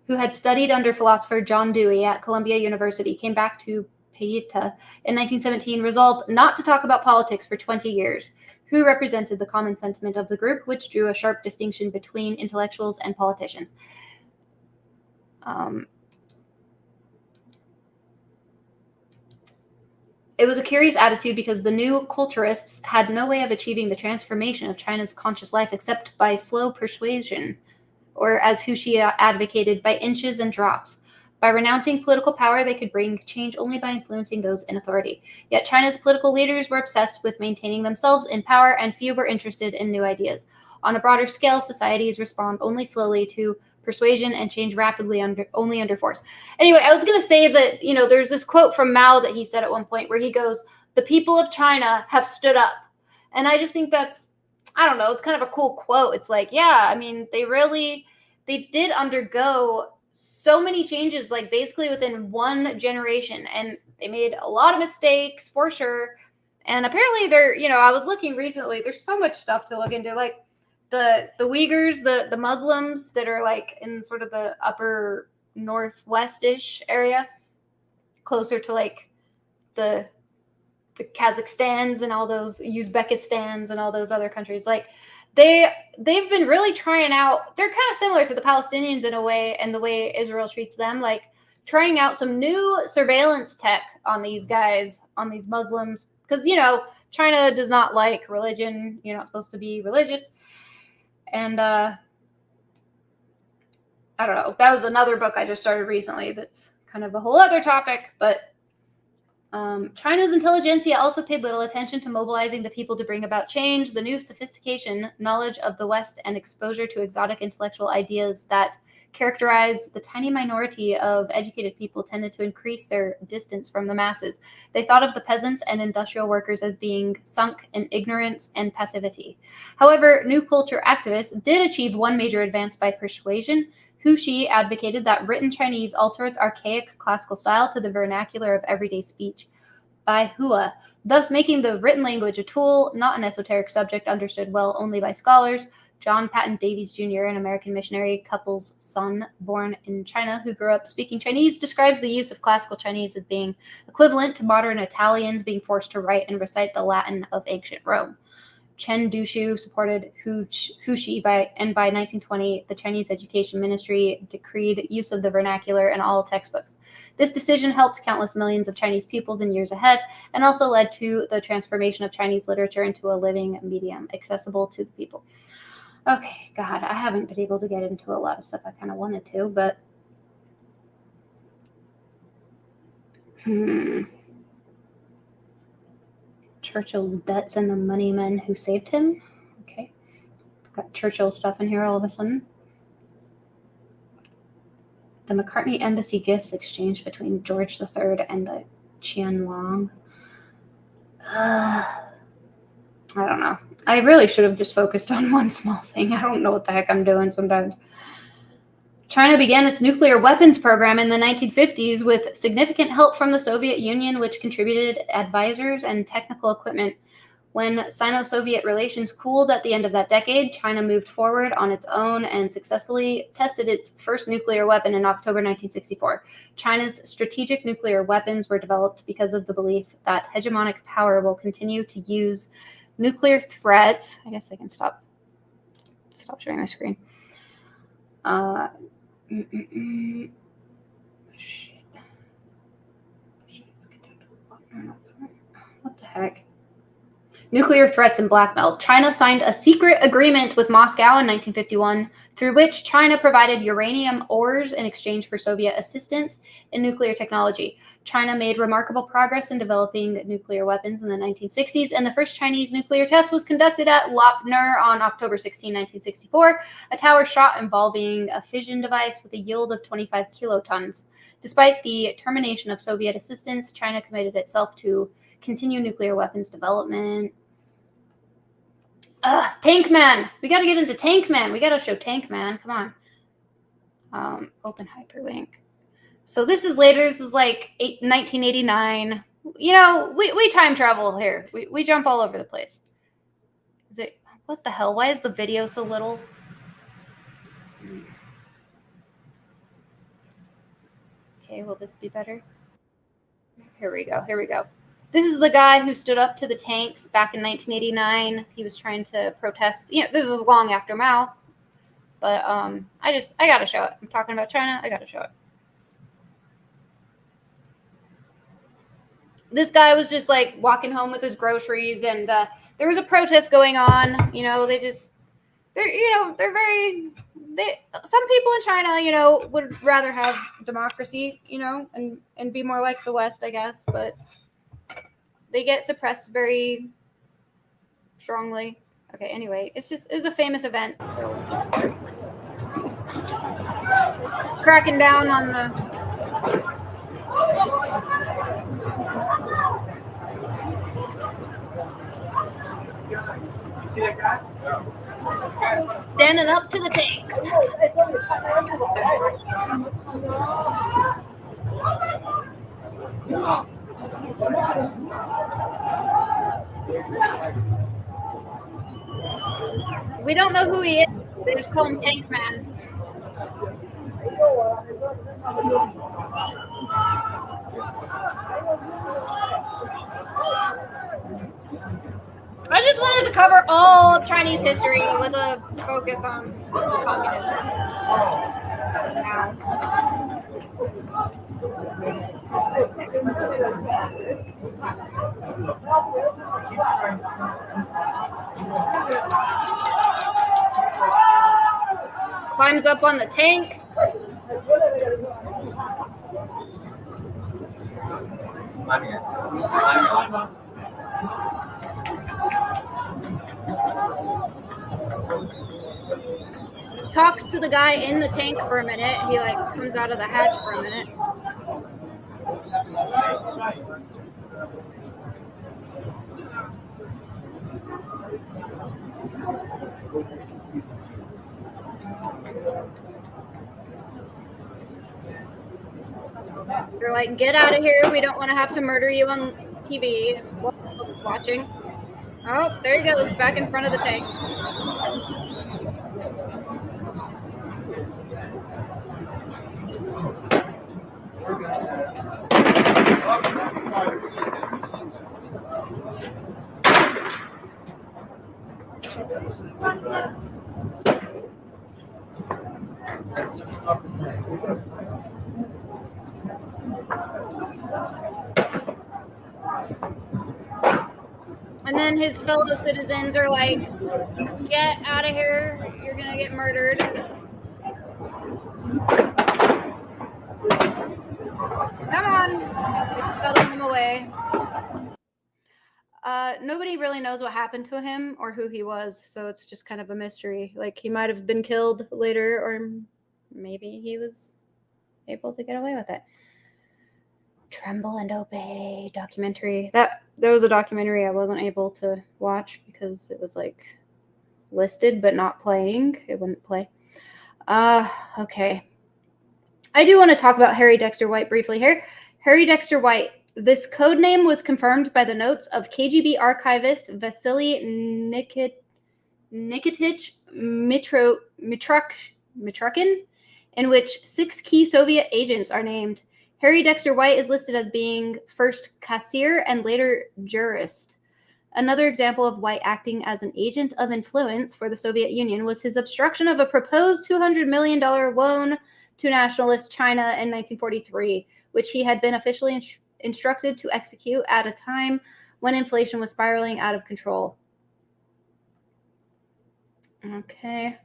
who had studied under philosopher John Dewey at Columbia University, came back to Peita in 1917, resolved not to talk about politics for 20 years. Hu represented the common sentiment of the group, which drew a sharp distinction between intellectuals and politicians. It was a curious attitude because the new culturists had no way of achieving the transformation of China's conscious life except by slow persuasion, or as Hu Shi advocated, by inches and drops. By renouncing political power, they could bring change only by influencing those in authority. Yet China's political leaders were obsessed with maintaining themselves in power, and few were interested in new ideas. On a broader scale, societies respond only slowly to persuasion and change rapidly only under force. Anyway, I was going to say that, there's this quote from Mao that he said at one point where he goes, "The people of China have stood up." And I just think that's, I don't know, it's kind of a cool quote. It's like, yeah, I mean, they did undergo so many changes, like basically within one generation, and they made a lot of mistakes for sure. And apparently I was looking recently, there's so much stuff to look into, like the Uyghurs, the Muslims that are like in sort of the upper northwest-ish area, closer to like the Kazakhstans and all those Uzbekistans and all those other countries. Like they've been really trying out. They're kind of similar to the Palestinians in a way, and the way Israel treats them. Like trying out some new surveillance tech on these guys, on these Muslims, because, you know, China does not like religion. You're not supposed to be religious. And I don't know. That was another book I just started recently that's kind of a whole other topic, but China's intelligentsia also paid little attention to mobilizing the people to bring about change. The new sophistication, knowledge of the West, and exposure to exotic intellectual ideas that characterized the tiny minority of educated people tended to increase their distance from the masses. They thought of the peasants and industrial workers as being sunk in ignorance and passivity. However, new culture activists did achieve one major advance by persuasion. Huxi advocated that written Chinese alter its archaic classical style to the vernacular of everyday speech by Hua, thus making the written language a tool, not an esoteric subject understood well only by scholars. John Patton Davies Jr., an American missionary couple's son born in China who grew up speaking Chinese, describes the use of classical Chinese as being equivalent to modern Italians being forced to write and recite the Latin of ancient Rome. Chen Duxiu supported Huxi by 1920, the Chinese Education Ministry decreed use of the vernacular in all textbooks. This decision helped countless millions of Chinese pupils in years ahead and also led to the transformation of Chinese literature into a living medium accessible to the people. Okay, God, I haven't been able to get into a lot of stuff I kind of wanted to, but Churchill's debts and the money men who saved him. Okay. Got Churchill stuff in here all of a sudden. The McCartney Embassy gifts exchanged between George III and the Qianlong. I don't know. I really should have just focused on one small thing. I don't know what the heck I'm doing sometimes. China began its nuclear weapons program in the 1950s with significant help from the Soviet Union, which contributed advisors and technical equipment. When Sino-Soviet relations cooled at the end of that decade, China moved forward on its own and successfully tested its first nuclear weapon in October 1964. China's strategic nuclear weapons were developed because of the belief that hegemonic power will continue to use nuclear threats. I guess I can stop sharing my screen. What the heck? Nuclear threats and blackmail. China signed a secret agreement with Moscow in 1951, through which China provided uranium ores in exchange for Soviet assistance in nuclear technology. China made remarkable progress in developing nuclear weapons in the 1960s, and the first Chinese nuclear test was conducted at Lopner on October 16, 1964, a tower shot involving a fission device with a yield of 25 kilotons. Despite the termination of Soviet assistance, China committed itself to continue nuclear weapons development. Tank Man! We gotta get into Tank Man. We gotta show Tank Man. Come on. Open hyperlink. So this is later. This is like 1989. You know, we time travel here. We jump all over the place. Is it? What the hell? Why is the video so little? Okay, will this be better? Here we go. This is the guy who stood up to the tanks back in 1989. He was trying to protest. You know, this is long after Mao. But I gotta show it. I'm talking about China. I gotta show it. This guy was just like walking home with his groceries, and there was a protest going on. You know, some people in China, you know, would rather have democracy, you know, and be more like the West, I guess, but they get suppressed very strongly. Okay, anyway, it was a famous event. So. Cracking down on the... You see that guy? Standing up to the tanks. We don't know who he is. They just call him Tank Man. I just wanted to cover all of Chinese history with a focus on communism. Climbs up on the tank. Talks to the guy in the tank for a minute. He like comes out of the hatch for a minute. They're like, get out of here. We don't want to have to murder you on TV. Who's watching? Oh, there he goes, back in front of the tank. And then his fellow citizens are like, get out of here. You're going to get murdered. Come on. Expelling them away. Nobody really knows what happened to him or who he was, so it's just kind of a mystery. Like, he might have been killed later, or maybe he was able to get away with it. Tremble and Obey documentary. There was a documentary I wasn't able to watch because it was like listed but not playing. It wouldn't play. Okay. I do want to talk about Harry Dexter White briefly here. Harry Dexter White. This code name was confirmed by the notes of KGB archivist Vasily Nikitich Mitrokhin, in which 6 key Soviet agents are named. Harry Dexter White is listed as being first cashier and later jurist. Another example of White acting as an agent of influence for the Soviet Union was his obstruction of a proposed $200 million loan to nationalist China in 1943, which he had been officially instructed to execute at a time when inflation was spiraling out of control. Okay.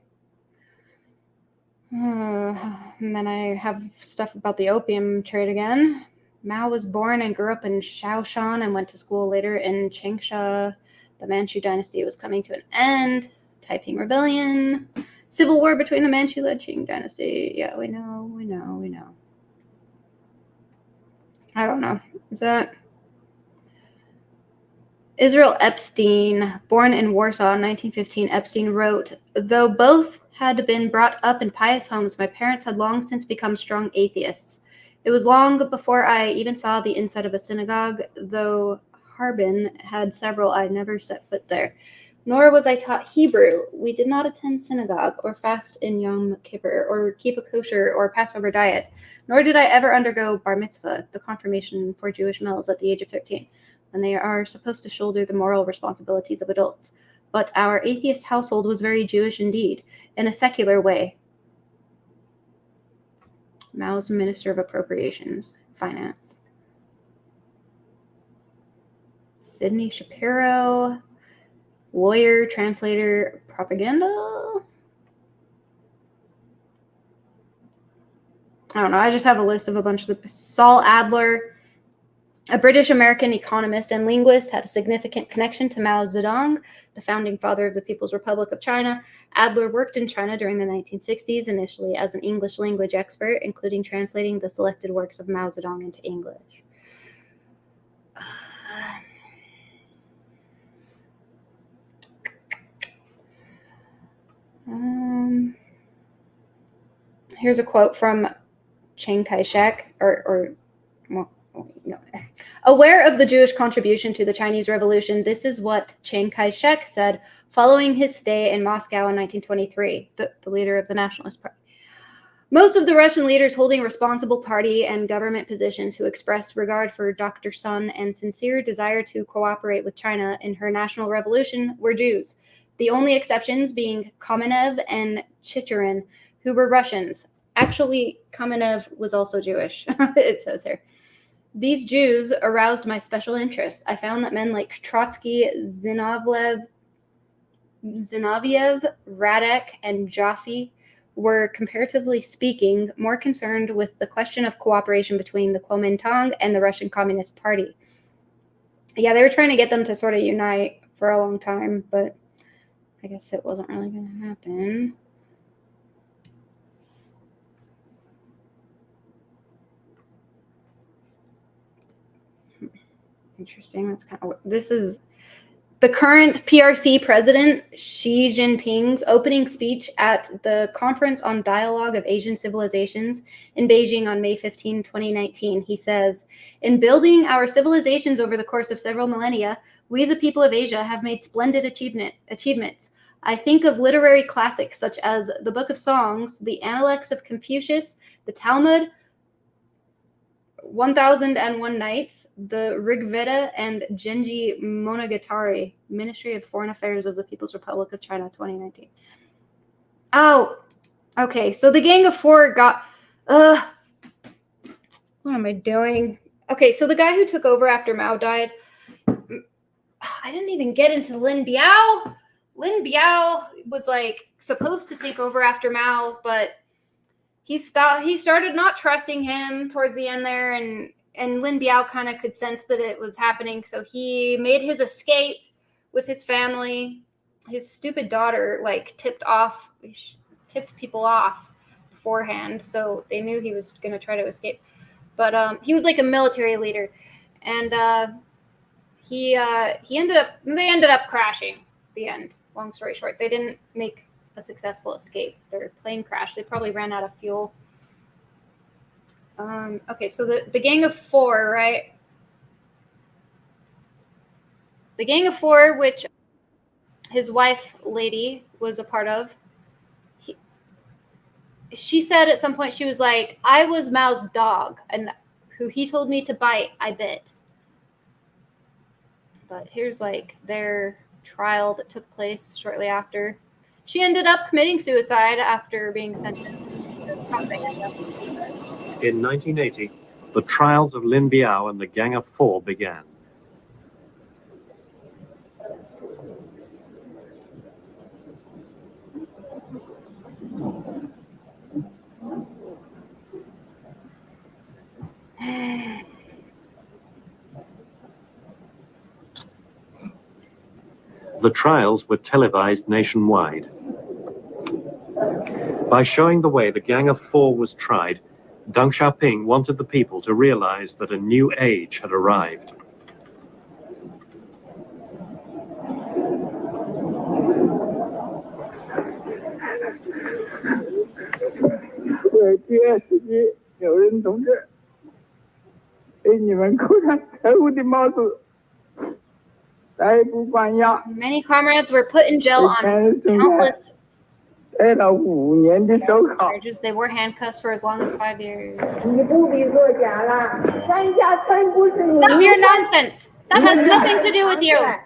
And then I have stuff about the opium trade again. Mao was born and grew up in Shaoshan and went to school later in Changsha. The Manchu dynasty was coming to an end. Taiping Rebellion. Civil war between the Manchu-led Qing dynasty. Yeah, we know. I don't know. Is that Israel Epstein, born in Warsaw in 1915, Epstein wrote, though both had been brought up in pious homes, my parents had long since become strong atheists. It was long before I even saw the inside of a synagogue, though Harbin had several. I never set foot there. Nor was I taught Hebrew. We did not attend synagogue or fast in Yom Kippur or keep a kosher or Passover diet. Nor did I ever undergo bar mitzvah, the confirmation for Jewish males at the age of 13, when they are supposed to shoulder the moral responsibilities of adults. But our atheist household was very Jewish indeed, in a secular way. Mao's Minister of Appropriations, Finance. Sidney Shapiro, lawyer, translator, propaganda. I don't know. I just have a list of a bunch of the. Saul Adler, a British-American economist and linguist, had a significant connection to Mao Zedong, the founding father of the People's Republic of China. Adler worked in China during the 1960s, initially as an English language expert, including translating the selected works of Mao Zedong into English. Here's a quote from Chiang Kai-shek, Aware of the Jewish contribution to the Chinese Revolution, this is what Chiang Kai-shek said following his stay in Moscow in 1923, the leader of the Nationalist Party. Most of the Russian leaders holding responsible party and government positions who expressed regard for Dr. Sun and sincere desire to cooperate with China in her national revolution were Jews, the only exceptions being Kamenev and Chicherin, who were Russians. Actually, Kamenev was also Jewish, it says here. These Jews aroused my special interest. I found that men like Trotsky, Zinoviev, Radek, and Jaffe were, comparatively speaking, more concerned with the question of cooperation between the Kuomintang and the Russian Communist Party. Yeah, they were trying to get them to sort of unite for a long time, but I guess it wasn't really going to happen. Interesting. That's kind of, this is the current PRC president, Xi Jinping's opening speech at the Conference on Dialogue of Asian Civilizations in Beijing on May 15, 2019. He says, "In building our civilizations over the course of several millennia, we, the people of Asia, have made splendid achievements. I think of literary classics such as the Book of Songs, the Analects of Confucius, the Talmud, 1001 Nights, the Rig Veda, and Genji Monogatari, Ministry of Foreign Affairs of the People's Republic of China, 2019. Oh, okay. So the Gang of Four got. What am I doing? Okay, so the guy who took over after Mao died. I didn't even get into Lin Biao. Lin Biao was like supposed to take over after Mao, but he started not trusting him towards the end there, and Lin Biao kind of could sense that it was happening, so he made his escape with his family. His stupid daughter like tipped people off beforehand, so they knew he was going to try to escape. But he was like a military leader, and they ended up crashing at the end. Long story short, they didn't make a successful escape. Their plane crashed. They probably ran out of fuel. Okay, so the Gang of Four, right? The Gang of Four, which his wife, Lady, was a part of. She said at some point, she was like, "I was Mao's dog, and who he told me to bite, I bit." But here's like their trial that took place shortly after. She ended up committing suicide after being sentenced to something. In 1980, the trials of Lin Biao and the Gang of Four began. The trials were televised nationwide. By showing the way the Gang of Four was tried, Deng Xiaoping wanted the people to realize that a new age had arrived. Many comrades were put in jail on countless charges. They wore handcuffs for as long as 5 years. Stop your nonsense! That has nothing to do with you! I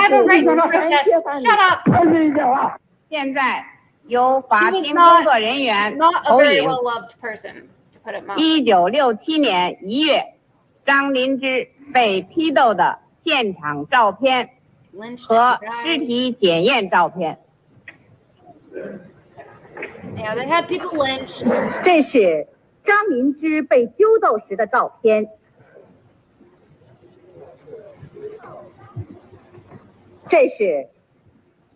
have a right to protest. Shut up! She was not a very well-loved person, to put it mildly. 1967年1月，张灵芝被批斗的现场照片 Lynched 和 and 尸 died. 体检验照片。 Yeah, they had people lynched. 这是张灵芝被揪斗时的照片。这是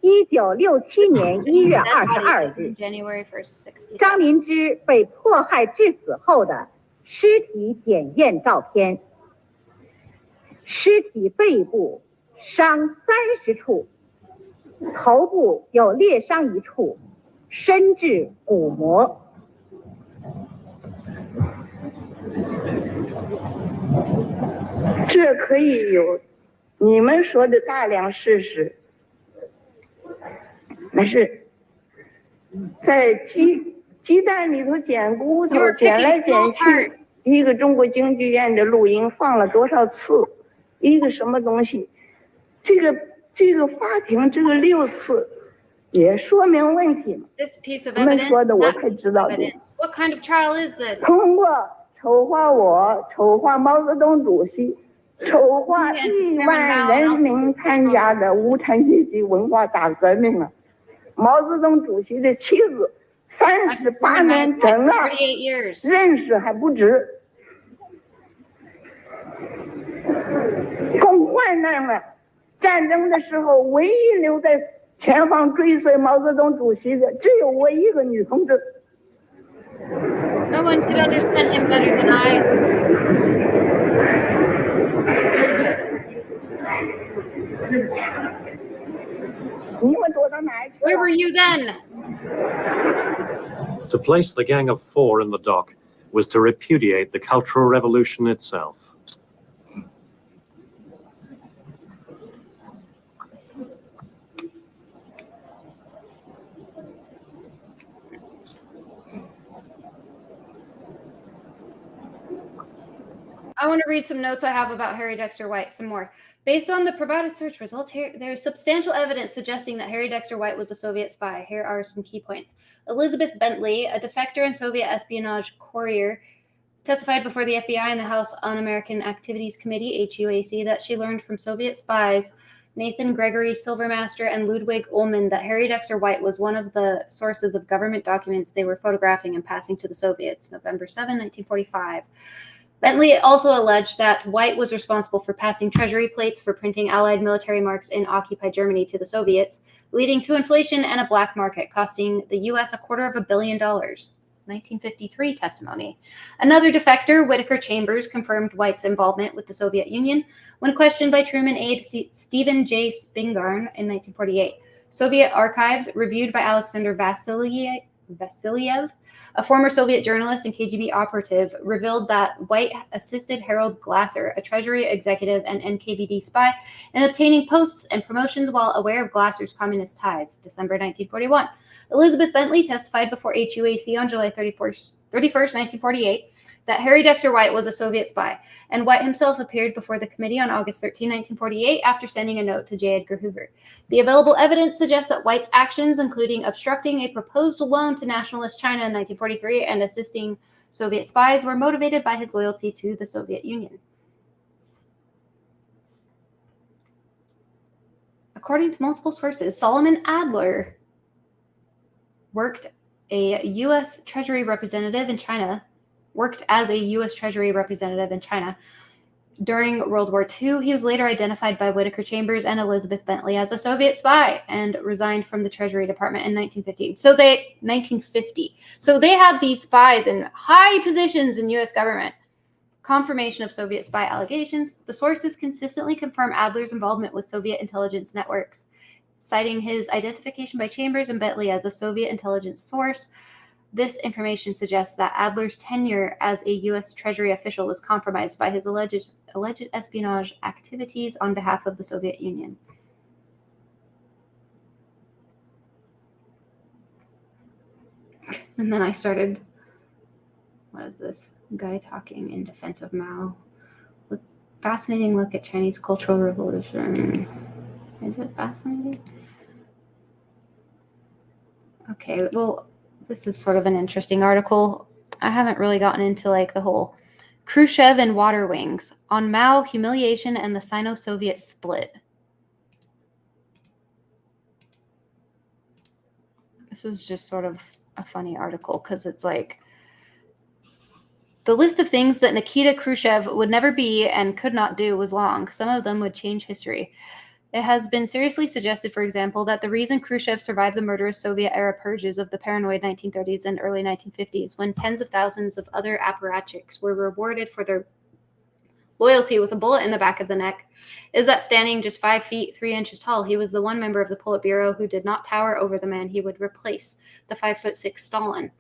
1967年1月22日， January 1st, 67. 张灵芝被迫害致死后的尸体检验照片。尸体背部伤30处，头部有裂伤1处，深至骨膜。这可以有你们说的大量事实，那是在鸡蛋里头捡骨头，捡来捡去。一个中国京剧院的录音放了多少次？一个什么东西？这个法庭这个6次，也说明问题嘛。 This piece of 他们 evidence, 说的我 that 才 piece 知 of 道的。 evidence. What kind of trial is this? 通过筹划我，筹划毛泽东主席，筹划1万人民参加的无产阶级文化大革命啊！毛泽东主席的妻子38年整了， 38 years. 认识还不止，共患难了。战争的时候，唯一留在前方追随毛泽东主席的，只有我一个女同志。 No one could understand him better than I. 你们躲到哪去 Where 了？ were you then? To place the Gang of Four in the dock was to repudiate the Cultural Revolution itself. I want to read some notes I have about Harry Dexter White, some more. Based on the provided search results, there is substantial evidence suggesting that Harry Dexter White was a Soviet spy. Here are some key points. Elizabeth Bentley, a defector and Soviet espionage courier, testified before the FBI and the House Un-American Activities Committee, HUAC, that she learned from Soviet spies Nathan Gregory Silvermaster and Ludwig Ullman that Harry Dexter White was one of the sources of government documents they were photographing and passing to the Soviets, November 7, 1945. Bentley also alleged that White was responsible for passing treasury plates for printing Allied military marks in occupied Germany to the Soviets, leading to inflation and a black market, costing the U.S. $250 million. 1953 testimony. Another defector, Whittaker Chambers, confirmed White's involvement with the Soviet Union when questioned by Truman aide Stephen J. Spingarn in 1948. Soviet archives, reviewed by Alexander Vasilyev, a former Soviet journalist and KGB operative, revealed that White assisted Harold Glasser, a Treasury executive and NKVD spy, in obtaining posts and promotions while aware of Glasser's communist ties, December 1941. Elizabeth Bentley testified before HUAC on July 31st, 1948, that Harry Dexter White was a Soviet spy, and White himself appeared before the committee on August 13, 1948, after sending a note to J. Edgar Hoover. The available evidence suggests that White's actions, including obstructing a proposed loan to nationalist China in 1943 and assisting Soviet spies, were motivated by his loyalty to the Soviet Union. According to multiple sources, Solomon Adler worked as a U.S. Treasury representative in China during World War II. He was later identified by Whittaker Chambers and Elizabeth Bentley as a Soviet spy and resigned from the Treasury Department in 1950. So they had these spies in high positions in U.S. government. Confirmation of Soviet spy allegations. The sources consistently confirm Adler's involvement with Soviet intelligence networks, citing his identification by Chambers and Bentley as a Soviet intelligence source. This information suggests that Adler's tenure as a U.S. Treasury official was compromised by his alleged espionage activities on behalf of the Soviet Union. And then I started, what is this? Guy talking in defense of Mao. Fascinating look at Chinese Cultural Revolution. Is it fascinating? Okay, well, this is sort of an interesting article. I haven't really gotten into like the whole Khrushchev and water wings on Mao, humiliation, and the Sino-Soviet split. This was just sort of a funny article because it's like the list of things that Nikita Khrushchev would never be and could not do was long. Some of them would change history. It has been seriously suggested, for example, that the reason Khrushchev survived the murderous Soviet-era purges of the paranoid 1930s and early 1950s, when tens of thousands of other apparatchiks were rewarded for their loyalty with a bullet in the back of the neck, is that standing just 5 feet 3 inches tall, he was the one member of the Politburo who did not tower over the man he would replace, the 5'6" Stalin.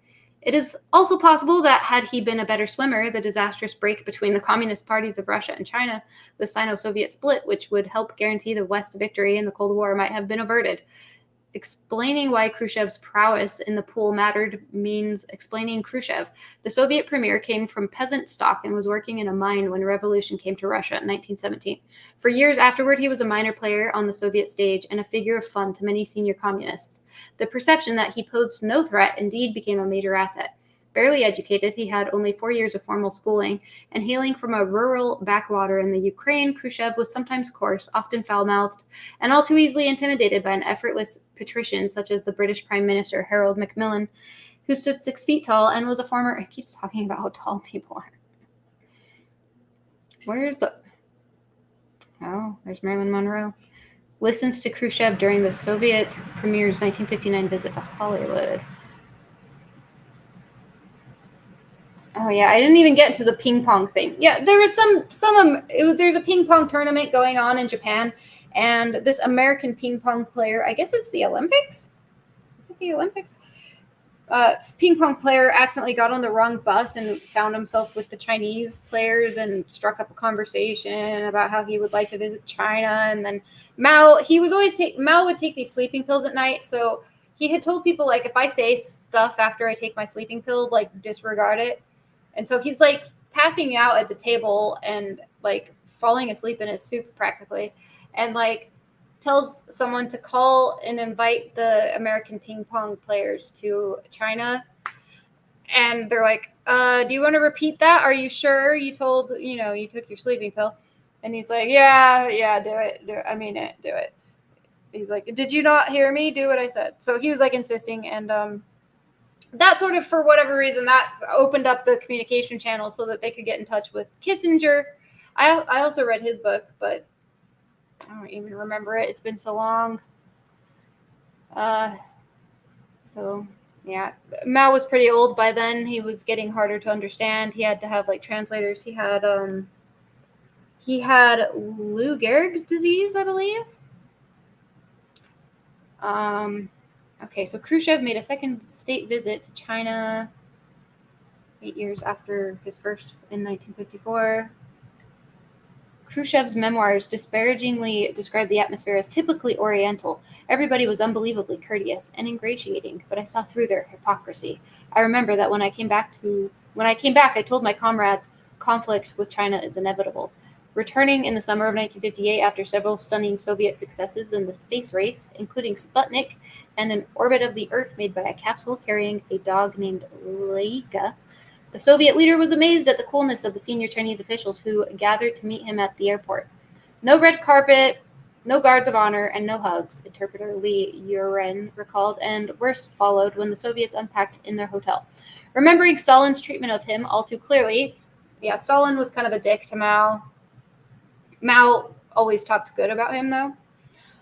It is also possible that had he been a better swimmer, the disastrous break between the communist parties of Russia and China, the Sino-Soviet split, which would help guarantee the West victory in the Cold War, might have been averted. explaining why Khrushchev's prowess in the pool mattered means explaining Khrushchev. The Soviet premier came from peasant stock and was working in a mine when revolution came to Russia in 1917. For years afterward, he was a minor player on the Soviet stage and a figure of fun to many senior communists. The perception that he posed no threat indeed became a major asset. Barely educated, he had only 4 years of formal schooling, and hailing from a rural backwater in the Ukraine, Khrushchev was sometimes coarse, often foul-mouthed, and all too easily intimidated by an effortless patrician such as the British Prime Minister Harold Macmillan, who stood 6 feet tall and was a former... It keeps talking about how tall people are. Where's the... Oh, there's Marilyn Monroe. Listens to Khrushchev during the Soviet premier's 1959 visit to Hollywood. Oh yeah, I didn't even get to the ping pong thing. Yeah, there was there's a ping pong tournament going on in Japan, and this American ping pong player, I guess it's the Olympics? Is it the Olympics? This ping pong player accidentally got on the wrong bus and found himself with the Chinese players and struck up a conversation about how he would like to visit China. And then Mao would take these sleeping pills at night, so he had told people, like, if I say stuff after I take my sleeping pill, like, disregard it. And so he's like passing out at the table and like falling asleep in his soup practically, and like tells someone to call and invite the American ping pong players to China. And they're like, do you want to repeat that? Are you sure you took your sleeping pill? And he's like, yeah, do it. I mean it, do it. He's like, did you not hear me? Do what I said. So he was like insisting, and that sort of, for whatever reason, that opened up the communication channel so that they could get in touch with Kissinger. I also read his book, but I don't even remember it. It's been so long. So, yeah. Mao was pretty old by then. He was getting harder to understand. He had to have, like, translators. He had Lou Gehrig's disease, I believe. Okay, so Khrushchev made a second state visit to China 8 years after his first in 1954. Khrushchev's memoirs disparagingly described the atmosphere as typically Oriental. Everybody was unbelievably courteous and ingratiating, but I saw through their hypocrisy. I remember that when I came back, I told my comrades conflict with China is inevitable. Returning in the summer of 1958 after several stunning Soviet successes in the space race, including Sputnik and an orbit of the Earth made by a capsule carrying a dog named Laika, the Soviet leader was amazed at the coolness of the senior Chinese officials who gathered to meet him at the airport. No red carpet, no guards of honor, and no hugs, interpreter Li Yuren recalled, and worse followed when the Soviets unpacked in their hotel. Remembering Stalin's treatment of him all too clearly, yeah, Stalin was kind of a dick to Mao. Mao always talked good about him, though.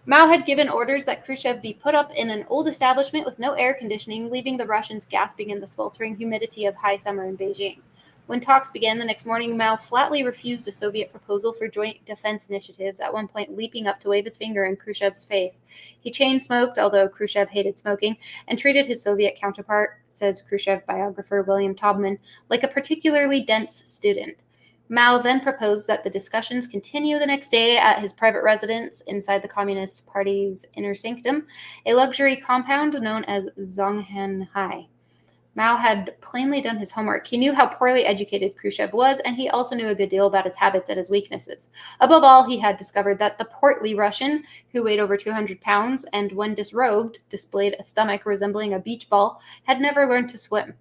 Mao had given orders that Khrushchev be put up in an old establishment with no air conditioning, leaving the Russians gasping in the sweltering humidity of high summer in Beijing. When talks began the next morning, Mao flatly refused a Soviet proposal for joint defense initiatives, at one point leaping up to wave his finger in Khrushchev's face. He chain-smoked, although Khrushchev hated smoking, and treated his Soviet counterpart, says Khrushchev biographer William Taubman, like a particularly dense student. Mao then proposed that the discussions continue the next day at his private residence inside the Communist Party's inner sanctum, a luxury compound known as Zhonghanhai. Mao had plainly done his homework. He knew how poorly educated Khrushchev was, and he also knew a good deal about his habits and his weaknesses. Above all, he had discovered that the portly Russian, who weighed over 200 pounds and, when disrobed, displayed a stomach resembling a beach ball, had never learned to swim.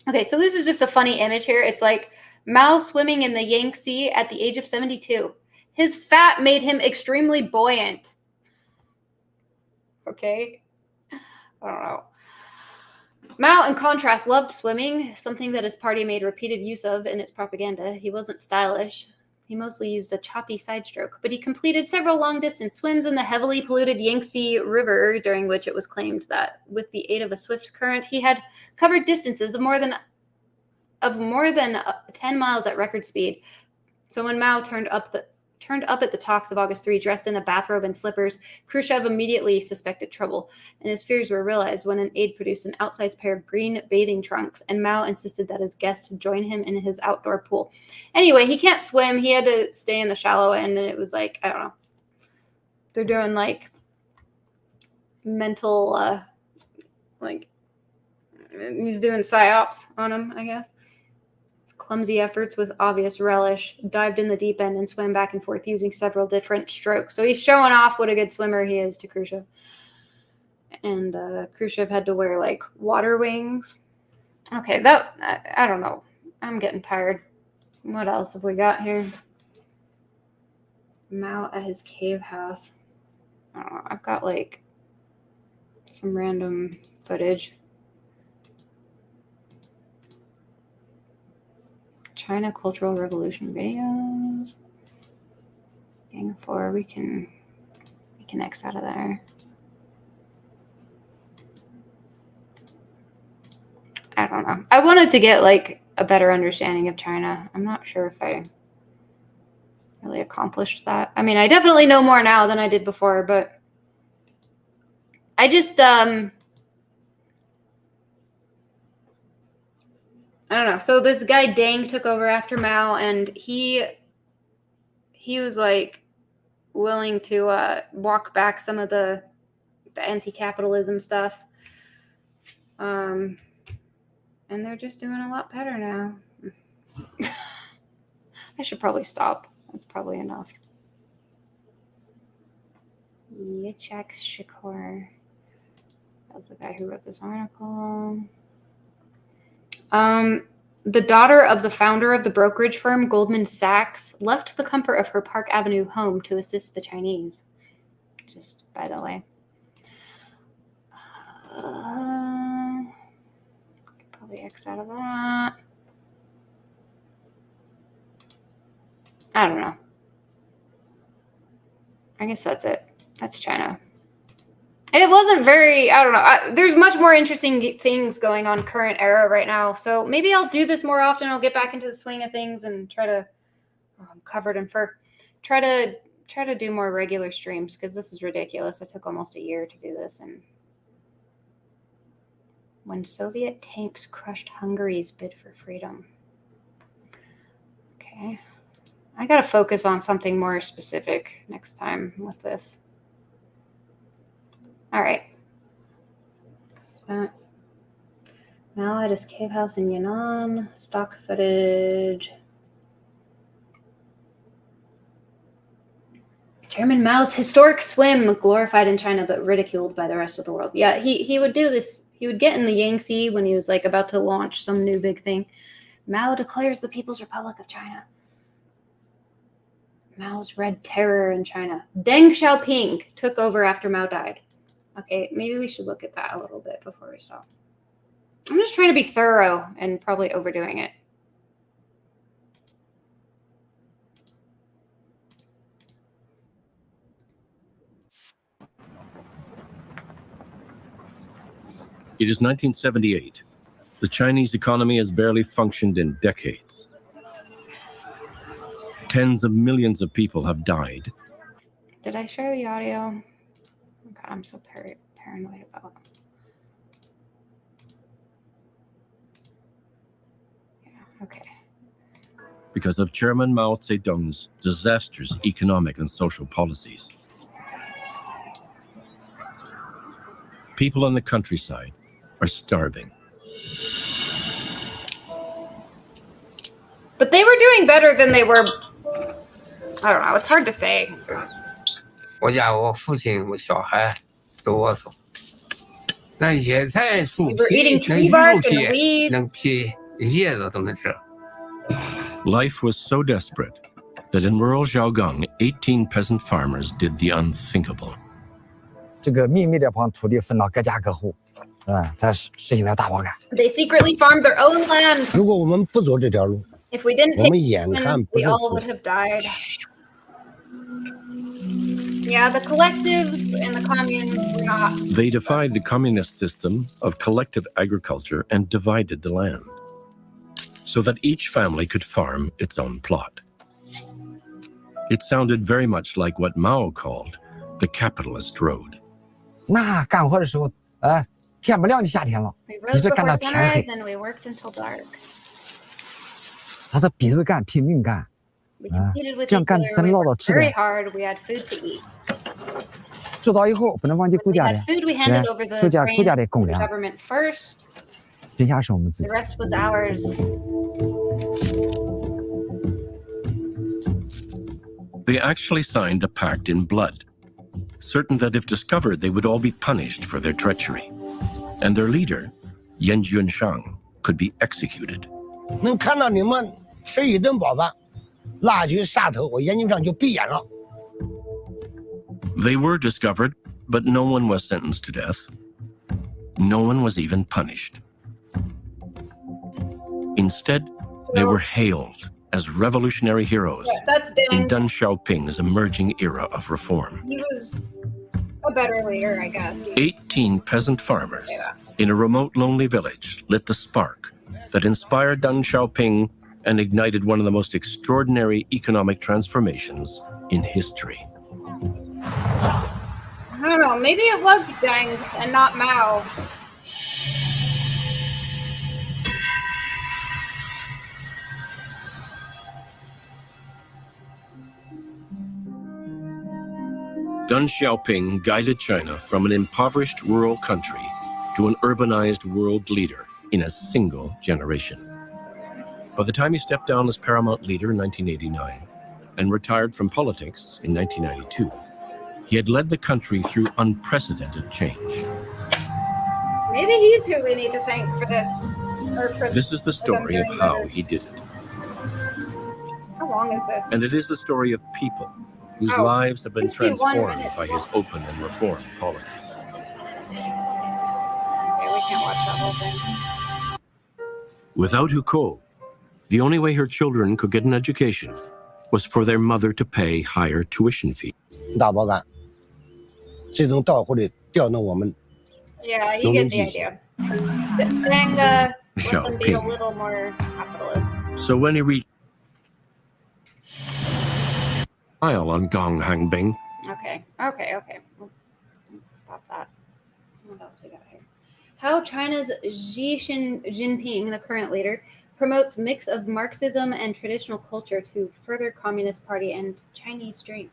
Okay, so this is just a funny image here. It's like Mao swimming in the Yangtze at the age of 72. His fat made him extremely buoyant. Okay? I don't know. Mao, in contrast, loved swimming, something that his party made repeated use of in its propaganda. He wasn't stylish. He mostly used a choppy side stroke, but he completed several long-distance swims in the heavily polluted Yangtze River, during which it was claimed that, with the aid of a swift current, he had covered distances of more than 10 miles at record speed. So when Mao turned up at the talks of August 3, dressed in a bathrobe and slippers, Khrushchev immediately suspected trouble, and his fears were realized when an aide produced an outsized pair of green bathing trunks, and Mao insisted that his guest join him in his outdoor pool. Anyway, he can't swim. He had to stay in the shallow end, and it was like, I don't know. They're doing like mental, like, he's doing psyops on him, I guess. His clumsy efforts with obvious relish, dived in the deep end and swam back and forth using several different strokes. So he's showing off what a good swimmer he is to Khrushchev. And Khrushchev had to wear, like, water wings. Okay, I don't know. I'm getting tired. What else have we got here? Mao at his cave house. I don't know. I've got, like, some random footage. China Cultural Revolution videos. Gang of 4. We can X out of there. I don't know. I wanted to get, like, a better understanding of China. I'm not sure if I really accomplished that. I mean, I definitely know more now than I did before, but I just I don't know. So this guy Deng took over after Mao, and he was, like, willing to walk back some of the anti-capitalism stuff. And they're just doing a lot better now. I should probably stop. That's probably enough. Yitzhak Shakur. That was the guy who wrote this article. The daughter of the founder of the brokerage firm Goldman Sachs left the comfort of her Park Avenue home to assist the Chinese. Just by the way. Probably X out of that. I don't know. I guess that's it. That's China. It wasn't very, I don't know. There's much more interesting things going on current era right now. So maybe I'll do this more often. I'll get back into the swing of things and try to, covered in fur, try to do more regular streams, because this is ridiculous. I took almost a year to do this. And when Soviet tanks crushed Hungary's bid for freedom. Okay. I got to focus on something more specific next time with this. All right. So, Mao at his cave house in Yan'an. Stock footage. Chairman Mao's historic swim, glorified in China but ridiculed by the rest of the world. Yeah, he would do this. He would get in the Yangtze when he was, like, about to launch some new big thing. Mao declares the People's Republic of China. Mao's Red Terror in China. Deng Xiaoping took over after Mao died. Okay, maybe we should look at that a little bit before we stop. I'm just trying to be thorough and probably overdoing it. It is 1978. The Chinese economy has barely functioned in decades. Tens of millions of people have died. Did I share the audio? Oh God, I'm so paranoid about it. Yeah, okay. Because of Chairman Mao Zedong's disastrous economic and social policies. People in the countryside are starving. But they were doing better than they were. I don't know. It's hard to say. 我家我父亲我小孩都我送，那野菜、树皮、那鱼肉皮、那皮、叶子都能吃。 Life was so desperate that in rural Zhaogang, 18 peasant farmers did the unthinkable. 这个秘密地把土地分到各家各户，才实行了大包干。 They secretly farmed their own land. 如果我们不走这条路， If we didn't 我 take 们眼看 action, 不 we 是 all 死 would have died. Yeah, the collectives and the communes were not. They defied the communist system of collective agriculture and divided the land so that each family could farm its own plot. It sounded very much like what Mao called the capitalist road. 那干活的时候，天不亮就夏天了， We 一 rose 直干 before 到天黑。 sunrise and we worked until dark. 他是比着干，拼命干， We competed with 这 each 样干 other. 才 We 能捞到 worked 吃的。 very hard. We had food to eat. 制造以后不能忘记国 We 家的 had food, we handed over the 国家的 grain 公 to the 粮， government first. 剩下是我们自 The 己。 rest was ours. They actually signed a pact in blood, certain that if discovered, they would all be punished for their treachery. And their leader, Yan Junshang, could be executed. 能看到你们吃一顿饱饭，拉去杀头，我眼睛上就闭眼了。 They were discovered, but no one was sentenced to death. No one was even punished. Instead, they were hailed as revolutionary heroes That's in Deng. Deng Xiaoping's emerging era of reform. He was a better leader, I guess. 18 peasant farmers in a remote, lonely village lit the spark that inspired Deng Xiaoping and ignited one of the most extraordinary economic transformations in history. I don't know, maybe it was Deng and not Mao. Deng Xiaoping guided China from an impoverished rural country to an urbanized world leader in a single generation. By the time he stepped down as paramount leader in 1989 and retired from politics in 1992, he had led the country through unprecedented change. Maybe he's who we need to thank for this. This is the story of how he did it. How long is this? And it is the story of people whose lives have been 51 transformed minutes. by his open and reform policies. Okay, we can't watch that whole thing. Without Hukou, the only way her children could get an education was for their mother to pay higher tuition fees. 大包干，这种到户里调动我们 Yeah, you get the idea. Deng let them be a little more capitalist. So when he reached Isle on Gong Hangbing, Okay. Let's stop that. What else we got here? How China's Xi Jinping, the current leader, promotes mix of Marxism and traditional culture to further Communist Party and Chinese dream.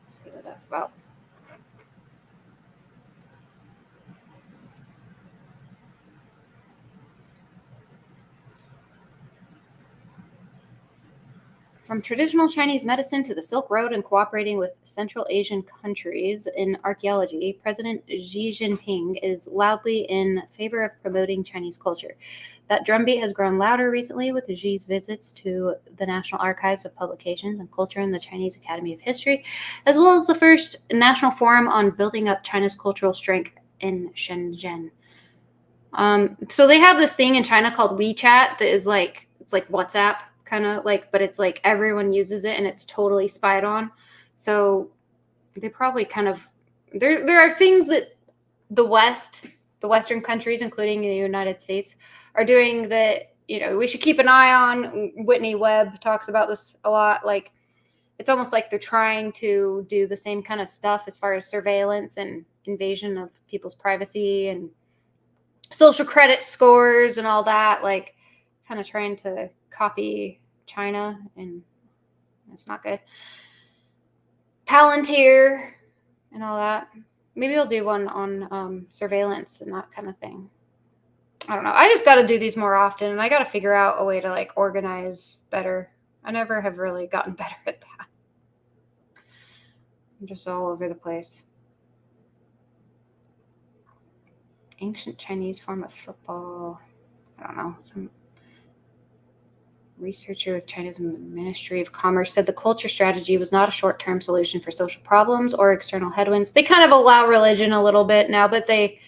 Let's see what that's about. From traditional Chinese medicine to the Silk Road and cooperating with Central Asian countries in archaeology, President Xi Jinping is loudly in favor of promoting Chinese culture. That drumbeat has grown louder recently with Xi's visits to the National Archives of Publications and Culture and the Chinese Academy of History, as well as the first National Forum on Building Up China's Cultural Strength in Shenzhen. So they have this thing in China called WeChat that is like, it's like WhatsApp. Kind of like, but it's like everyone uses it and it's totally spied on. So they probably kind of, there are things that the Western countries, including the United States, are doing that, you know, we should keep an eye on. Whitney Webb talks about this a lot. Like, it's almost like they're trying to do the same kind of stuff as far as surveillance and invasion of people's privacy and social credit scores and all that, like kind of trying to copy China, and that's not good. Palantir and all that. Maybe I'll do one on surveillance and that kind of thing. I don't know. I just got to do these more often, and I got to figure out a way to like organize better. I never have really gotten better at that. I'm just all over the place. Ancient Chinese form of football. I don't know. Some researcher with China's Ministry of Commerce said the culture strategy was not a short-term solution for social problems or external headwinds. They kind of allow religion a little bit now, but they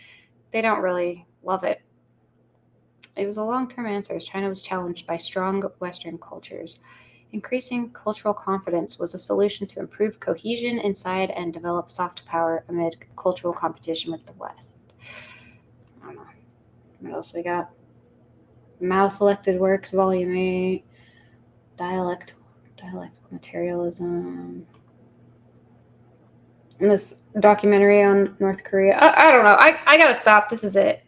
don't really love it. It was a long-term answer as China was challenged by strong Western cultures. Increasing cultural confidence was a solution to improve cohesion inside and develop soft power amid cultural competition with the West. I don't know. What else we got? Mao Selected Works, Volume 8, Dialectical Materialism. And this documentary on North Korea. I don't know. I got to stop. This is it.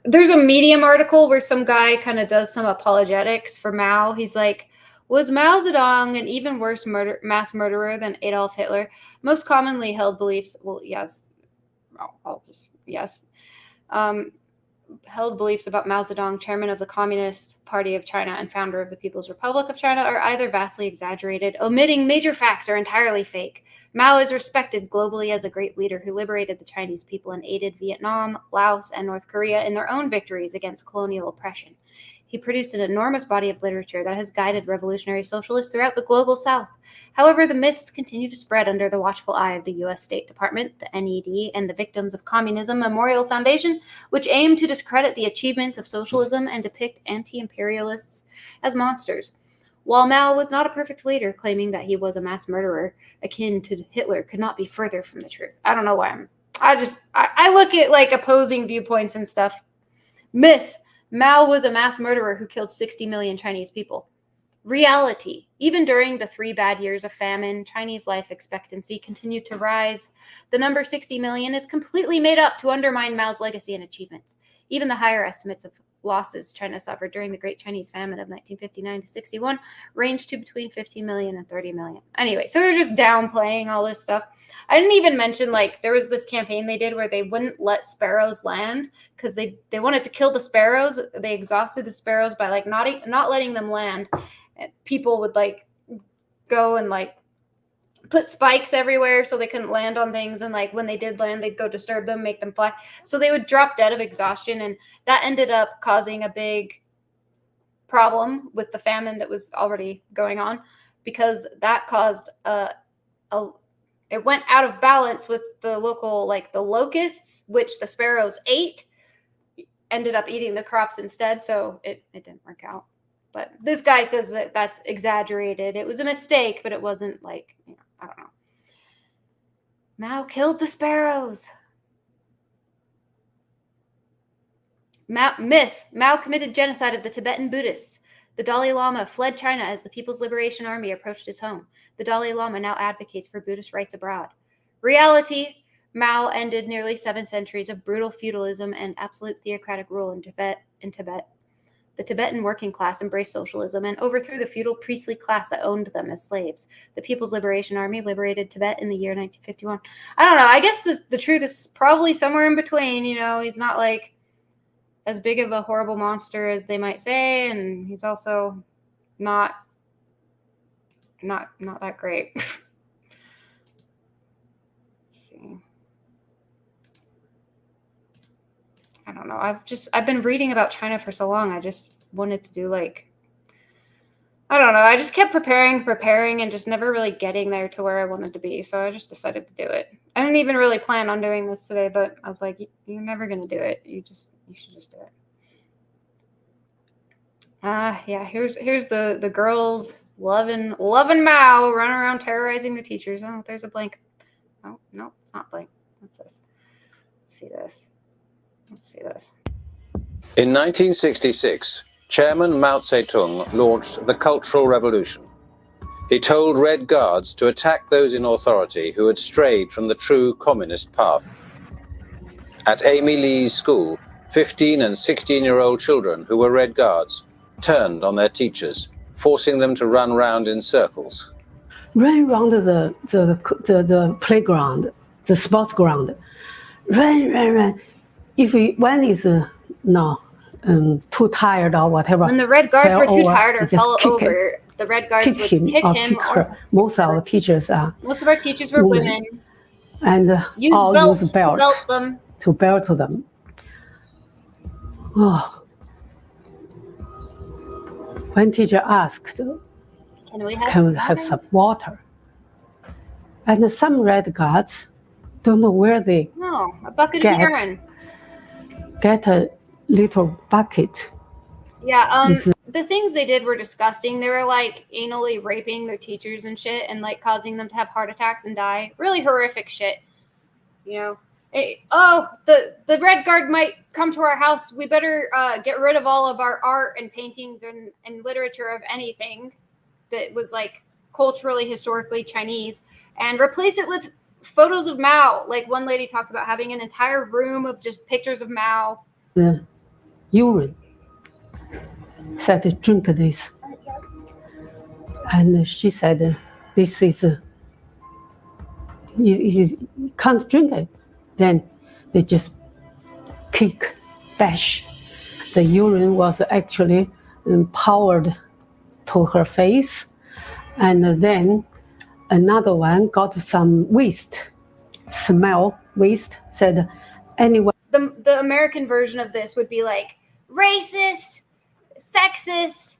There's a Medium article where some guy kind of does some apologetics for Mao. He's like, Was Mao Zedong an even worse mass murderer than Adolf Hitler? Most commonly held beliefs, well, yes, I'll just, yes. Held beliefs about Mao Zedong, chairman of the Communist Party of China and founder of the People's Republic of China, are either vastly exaggerated, omitting major facts, or entirely fake. Mao is respected globally as a great leader who liberated the Chinese people and aided Vietnam, Laos, and North Korea in their own victories against colonial oppression. He produced an enormous body of literature that has guided revolutionary socialists throughout the global South. However, the myths continue to spread under the watchful eye of the U.S. State Department, the NED, and the Victims of Communism Memorial Foundation, which aim to discredit the achievements of socialism and depict anti-imperialists as monsters. While Mao was not a perfect leader, claiming that he was a mass murderer akin to Hitler could not be further from the truth. I don't know why I look at like opposing viewpoints and stuff. Myth: Mao was a mass murderer who killed 60 million Chinese people. Reality: even during the 3 bad years of famine, Chinese life expectancy continued to rise. The number 60 million is completely made up to undermine Mao's legacy and achievements. Even the higher estimates of losses China suffered during the Great Chinese Famine of 1959 to 61 ranged to between 15 million and 30 million. Anyway, so they're just downplaying all this stuff. I didn't even mention, like, there was this campaign they did where they wouldn't let sparrows land because they wanted to kill the sparrows. They exhausted the sparrows by like not letting them land. And people would like go and like put spikes everywhere so they couldn't land on things, and like when they did land, they'd go disturb them, make them fly, so they would drop dead of exhaustion, and that ended up causing a big problem with the famine that was already going on, because that caused it went out of balance with the local, like the locusts, which the sparrows ate, ended up eating the crops instead, so it didn't work out. But this guy says that that's exaggerated. It was a mistake, but it wasn't like, you know, I don't know. Mao killed the sparrows. Myth: Mao committed genocide of the Tibetan Buddhists. The Dalai Lama fled China as the People's Liberation Army approached his home. The Dalai Lama now advocates for Buddhist rights abroad. Reality: Mao ended nearly 7 centuries of brutal feudalism and absolute theocratic rule in Tibet. The Tibetan working class embraced socialism and overthrew the feudal priestly class that owned them as slaves. The People's Liberation Army liberated Tibet in the year 1951. I don't know. I guess the truth is probably somewhere in between. You know, he's not like as big of a horrible monster as they might say, and he's also not that great. Let's see. I don't know. I've been reading about China for so long. I just wanted to do like, I don't know. I just kept preparing and just never really getting there to where I wanted to be. So I just decided to do it. I didn't even really plan on doing this today, but I was like, you're never going to do it. You should just do it. Yeah, here's the girls loving Mao, running around terrorizing the teachers. Oh, there's a blank. Oh, no, it's not blank. What's this? Let's see this. In 1966, Chairman Mao Zedong launched the Cultural Revolution. He told Red Guards to attack those in authority who had strayed from the true communist path. At Amy Lee's school, 15 and 16-year-old children who were Red Guards turned on their teachers, forcing them to run round in circles. Run around the playground, the sports ground. Run. If one is too tired or whatever, when the Red Guards were too tired or fell over, the Red Guards would kick him or her. Most of our teachers were women, and use belts to belt them. Oh. One teacher asked, "Can we have some water?" And some Red Guards don't know where they a bucket of urine. Get a little bucket. Yeah, the things they did were disgusting. They were like anally raping their teachers and shit, and like causing them to have heart attacks and die. Really horrific shit. You know, the Red Guard might come to our house. We better get rid of all of our art and paintings and literature of anything that was like culturally, historically Chinese, and replace it with photos of Mao. Like one lady talked about having an entire room of just pictures of Mao. The urine. Said drink this. And she said, this is, you can't drink it. Then they just kick, dash. The urine was actually poured to her face. And then another one got some waste, smell waste, said, anyway. The American version of this would be like racist, sexist,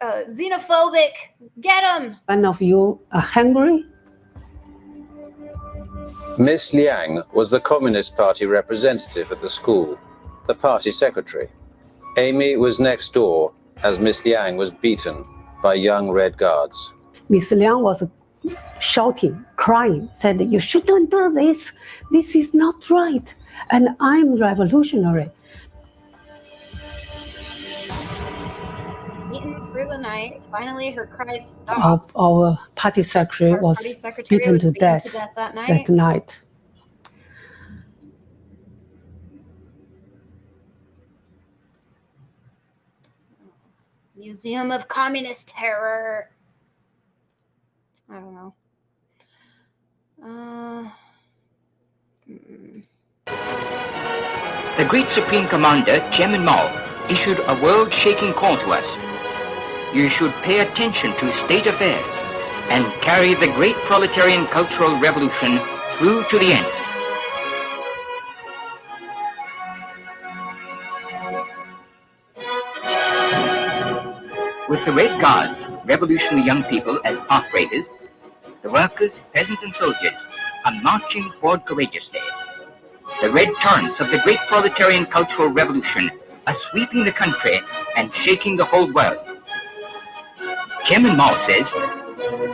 xenophobic, get them. One of you are hungry? Miss Liang was the Communist Party representative at the school, the party secretary. Amy was next door as Miss Liang was beaten by young Red Guards. Miss Liang was shouting, crying, said, you shouldn't do this. This is not right. And I'm revolutionary. Beaten through the night. Finally, her cries stopped. Our party secretary was beaten to death that night. Museum of Communist Terror. I don't know. The great Supreme Commander, Chairman Mao, issued a world-shaking call to us. You should pay attention to state affairs and carry the great proletarian cultural revolution through to the end. With the Red Guards, revolutionary young people as path breakers, the workers, peasants and soldiers are marching forward courageously. The red torrents of the great proletarian cultural revolution are sweeping the country and shaking the whole world. Chairman Mao says,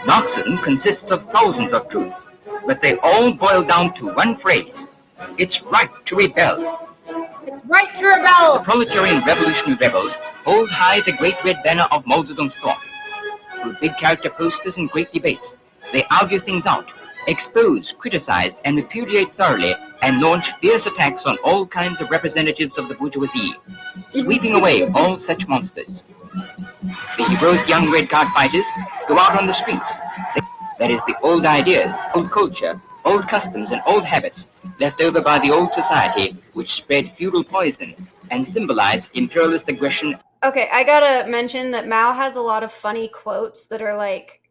Marxism consists of thousands of truths, but they all boil down to one phrase. It's right to rebel. It's right to rebel. The proletarian revolutionary rebels hold high the great red banner of Mao Zedong's thought. Through big character posters and great debates, they argue things out, expose, criticize, and repudiate thoroughly, and launch fierce attacks on all kinds of representatives of the bourgeoisie, sweeping away all such monsters. The heroic young Red Guard fighters go out on the streets. That is, the old ideas, old culture, old customs, and old habits left over by the old society, which spread feudal poison and symbolized imperialist aggression. Okay, I gotta mention that Mao has a lot of funny quotes that are like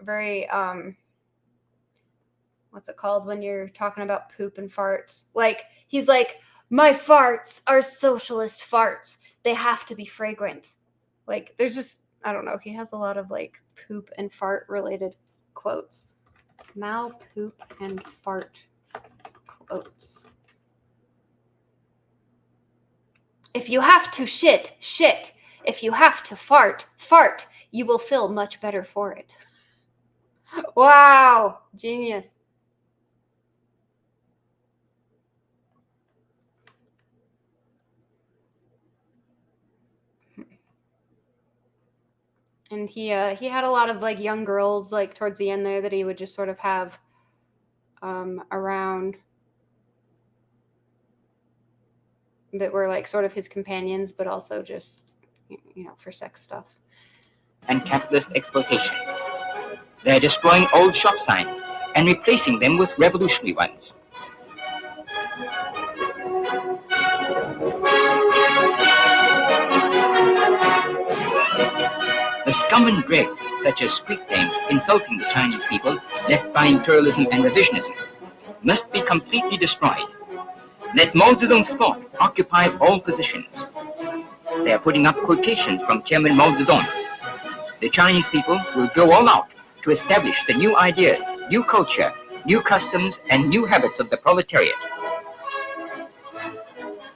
very, what's it called when you're talking about poop and farts? Like, he's like, my farts are socialist farts. They have to be fragrant. Like, there's just, I don't know. He has a lot of like poop and fart related quotes. Mao poop and fart quotes. If you have to shit, shit. If you have to fart, fart. You will feel much better for it. Wow. Genius. And he had a lot of like young girls like towards the end there that he would just sort of have around that were like sort of his companions, but also just, you know, for sex stuff. And capitalist exploitation. They're destroying old shop signs and replacing them with revolutionary ones. The scum and dregs, such as street claims insulting the Chinese people left by imperialism and revisionism, must be completely destroyed. Let Mao Zedong's thought occupy all positions. They are putting up quotations from Chairman Mao Zedong. The Chinese people will go all out to establish the new ideas, new culture, new customs, and new habits of the proletariat.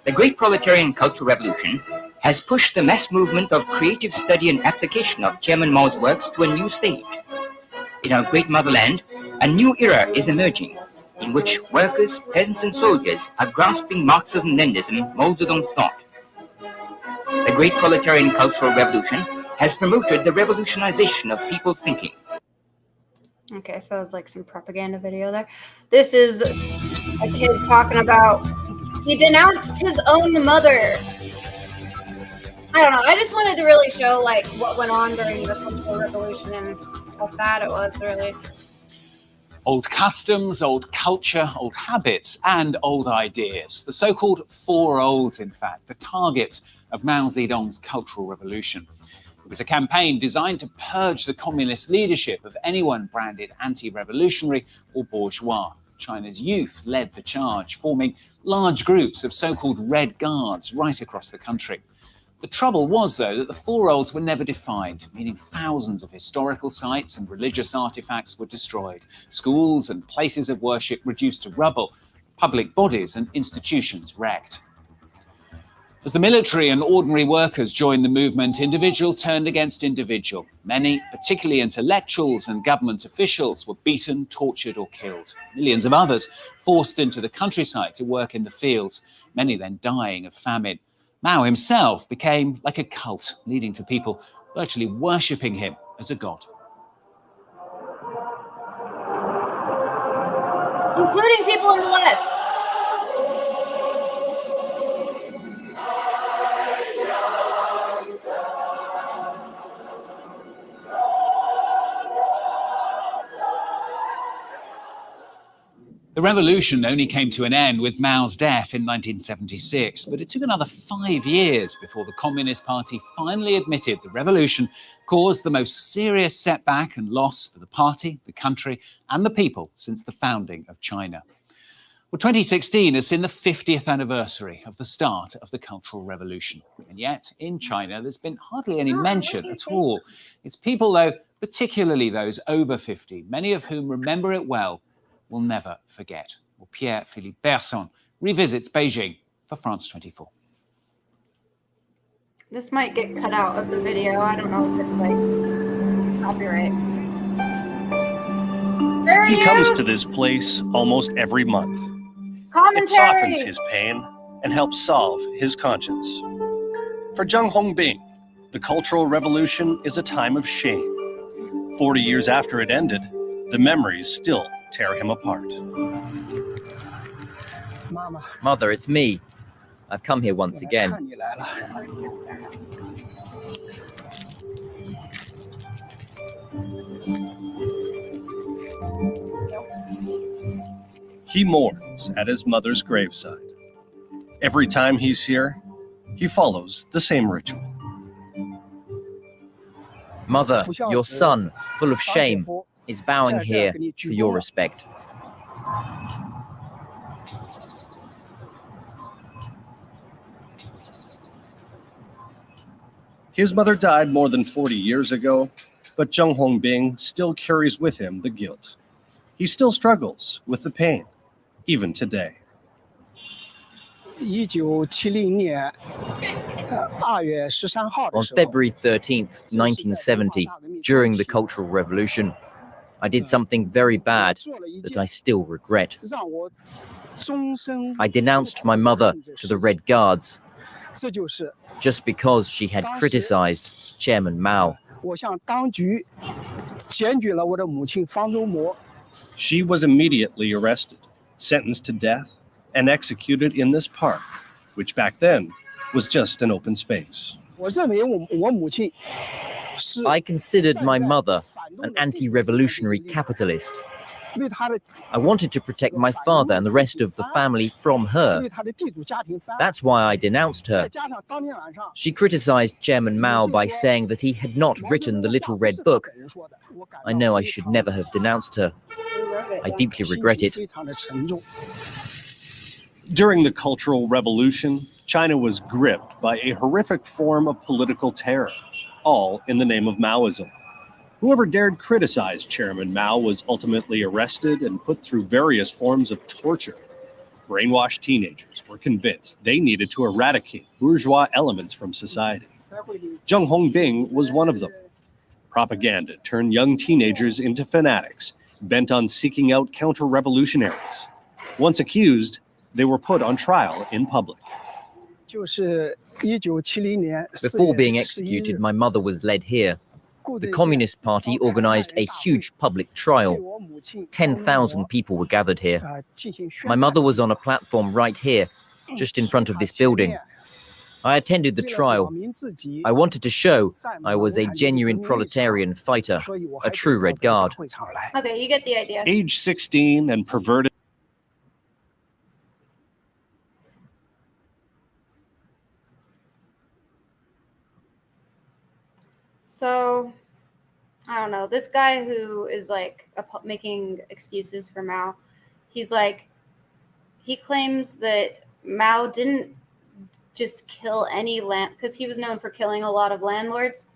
The great proletarian cultural revolution has pushed the mass movement of creative study and application of Chairman Mao's works to a new stage. In our great motherland, a new era is emerging, in which workers, peasants, and soldiers are grasping Marxism-Leninism, Mao Zedong's thought. The great proletarian cultural revolution has promoted the revolutionization of people's thinking. Okay, so it's like some propaganda video there. This is a kid talking about he denounced his own mother. I don't know. I just wanted to really show like what went on during the Cultural Revolution and how sad it was, really. Old customs, old culture, old habits, and old ideas. The so-called Four Olds, in fact, the target of Mao Zedong's Cultural Revolution. It was a campaign designed to purge the communist leadership of anyone branded anti-revolutionary or bourgeois. China's youth led the charge, forming large groups of so-called Red Guards right across the country. The trouble was, though, that the Four Olds were never defined, meaning thousands of historical sites and religious artifacts were destroyed, schools and places of worship reduced to rubble, public bodies and institutions wrecked. As the military and ordinary workers joined the movement, individual turned against individual. Many, particularly intellectuals and government officials, were beaten, tortured or killed. Millions of others forced into the countryside to work in the fields, many then dying of famine. Mao himself became like a cult, leading to people virtually worshipping him as a god. Including people in the West. The revolution only came to an end with Mao's death in 1976, but it took another 5 years before the Communist Party finally admitted the revolution caused the most serious setback and loss for the party, the country, and the people since the founding of China. Well, 2016 has seen the 50th anniversary of the start of the Cultural Revolution. And yet, in China, there's been hardly any mention at all. Its people, though, particularly those over 50, many of whom remember it well, will never forget. Well, Pierre-Philippe Berson revisits Beijing for France 24. This might get cut out of the video. I don't know if it's like copyright. He comes to this place almost every month. Commentary. It softens his pain and helps solve his conscience. For Zheng Hongbing, the Cultural Revolution is a time of shame. 40 years after it ended, the memories still tear him apart. Mother, it's me. I've come here once again. He mourns at his mother's graveside. Every time he's here, he follows the same ritual. Mother, your son, full of shame, is bowing here for your respect. His mother died more than 40 years ago, but Zheng Hongbing still carries with him the guilt. He still struggles with the pain, even today. On February 13th, 1970, during the Cultural Revolution, I did something very bad that I still regret. I denounced my mother to the Red Guards just because she had criticized Chairman Mao. She was immediately arrested, sentenced to death, and executed in this park, which back then was just an open space. I considered my mother an anti-revolutionary capitalist. I wanted to protect my father and the rest of the family from her. That's why I denounced her. She criticized Chairman Mao by saying that he had not written the Little Red Book. I know I should never have denounced her. I deeply regret it. During the Cultural Revolution, China was gripped by a horrific form of political terror, all in the name of Maoism. Whoever dared criticize Chairman Mao was ultimately arrested and put through various forms of torture. Brainwashed teenagers were convinced they needed to eradicate bourgeois elements from society. Zheng Hongbing was one of them. Propaganda turned young teenagers into fanatics, bent on seeking out counter-revolutionaries. Once accused, they were put on trial in public. Before being executed, my mother was led here. The Communist Party organized a huge public trial. 10,000 people were gathered here. My mother was on a platform right here, just in front of this building. I attended the trial. I wanted to show I was a genuine proletarian fighter, a true Red Guard. Okay, you get the idea. Age 16 and perverted. So, I don't know. This guy who is like making excuses for Mao, he's like, he claims that Mao didn't just kill any land, because he was known for killing a lot of landlords.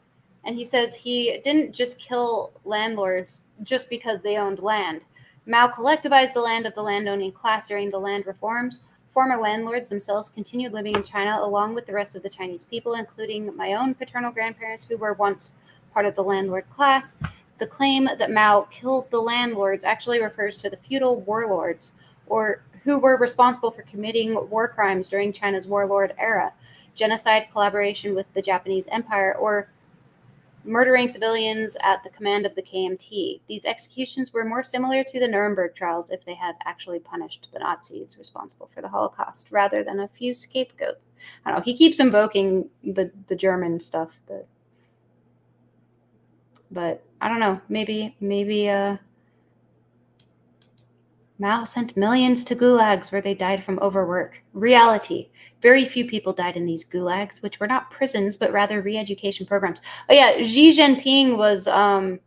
And he says he didn't just kill landlords just because they owned land. Mao collectivized the land of the landowning class during the land reforms. Former landlords themselves continued living in China along with the rest of the Chinese people, including my own paternal grandparents who were once part of the landlord class. The claim that Mao killed the landlords actually refers to the feudal warlords, or who were responsible for committing war crimes during China's warlord era, genocide, collaboration with the Japanese Empire, or murdering civilians at the command of the KMT. These executions were more similar to the Nuremberg trials if they had actually punished the Nazis responsible for the Holocaust, rather than a few scapegoats. I don't know, he keeps invoking the German stuff, but I don't know, maybe Mao sent millions to gulags where they died from overwork. Reality. Very few people died in these gulags, which were not prisons, but rather re-education programs. Oh yeah, Xi Jinping was the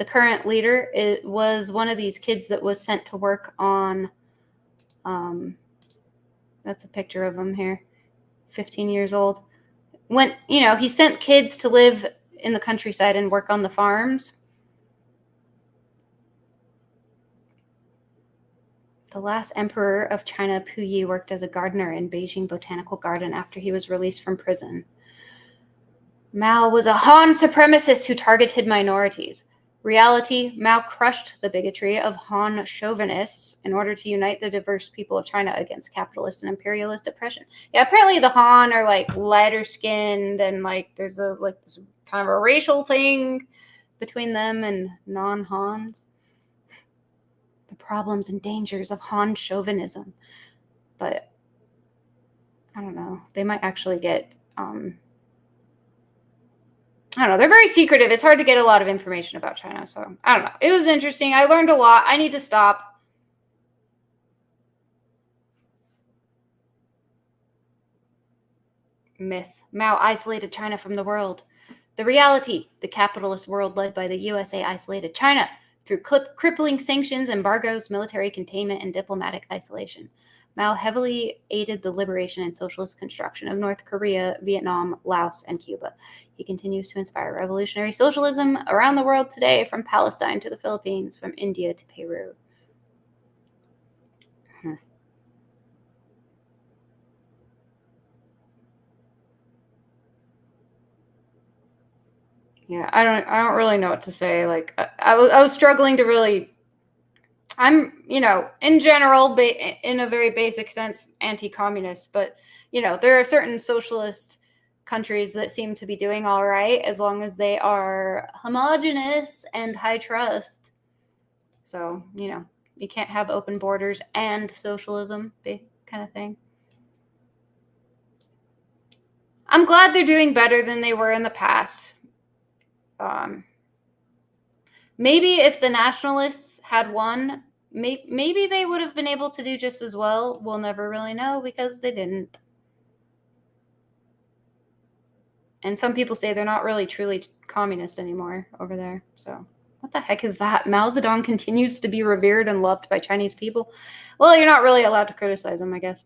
current leader. It was one of these kids that was sent to work on, that's a picture of him here, 15 years old. When, he sent kids to live in the countryside and work on the farms. The last emperor of China, Puyi, worked as a gardener in Beijing Botanical Garden after he was released from prison. Mao was a Han supremacist who targeted minorities. Reality, Mao crushed the bigotry of Han chauvinists in order to unite the diverse people of China against capitalist and imperialist oppression. Yeah, apparently the Han are like lighter skinned, and like there's this kind of a racial thing between them and non-Hans. The problems and dangers of Han chauvinism. But I don't know. They might actually get, I don't know. They're very secretive. It's hard to get a lot of information about China. So I don't know. It was interesting. I learned a lot. I need to stop. Myth. Mao isolated China from the world. The reality. The capitalist world led by the USA isolated China through crippling sanctions, embargoes, military containment, and diplomatic isolation. Mao heavily aided the liberation and socialist construction of North Korea, Vietnam, Laos, and Cuba. He continues to inspire revolutionary socialism around the world today, from Palestine to the Philippines, from India to Peru. Yeah, I don't really know what to say. Like I was struggling to really. I'm, in general, in a very basic sense, anti-communist, but, there are certain socialist countries that seem to be doing all right as long as they are homogenous and high trust. So, you can't have open borders and socialism, kind of thing. I'm glad they're doing better than they were in the past. Maybe if the nationalists had won, maybe they would have been able to do just as well. We'll never really know because they didn't. And some people say they're not really truly communist anymore over there. So what the heck is that? Mao Zedong continues to be revered and loved by Chinese people. Well, you're not really allowed to criticize him, I guess.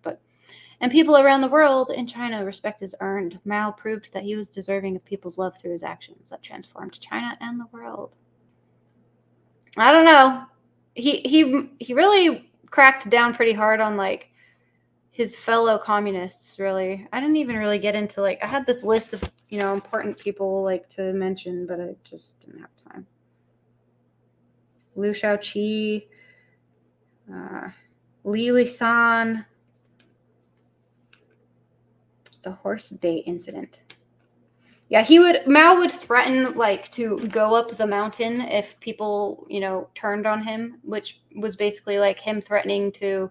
And people around the world in China, respect is earned. Mao proved that he was deserving of people's love through his actions that transformed China and the world. I don't know. He really cracked down pretty hard on like his fellow communists. Really, I didn't even really get into I had this list of important people to mention, but I just didn't have time. Liu Shaoqi, Li Lisan, the horse day incident. Yeah, Mao would threaten to go up the mountain if people, turned on him, which was basically him threatening to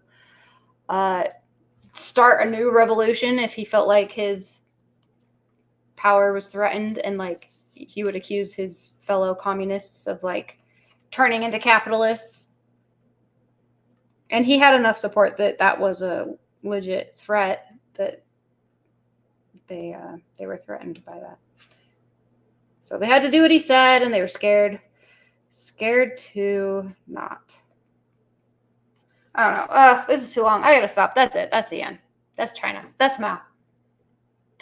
start a new revolution if he felt like his power was threatened, and like he would accuse his fellow communists of like turning into capitalists. And he had enough support that that was a legit threat, that they were threatened by that. So they had to do what he said, and they were scared to not. I don't know. This is too long. I gotta stop. That's it. That's the end. That's China. That's Mao.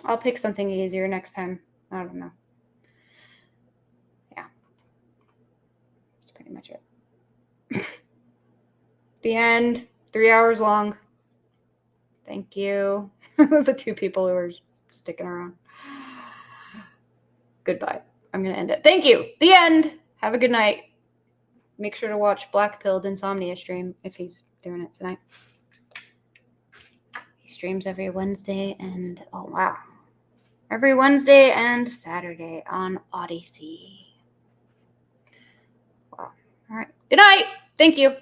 I'll pick something easier next time. I don't know. Yeah. That's pretty much it. The end. 3 hours long. Thank you. The 2 people who are sticking around. Goodbye. I'm going to end it. Thank you. The end. Have a good night. Make sure to watch Black Pilled Insomnia stream if he's doing it tonight. He streams every Wednesday and, oh wow, every Wednesday and Saturday on Odyssey. Wow. All right. Good night. Thank you.